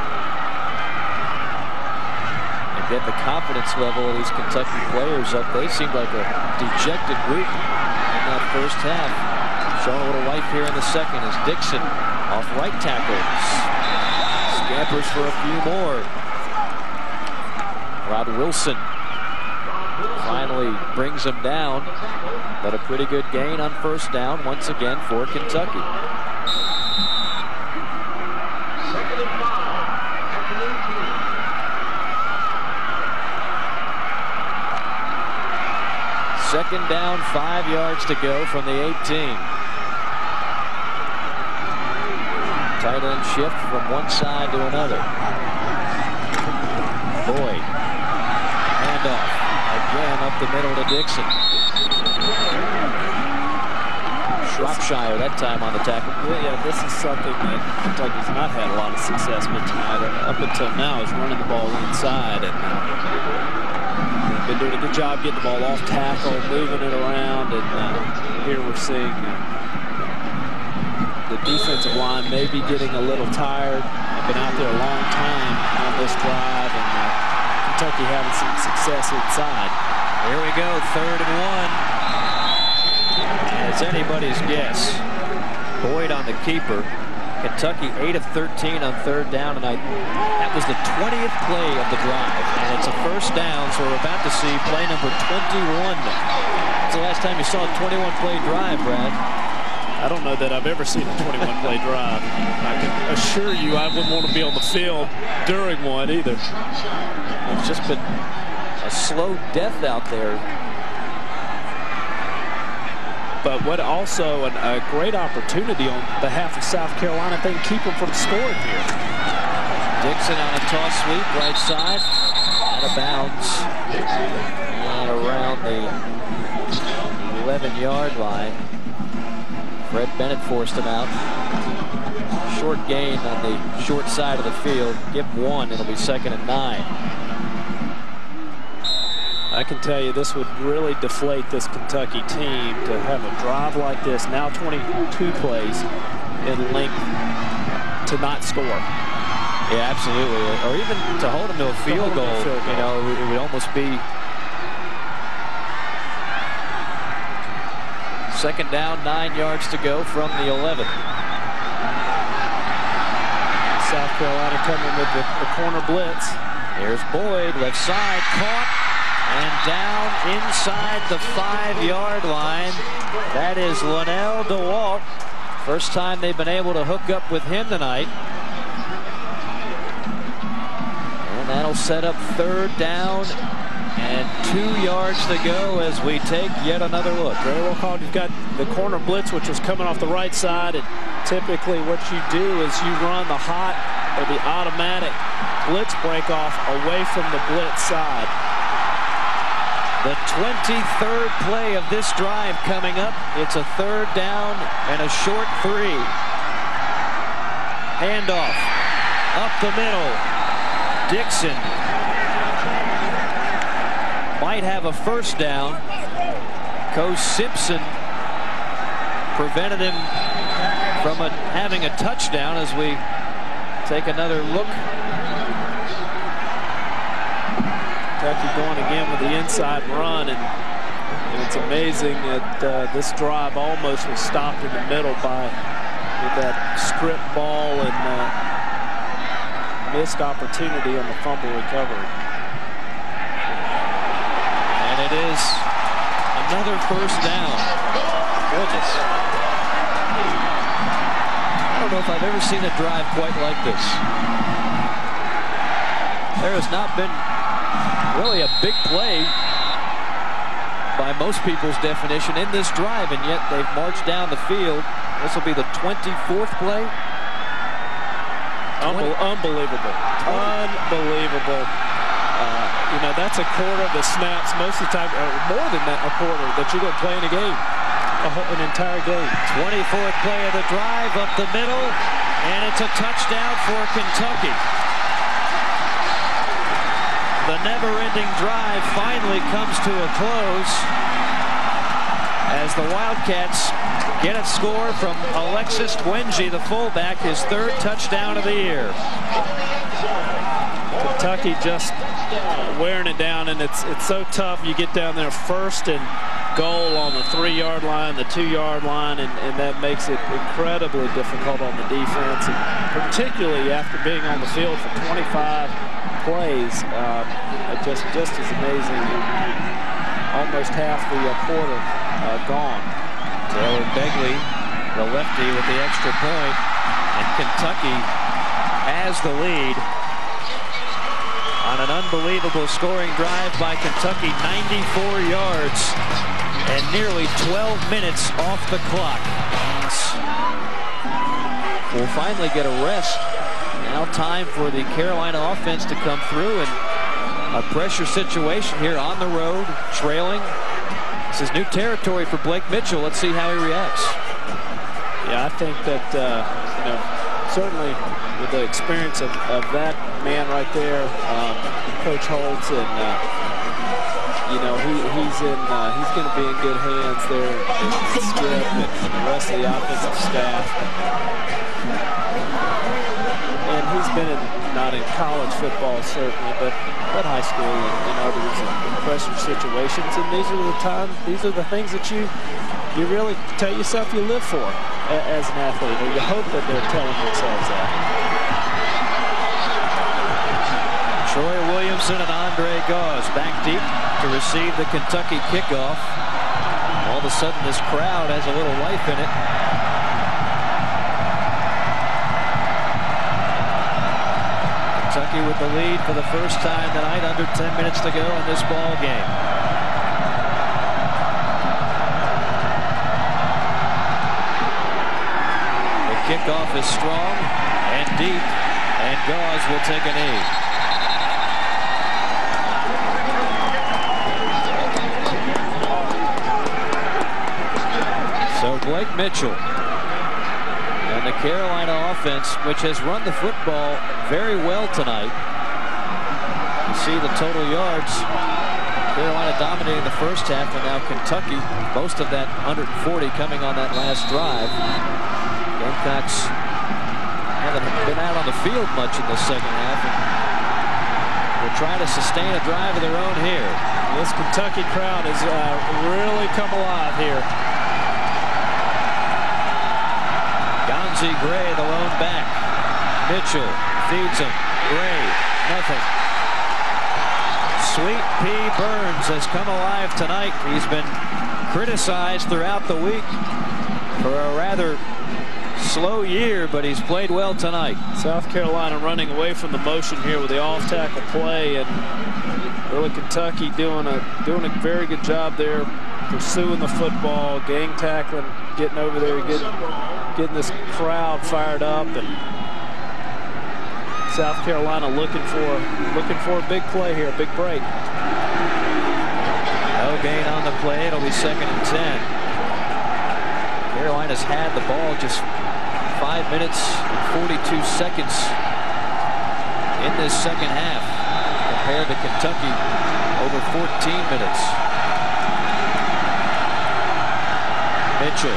And get the confidence level of these Kentucky players up. They seem like a dejected group in that first half. Showing a little life here in the second as Dixon off right tackle scampers for a few more. Rod Wilson finally brings him down, but a pretty good gain on first down once again for Kentucky. Second down, 5 yards to go from the 18. Tight end shift from one side to another. Boyd, handoff. Again up the middle to Dixon. Shropshire that time on the tackle. Yeah, this is something that Kentucky's not had a lot of success with tonight. Up until now is running the ball inside, and they've been doing a good job getting the ball off tackle, moving it around, and here we're seeing the defensive line maybe getting a little tired. They've been out there a long time on this drive, and Kentucky having some success inside. Here we go, 3rd and 1. It's anybody's guess. Boyd on the keeper. Kentucky 8 of 13 on 3rd down tonight. That was the 20th play of the drive, and it's a first down, so we're about to see play number 21. That's the last time you saw a 21-play drive, Brad. I don't know that I've ever seen a 21-play drive. I can assure you I wouldn't want to be on the field during one either. It's just been a slow death out there. But what also a great opportunity on behalf of South Carolina if they can keep them from scoring here. Dixon on a toss sweep, right side, out of bounds, and around the 11-yard line. Fred Bennett forced him out. Short gain on the short side of the field. Give 1, it'll be 2nd and 9. I can tell you this would really deflate this Kentucky team to have a drive like this, now 22 plays in length, to not score. Yeah, absolutely. Or even to hold them to a field goal. You know, it would almost be 2nd down, 9 yards to go from the 11. South Carolina coming with the corner blitz. Here's Boyd, left side, caught, and down inside the 5-yard line. That is Linnell DeWalt. First time they've been able to hook up with him tonight. And that'll set up 3rd down. And 2 yards to go as we take yet another look. Very well called. You've got the corner blitz, which was coming off the right side. And typically what you do is you run the hot or the automatic blitz break off away from the blitz side. The 23rd play of this drive coming up. It's a 3rd down and a short 3. Handoff up the middle. Dixon might have a first down. Coach Simpson prevented him from having a touchdown as we take another look. Kentucky going again with the inside run, and it's amazing that this drive almost was stopped in the middle with that strip ball and missed opportunity on the fumble recovery. And it is another first down. Gorgeous. I don't know if I've ever seen a drive quite like this. There has not been really a big play by by most people's definition, in this drive, and yet they've marched down the field. This will be the 24th play. Unbelievable. Unbelievable. You know, that's a quarter of the snaps most of the time, or more than that, a quarter that you're going to play in a game, an entire game. 24th play of the drive, up the middle, and it's a touchdown for Kentucky. The never-ending drive finally comes to a close as the Wildcats get a score from Alexis Gwenji, the fullback, his 3rd touchdown of the year. Kentucky just wearing it down, and it's so tough. You get down there 1st and goal on the 3-yard line, the 2-yard line, and that makes it incredibly difficult on the defense, and particularly after being on the field for 25 plays. Just as amazing. Almost half the quarter gone. Taylor Begley, the lefty, with the extra point, and Kentucky has the lead on an unbelievable scoring drive by Kentucky, 94 yards and nearly 12 minutes off the clock. We'll finally get a rest. Now time for the Carolina offense to come through, and a pressure situation here on the road, trailing. This is new territory for Blake Mitchell. Let's see how he reacts. Yeah, I think that, you know, certainly with the experience of that man right there, Coach Holtz, and you know, he's going to be in good hands there, and Skip and the rest of the offensive staff. And he's been not in college football certainly, but high school and others in pressure situations. And these are the things that you really tell yourself you live for as an athlete, or you hope that they're telling themselves that. Troy Williamson and Andre Gause back deep to receive the Kentucky kickoff. All of a sudden, this crowd has a little life in it. Kentucky with the lead for the first time tonight, under 10 minutes to go in this ball game. The kickoff is strong and deep, and Gause will take a knee. So Blake Mitchell and the Carolina offense, which has run the football very well tonight. You see the total yards. Carolina dominating the first half, and now Kentucky, most of that 140 coming on that last drive. Gamecocks haven't been out on the field much in the second half, and they're trying to sustain a drive of their own here. This Kentucky crowd has really come alive here. Gonzie Gray, the lone back. Mitchell feeds him. Gray, nothing. Sweet Pea Burns has come alive tonight. He's been criticized throughout the week for a rather slow year, but he's played well tonight. South Carolina running away from the motion here with the off-tackle play, and really Kentucky doing a very good job there, pursuing the football, gang tackling, getting over there, getting this crowd fired up, and South Carolina looking for a big play here, a big break. No gain on the play. It'll be 2nd and 10. Carolina's had the ball just 5 minutes and 42 seconds in this second half, compared to Kentucky over 14 minutes. Mitchell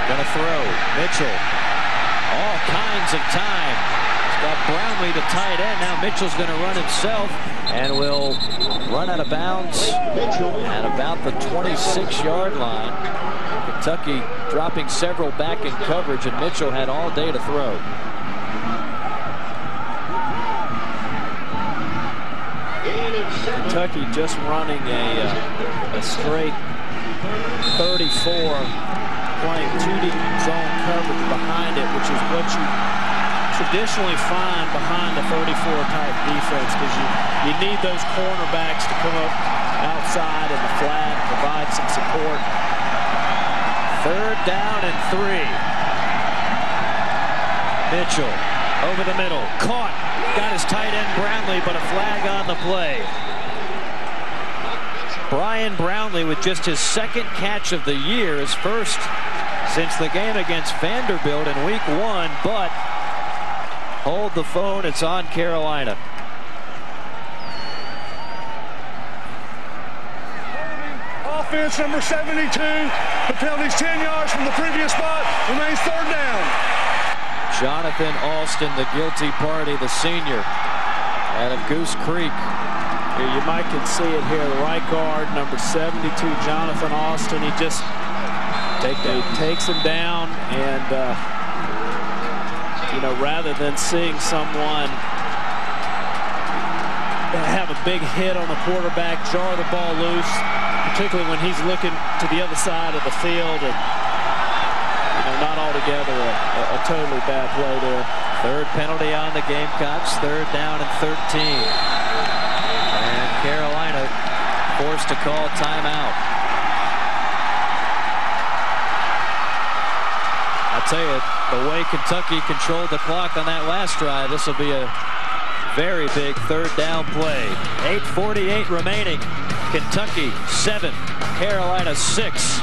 gonna throw. Mitchell, all kinds of time. He's got Brownlee, the tight end. Now Mitchell's gonna run himself and will run out of bounds at about the 26-yard line. Kentucky dropping several back in coverage, and Mitchell had all day to throw. Kentucky just running a straight 34, playing 2 deep zone coverage behind it, which is what you traditionally fine behind the 34-type defense because you need those cornerbacks to come up outside in the flat and provide some support. 3rd down and 3. Mitchell over the middle, caught, got his tight end Brownlee, but a flag on the play. Brian Brownlee with just his 2nd catch of the year, his first since the game against Vanderbilt in week 1, but hold the phone, it's on Carolina. Offense number 72. The penalty's 10 yards from the previous spot. Remains 3rd down. Jonathan Alston, the guilty party, the senior out of Goose Creek. You might can see it here. The right guard, number 72, Jonathan Alston. He just takes him down, and you know, rather than seeing someone have a big hit on the quarterback, jar the ball loose, particularly when he's looking to the other side of the field, and you know, not altogether a totally bad play there. 3rd penalty on the Gamecocks, 3rd down and 13. And Carolina forced to call timeout. I'll tell you, the way Kentucky controlled the clock on that last drive, this will be a very big 3rd down play. 8:48 remaining. Kentucky 7, Carolina 6.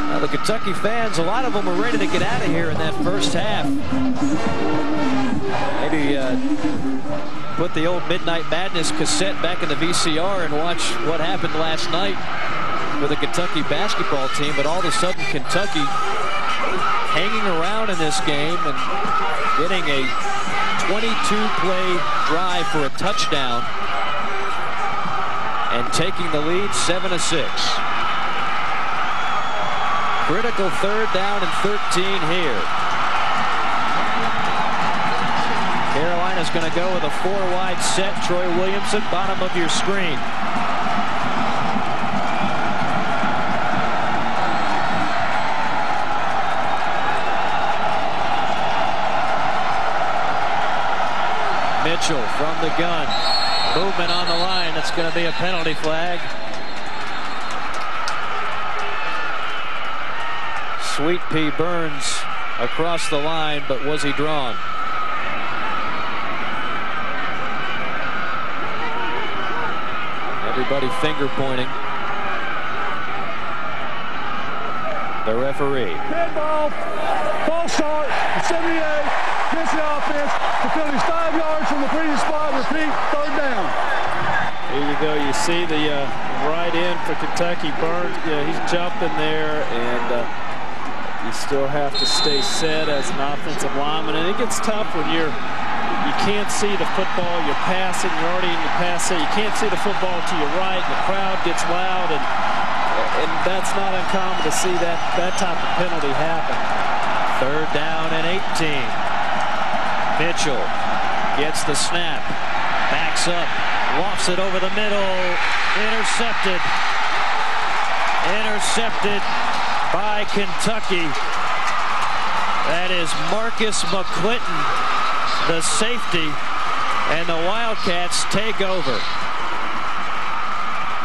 Now the Kentucky fans, a lot of them were ready to get out of here in that first half. Maybe put the old Midnight Madness cassette back in the VCR and watch what happened last night with the Kentucky basketball team. But all of a sudden, Kentucky hanging around in this game and getting a 22-play drive for a touchdown and taking the lead 7-6. Critical 3rd down and 13 here. Carolina's going to go with a 4-wide set. Troy Williamson, bottom of your screen. Mitchell from the gun. Movement on the line. That's going to be a penalty flag. Sweet Pea Burns across the line, but was he drawn? Everybody finger pointing. The referee. Dead ball. False start. 78 against the offense. The penalty's 5 yards from the previous spot. Repeat, 3rd down. Here you go. You see the right end for Kentucky. Burns, he's jumping there, and you still have to stay set as an offensive lineman. And it gets tough when you can't see the football. You're passing. You're already in your pass set. You can't see the football to your right. The crowd gets loud, and that's not uncommon to see that type of penalty happen. 3rd down and 18. Mitchell gets the snap, backs up, lofts it over the middle, intercepted. Intercepted by Kentucky. That is Marcus McClinton, the safety, and the Wildcats take over.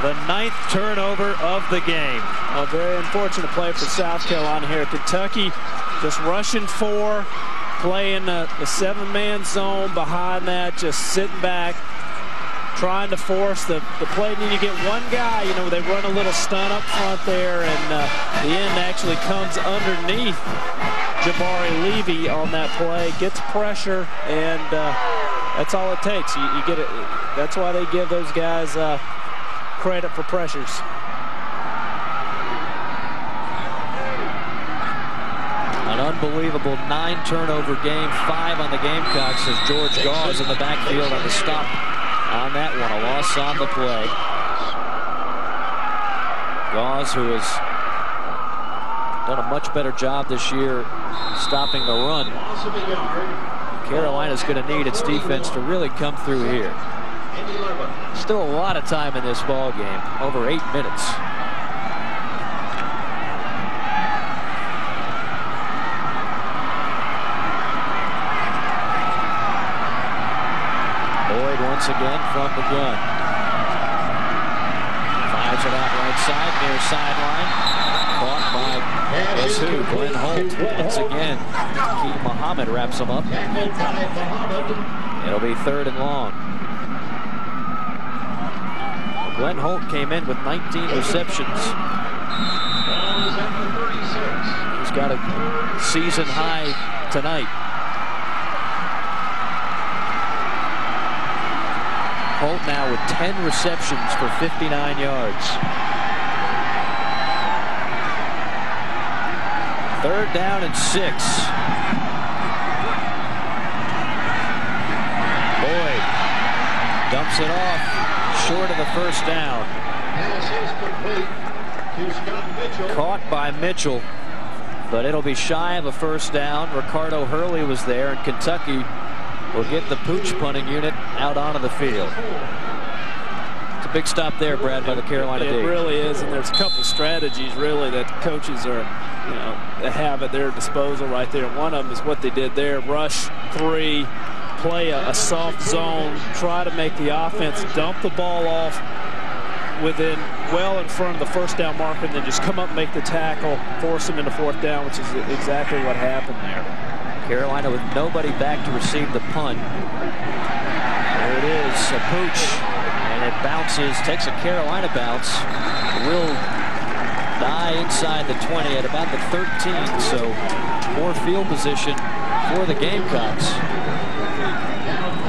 The 9th turnover of the game. A very unfortunate play for South Carolina here. Kentucky just rushing 4, playing the 7-man zone behind that, just sitting back, trying to force the play. And then you get one guy, you know, they run a little stunt up front there, and the end actually comes underneath Jabari Levy on that play, gets pressure, and that's all it takes. You get it. That's why they give those guys credit for pressures. An unbelievable 9-turnover game, 5 on the Gamecocks as George Gauze in the backfield on the stop on that one. A loss on the play. Gauze, who has done a much better job this year stopping the run. Carolina's going to need its defense to really come through here. Still a lot of time in this ball game, over 8 minutes. once again from the gun. Fires it out right side, near sideline. Caught by, guess who? Glenn Holt. Once again, Keith Muhammad wraps him up. It'll be 3rd and long. Glenn Holt came in with 19 receptions. He's got a season high tonight. Holt now with 10 receptions for 59 yards. 3rd down and 6. Boyd dumps it off short of the 1st down. Caught by Mitchell, but it'll be shy of a 1st down. Ricardo Hurley was there, and Kentucky will get the Pooch punting unit out onto the field. It's a big stop there, Brad, by the Carolina D. It really is, and there's a couple strategies really that coaches are, they have at their disposal right there. One of them is what they did there: rush 3, play a soft zone, try to make the offense dump the ball off well in front of the 1st down marker, and then just come up and make the tackle, force them into 4th down, which is exactly what happened there. Carolina with nobody back to receive the punt. There it is, a Pooch, and it bounces, takes a Carolina bounce, will die inside the 20 at about the 13, so more field position for the Gamecocks.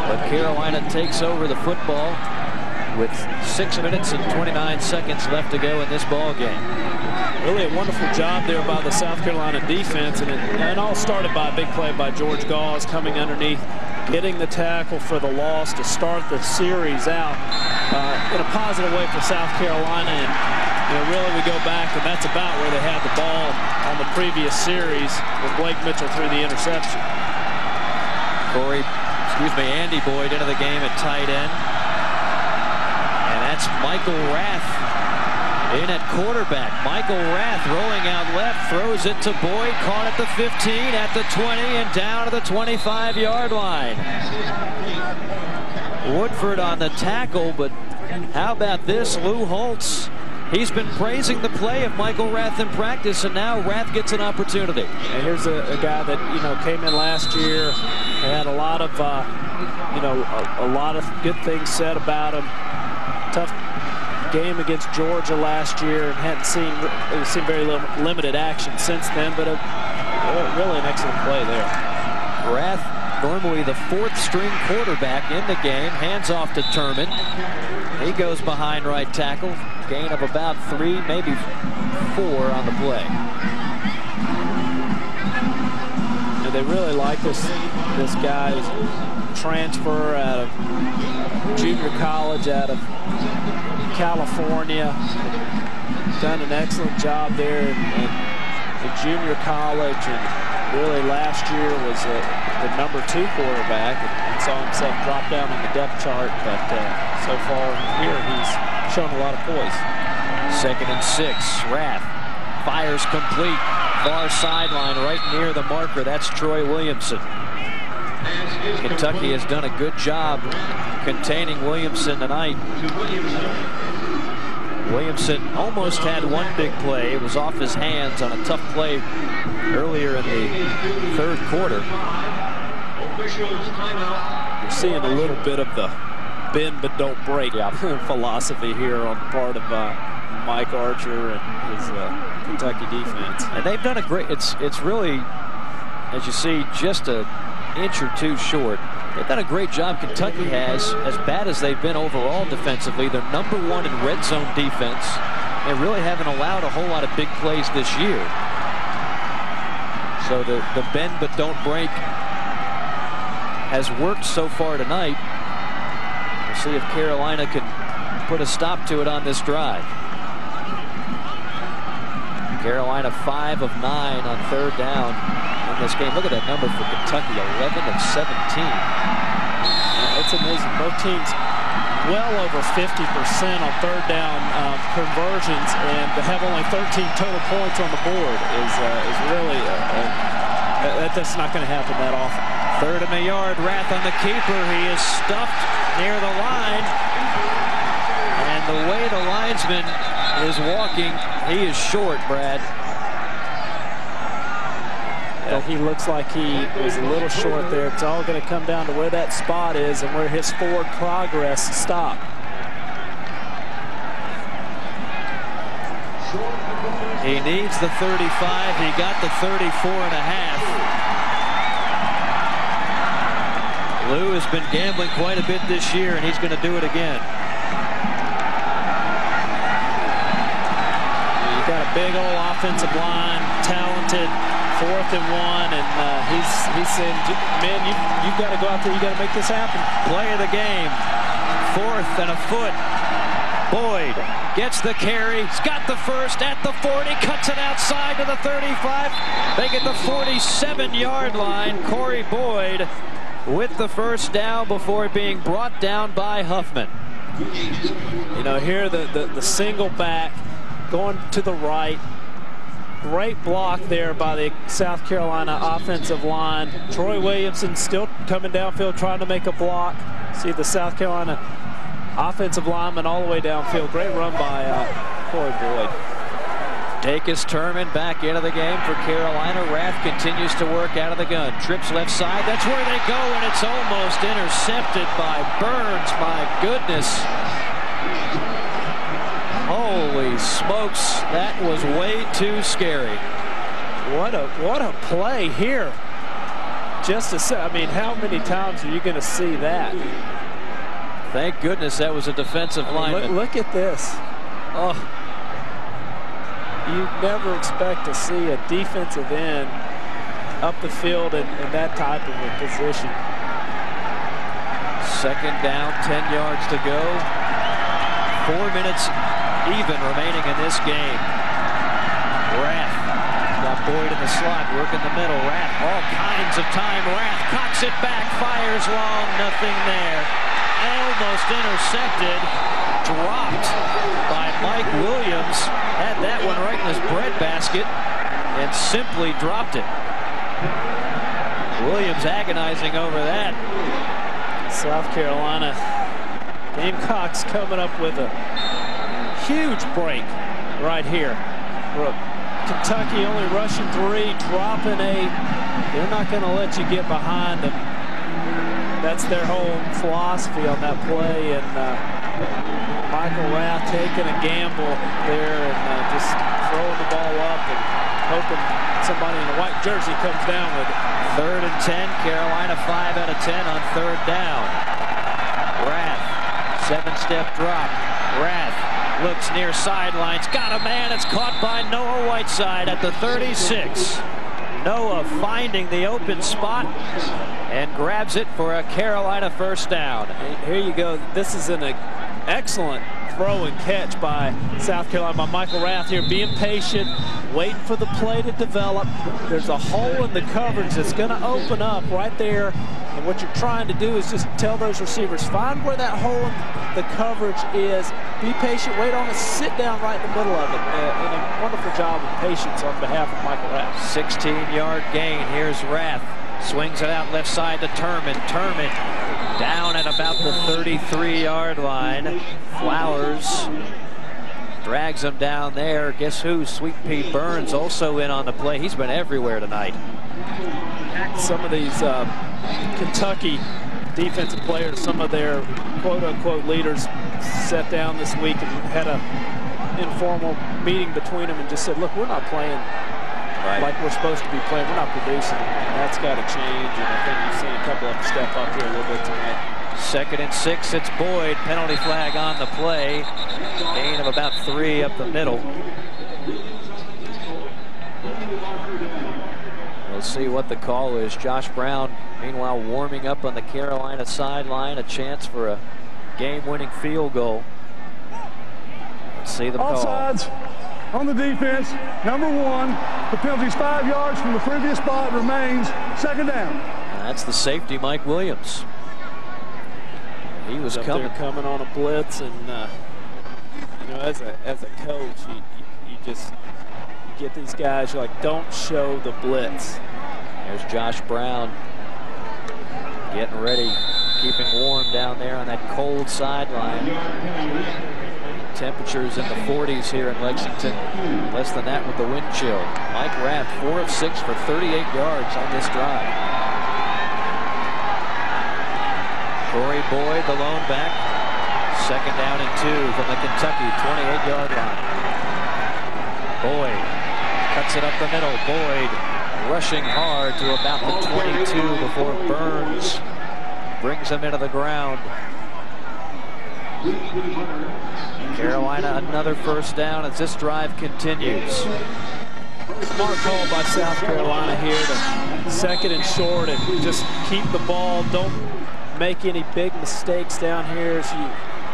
But Carolina takes over the football with 6 minutes and 29 seconds left to go in this ball game. Really a wonderful job there by the South Carolina defense, and it all started by a big play by George Gauze coming underneath, getting the tackle for the loss to start the series out in a positive way for South Carolina. And really we go back, and that's about where they had the ball on the previous series when Blake Mitchell threw the interception. Andy Boyd into the game at tight end. And that's Michael Rath in at quarterback. Michael Rath rolling out left, throws it to Boyd, caught at the 15, at the 20, and down to the 25-yard line. Woodford on the tackle, but how about this? Lou Holtz, he's been praising the play of Michael Rath in practice, and now Rath gets an opportunity. And here's a guy that came in last year, had a lot of a lot of good things said about him. Tough game against Georgia last year, and hadn't seen very limited action since then, but really an excellent play there. Rath, normally the 4th string quarterback in the game, hands off to Turman. He goes behind right tackle, gain of about 3, maybe 4 on the play. And they really like this guy's transfer out of junior college out of California. Done an excellent job there in junior college, and really last year was the #2 quarterback, and saw himself drop down on the depth chart, but so far here he's shown a lot of poise. 2nd and 6. Rath fires complete, far sideline right near the marker. That's Troy Williamson. Kentucky has done a good job containing Williamson tonight. Williamson almost had one big play. It was off his hands on a tough play earlier in the 3rd quarter. You're seeing a little bit of the bend but don't break philosophy here on the part of Mike Archer and his Kentucky defense. And they've done a great, it's really, as you see, just an inch or 2 short. They've done a great job. Kentucky has, as bad as they've been overall defensively. They're #1 in red zone defense. They really haven't allowed a whole lot of big plays this year. So the bend but don't break has worked so far tonight. We'll see if Carolina can put a stop to it on this drive. Carolina 5 of 9 on 3rd down in this game. Look at that number for Kentucky, 11 of 17. It's amazing. Both teams well over 50% on 3rd down conversions, and to have only 13 total points on the board is really that's not going to happen that often. 3rd and a yard. Rath on the keeper. He is stuffed near the line. And the way the linesman is walking, he is short, Brad. Yeah, he looks like he was a little short there. It's all going to come down to where that spot is and where his forward progress stopped. He needs the 35. He got the 34 and a half. Lou has been gambling quite a bit this year, and he's going to do it again. You got a big old offensive line, talented, 4th and 1, and he's saying, man, you've got to go out there. You got to make this happen. Play of the game. 4th and a foot. Boyd gets the carry. He's got the first at the 40. Cuts it outside to the 35. They get the 47-yard line. Corey Boyd with the first down before being brought down by Huffman. You know, here the single back going to the right. Great block there by the South Carolina offensive line. Troy Williamson still coming downfield trying to make a block. See the South Carolina offensive lineman all the way downfield. Great run by Corey Boyd. Dacus Turman back into the game for Carolina. Rath continues to work out of the gun. Trips left side. That's where they go, and it's almost intercepted by Burns. My goodness. Holy smokes. That was way too scary. What a play here. Just to say, I mean, how many times are you going to see that? Thank goodness that was a defensive lineman. Look at this. Oh, you never expect to see a defensive end up the field in that type of a position. 2nd down, 10 yards to go. 4 minutes even remaining in this game. Rath got Boyd in the slot, working the middle. Rath, all kinds of time. Rath cocks it back, fires long, nothing there. Almost intercepted, dropped by Mike Williams. Had that one right in his breadbasket and simply dropped it. Williams agonizing over that. South Carolina Gamecocks coming up with a huge break right here. Kentucky only rushing 3, dropping 8. They're not going to let you get behind them. That's their whole philosophy on that play, and Michael Rath taking a gamble there and just throwing the ball up and hoping somebody in a white jersey comes down with it. 3rd and 10, Carolina 5 out of 10 on 3rd down. Rath, 7-step drop. Rath looks near sidelines, got a man. It's caught by Noah Whiteside at the 36. Noah finding the open spot and grabs it for a Carolina first down. Here you go. This is an excellent throw and catch by South Carolina, by Michael Rath here, being patient, waiting for the play to develop. There's a hole in the coverage that's going to open up right there. And what you're trying to do is just tell those receivers, find where that hole in the coverage is, be patient, wait on it, sit down right in the middle of it. And a wonderful job of patience on behalf of Michael Rath. 16-yard gain. Here's Rath. Swings it out left side to Turman. Turman down at about the 33-yard line. Flowers drags him down there. Guess who? Sweet Pea Burns also in on the play. He's been everywhere tonight. Some of these Kentucky defensive players, some of their quote-unquote leaders sat down this week and had an informal meeting between them and just said, look, we're not playing like we're supposed to be playing. We're not producing. And that's got to change, and I think you've seen a couple of them step up here a little bit tonight. 2nd and 6, it's Boyd. Penalty flag on the play. Gain of about 3 up the middle. We'll see what the call is. Josh Brown, meanwhile, warming up on the Carolina sideline. A chance for a game-winning field goal. Let's see the call. Offsides on the defense. Number 1. The penalty's 5 yards from the previous spot. Remains 2nd down. That's the safety, Mike Williams. He was coming on a blitz, and you know, as a coach, you just get these guys. You're like, don't show the blitz. There's Josh Brown. getting ready, keeping warm down there on that cold sideline. Temperatures in the 40s here in Lexington. Less than that with the wind chill. Mike Rath, 4 of 6 for 38 yards on this drive. Corey Boyd, the lone back. 2nd down and 2 from the Kentucky 28-yard line. Boyd cuts it up the middle. Boyd rushing hard to about the 22 before Burns brings him into the ground. Carolina another 1st down as this drive continues. Smart call by South Carolina here to 2nd and short and just keep the ball. Don't make any big mistakes down here as you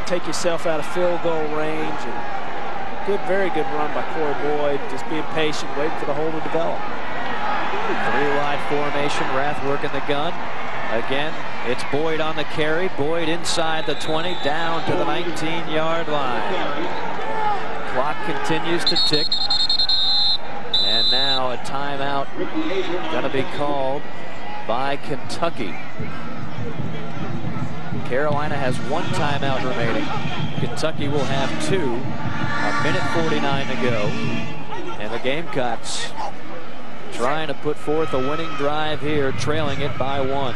take yourself out of field goal range. And very good run by Corey Boyd. Just being patient, waiting for the hole to develop. 3-wide formation. Rath working the gun. Again, it's Boyd on the carry. Boyd inside the 20, down to the 19-yard line. Clock continues to tick. And now a timeout going to be called by Kentucky. Carolina has 1 timeout remaining. Kentucky will have 2. 1:49 to go. And the Gamecocks trying to put forth a winning drive here, trailing it by 1.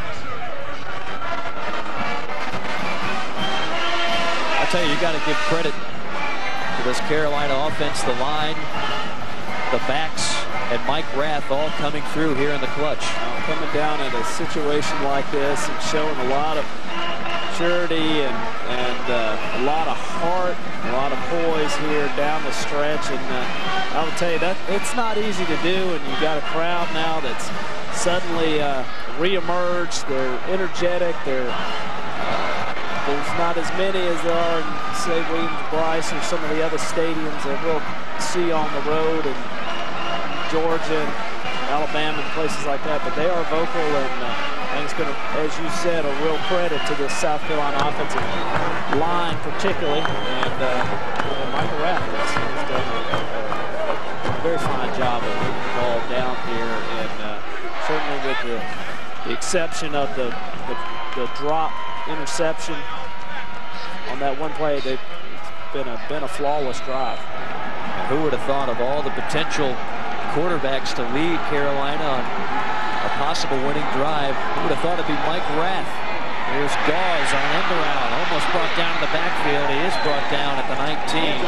I tell you, you got to give credit to this Carolina offense, the line, the backs, and Mike Rath all coming through here in the clutch. Coming down in a situation like this and showing a lot of maturity and a lot of heart, a lot of poise here down the stretch. And I will tell you that it's not easy to do, and you've got a crowd now that's suddenly re-emerged. They're energetic. There's not as many as there are in, say, Williams-Brice or some of the other stadiums that we'll see on the road in Georgia and Alabama and places like that. But they are vocal, and it's going to, as you said, a real credit to the South Carolina offensive line particularly. And Michael Rath has done a very fine job of moving the ball down here. And certainly with the exception of the drop interception on that one play, they've been a flawless drive. And who would have thought of all the potential quarterbacks to lead Carolina on a possible winning drive? Who would have thought it'd be Mike Rath? Here's Gauze on an end around, almost brought down in the backfield. He is brought down at the 19.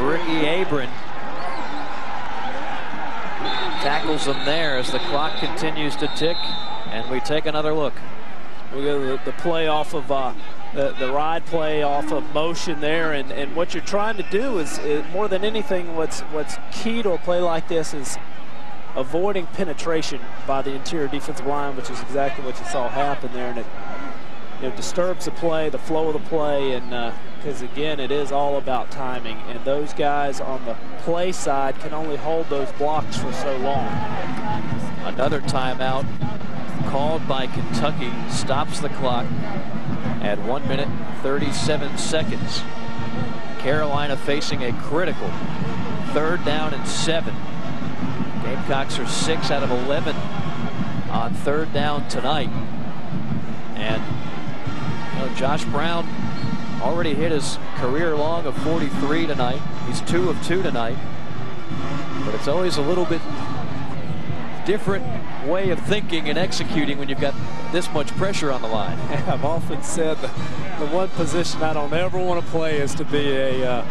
Ricky Abram tackles him there as the clock continues to tick, and we take another look. We got the play off of the ride play off of motion there, and what you're trying to do is more than anything, what's key to a play like this is avoiding penetration by the interior defensive line, which is exactly what you saw happen there, and it disturbs the play, the flow of the play, and because again, it is all about timing, and those guys on the play side can only hold those blocks for so long. Another timeout called by Kentucky stops the clock at 1 minute 37 seconds. Carolina facing a critical 3rd down and 7. Gamecocks are 6 out of 11 on 3rd down tonight. And Josh Brown already hit his career long of 43 tonight. He's 2 of 2 tonight. But it's always a little bit different way of thinking and executing when you've got this much pressure on the line. I've often said the one position I don't ever want to play is to be a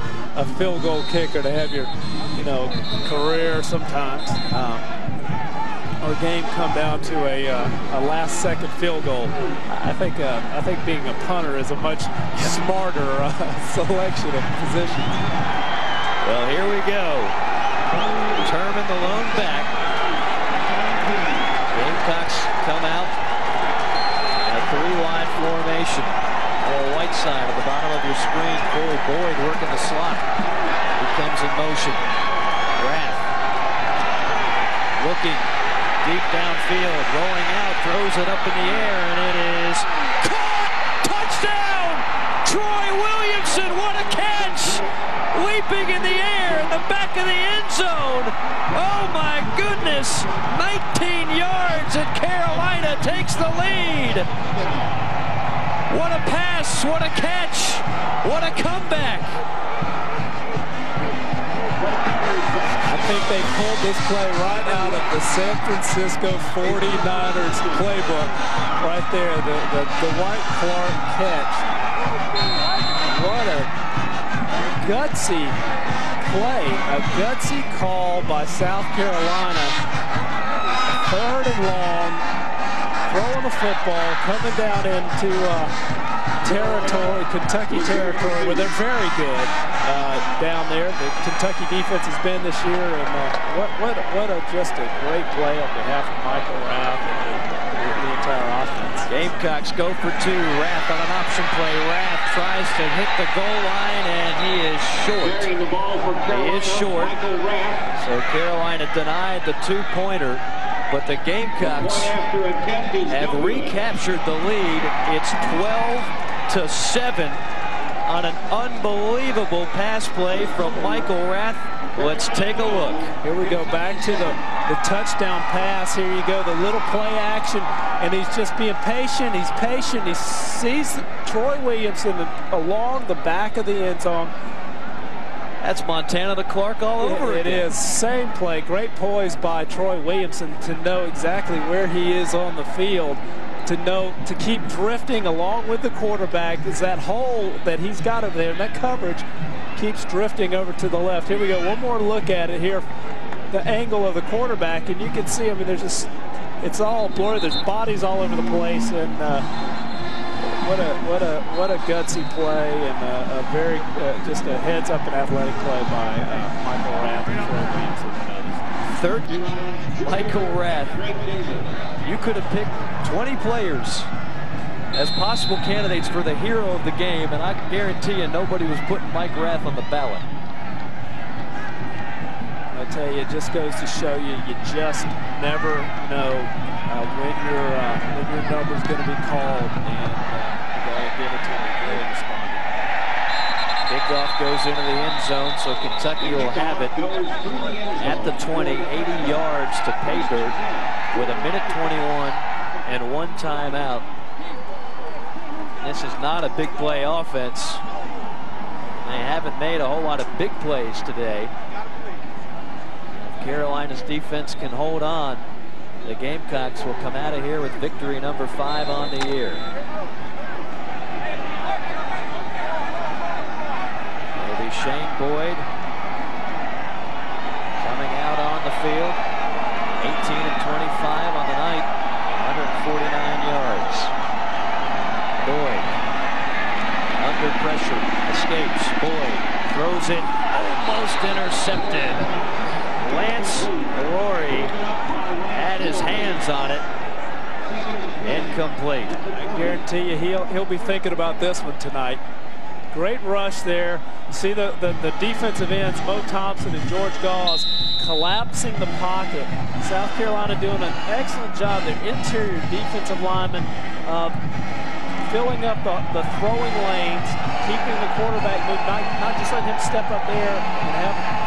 field goal kicker, to have your career sometimes or game come down to a last-second field goal. I think being a punter is a much smarter selection of position. Well, here we go. Turman, the lone back. Gamecocks come out in a 3-wide formation. Whiteside at the bottom of your screen. Corey Boyd working the slot. He comes in motion. Rath looking deep downfield, rolling out, throws it up in the air, and it is caught! Touchdown! Troy Williamson, what a catch! Leaping in the air in the back of the end zone. Oh my goodness! 19 yards, and Carolina takes the lead. What a pass, what a catch, what a comeback. I think they pulled this play right out of the San Francisco 49ers playbook. Right there, the Dwight Clark catch. What a gutsy play, a gutsy call by South Carolina. 3rd and long, throwing the football, coming down into territory, Kentucky territory, where they're very good down there. The Kentucky defense has been this year, and just a great play on behalf of Michael Rath and the entire offense. Gamecocks go for 2. Rath on an option play. Rath tries to hit the goal line, and he is short. He is short. So Carolina denied the 2-pointer. But the Gamecocks have recaptured the lead. It's 12-7 on an unbelievable pass play from Michael Rath. Let's take a look. Here we go, back to the touchdown pass. Here you go, the little play action, and he's just being patient. He's patient. He sees Troy Williamson along the back of the end zone. That's Montana to Clark all over again. It is. Same play. Great poise by Troy Williamson to know exactly where he is on the field, to keep drifting along with the quarterback. Is that hole that he's got over there, and that coverage keeps drifting over to the left. Here we go. One more look at it here. The angle of the quarterback, and you can see, I mean, there's just, it's all blurry. There's bodies all over the place, and what a gutsy play, and a very just a heads-up and athletic play by Michael Rath and Troy Williamson. 3rd, Michael Rath. You could have picked 20 players as possible candidates for the hero of the game, and I can guarantee you nobody was putting Mike Rath on the ballot. I tell you, it just goes to show you, you just never know when your number's going to be called, and you got to give it to him. Really responding. Kickoff goes into the end zone, so Kentucky will have it at the 20, 80 yards to pay dirt with 1:21 and 1 timeout. This is not a big play offense. They haven't made a whole lot of big plays today. If Carolina's defense can hold on, the Gamecocks will come out of here with victory number 5 on the year. It'll be Shane Boyd coming out on the field. 18 and 25 on the night, 149 yards. Boyd under pressure, escapes. Boyd throws it, almost intercepted. Lance Rory had his hands on it. Incomplete. I guarantee you he'll be thinking about this one tonight. Great rush there. You see the defensive ends, Mo Thompson and George Gauze, collapsing the pocket. South Carolina doing an excellent job. Their interior defensive linemen filling up the throwing lanes, keeping the quarterback moving, not just letting him step up there and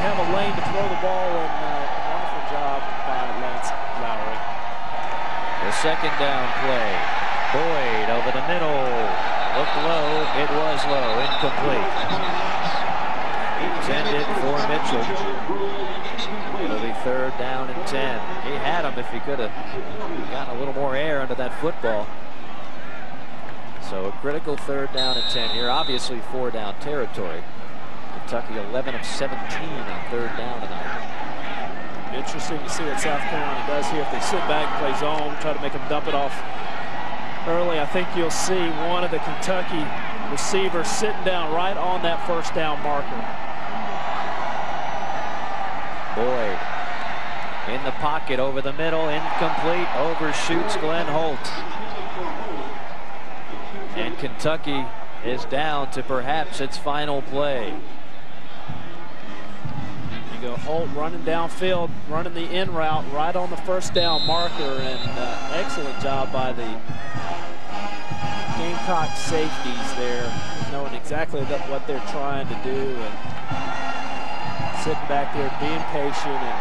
have a lane to throw the ball in. Wonderful job by Lance Lowry. The 2nd down play. Boyd over the middle. Looked low. It was low. Incomplete. Intended for Mitchell. It'll be 3rd down and 10. He had him if he could have gotten a little more air under that football. So a critical 3rd down and 10 here. Obviously 4-down territory. Kentucky 11 of 17 on 3rd down tonight. Interesting to see what South Carolina does here. If they sit back, play zone, try to make them dump it off early, I think you'll see one of the Kentucky receivers sitting down right on that 1st down marker. Boyd in the pocket over the middle, incomplete, overshoots Glenn Holt. And Kentucky is down to perhaps its final play. You go Holt running downfield, running the in route right on the 1st down marker, and excellent job by the Gamecock safeties there, knowing exactly what they're trying to do and sitting back there being patient. And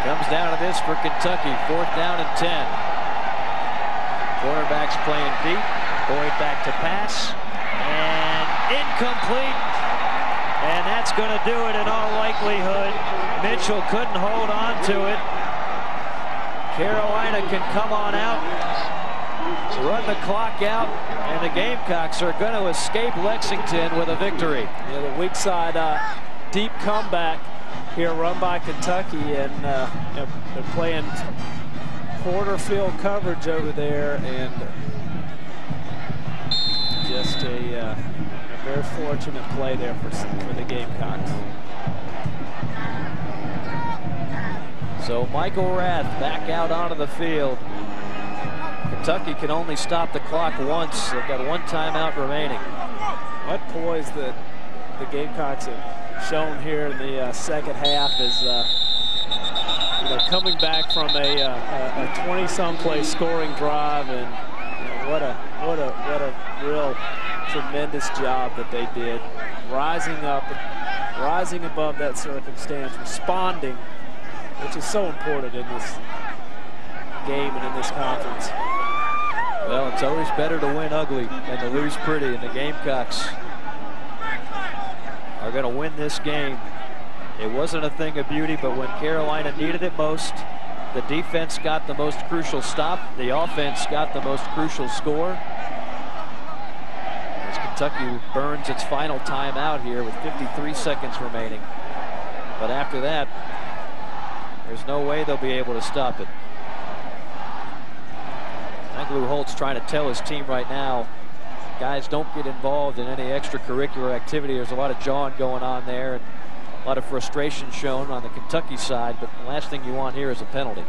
comes comes down to this for Kentucky. 4th down and 10. Quarterback's playing deep. Boyd back to pass. And incomplete. And that's going to do it in all likelihood. Mitchell couldn't hold on to it. Carolina can come on out, run the clock out, and the Gamecocks are going to escape Lexington with a victory. Yeah, the weak side deep comeback here run by Kentucky, and you know, they're playing quarter field coverage over there, and just a very fortunate play there for the Gamecocks. So Michael Rath back out onto the field. Kentucky can only stop the clock once. They've got 1 timeout remaining. What poise that the Gamecocks have shown here in the second half is you know, coming back from a 20-some play scoring drive, and you know, what a real tremendous job that they did, rising above that circumstance, responding, which is so important in this game and in this conference. Well, it's always better to win ugly than to lose pretty, and the Gamecocks are going to win this game. It wasn't a thing of beauty, but when Carolina needed it most, the defense got the most crucial stop. The offense got the most crucial score. As Kentucky burns its final timeout here with 53 seconds remaining. But after that, there's no way they'll be able to stop it. I think Lou Holtz trying to tell his team right now, guys, don't get involved in any extracurricular activity. There's a lot of jawing going on there, and a lot of frustration shown on the Kentucky side, but the last thing you want here is a penalty.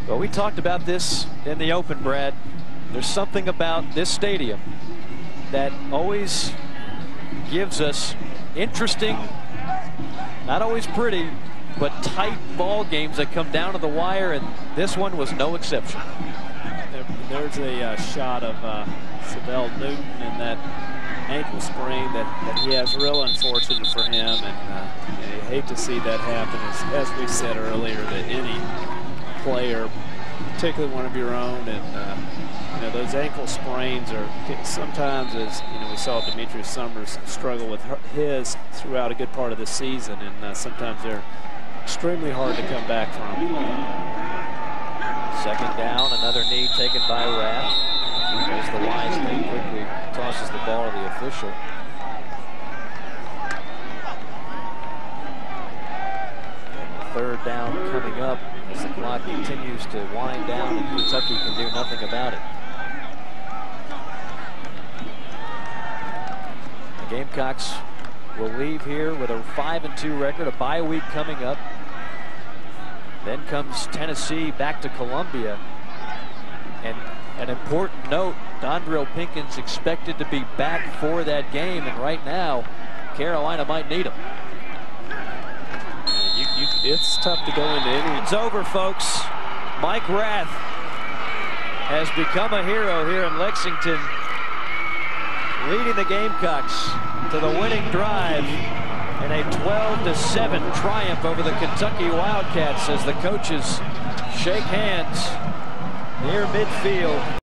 Well, we talked about this in the open, Brad. There's something about this stadium that always gives us interesting, not always pretty, but tight ball games that come down to the wire, and this one was no exception. There's a shot of Savell Newton in that ankle sprain that he has. Real unfortunate for him, and you hate to see that happen. As we said earlier, that any player, particularly one of your own, and you know, those ankle sprains are sometimes, as you know, we saw Demetrius Summers struggle with his throughout a good part of the season, and sometimes they're extremely hard to come back from. 2nd down, another knee taken by Rath. There's the wise thing, quickly tosses the ball to the official. And 3rd down coming up as the clock continues to wind down, and Kentucky can do nothing about it. The Gamecocks will leave here with a 5-2 record, a bye week coming up. Then comes Tennessee back to Columbia. And an important note, Dondrell Pinkins expected to be back for that game, and right now, Carolina might need him. It's tough to go into any. It's over, folks. Mike Rath has become a hero here in Lexington, leading the Gamecocks to the winning drive in a 12-7 triumph over the Kentucky Wildcats as the coaches shake hands near midfield.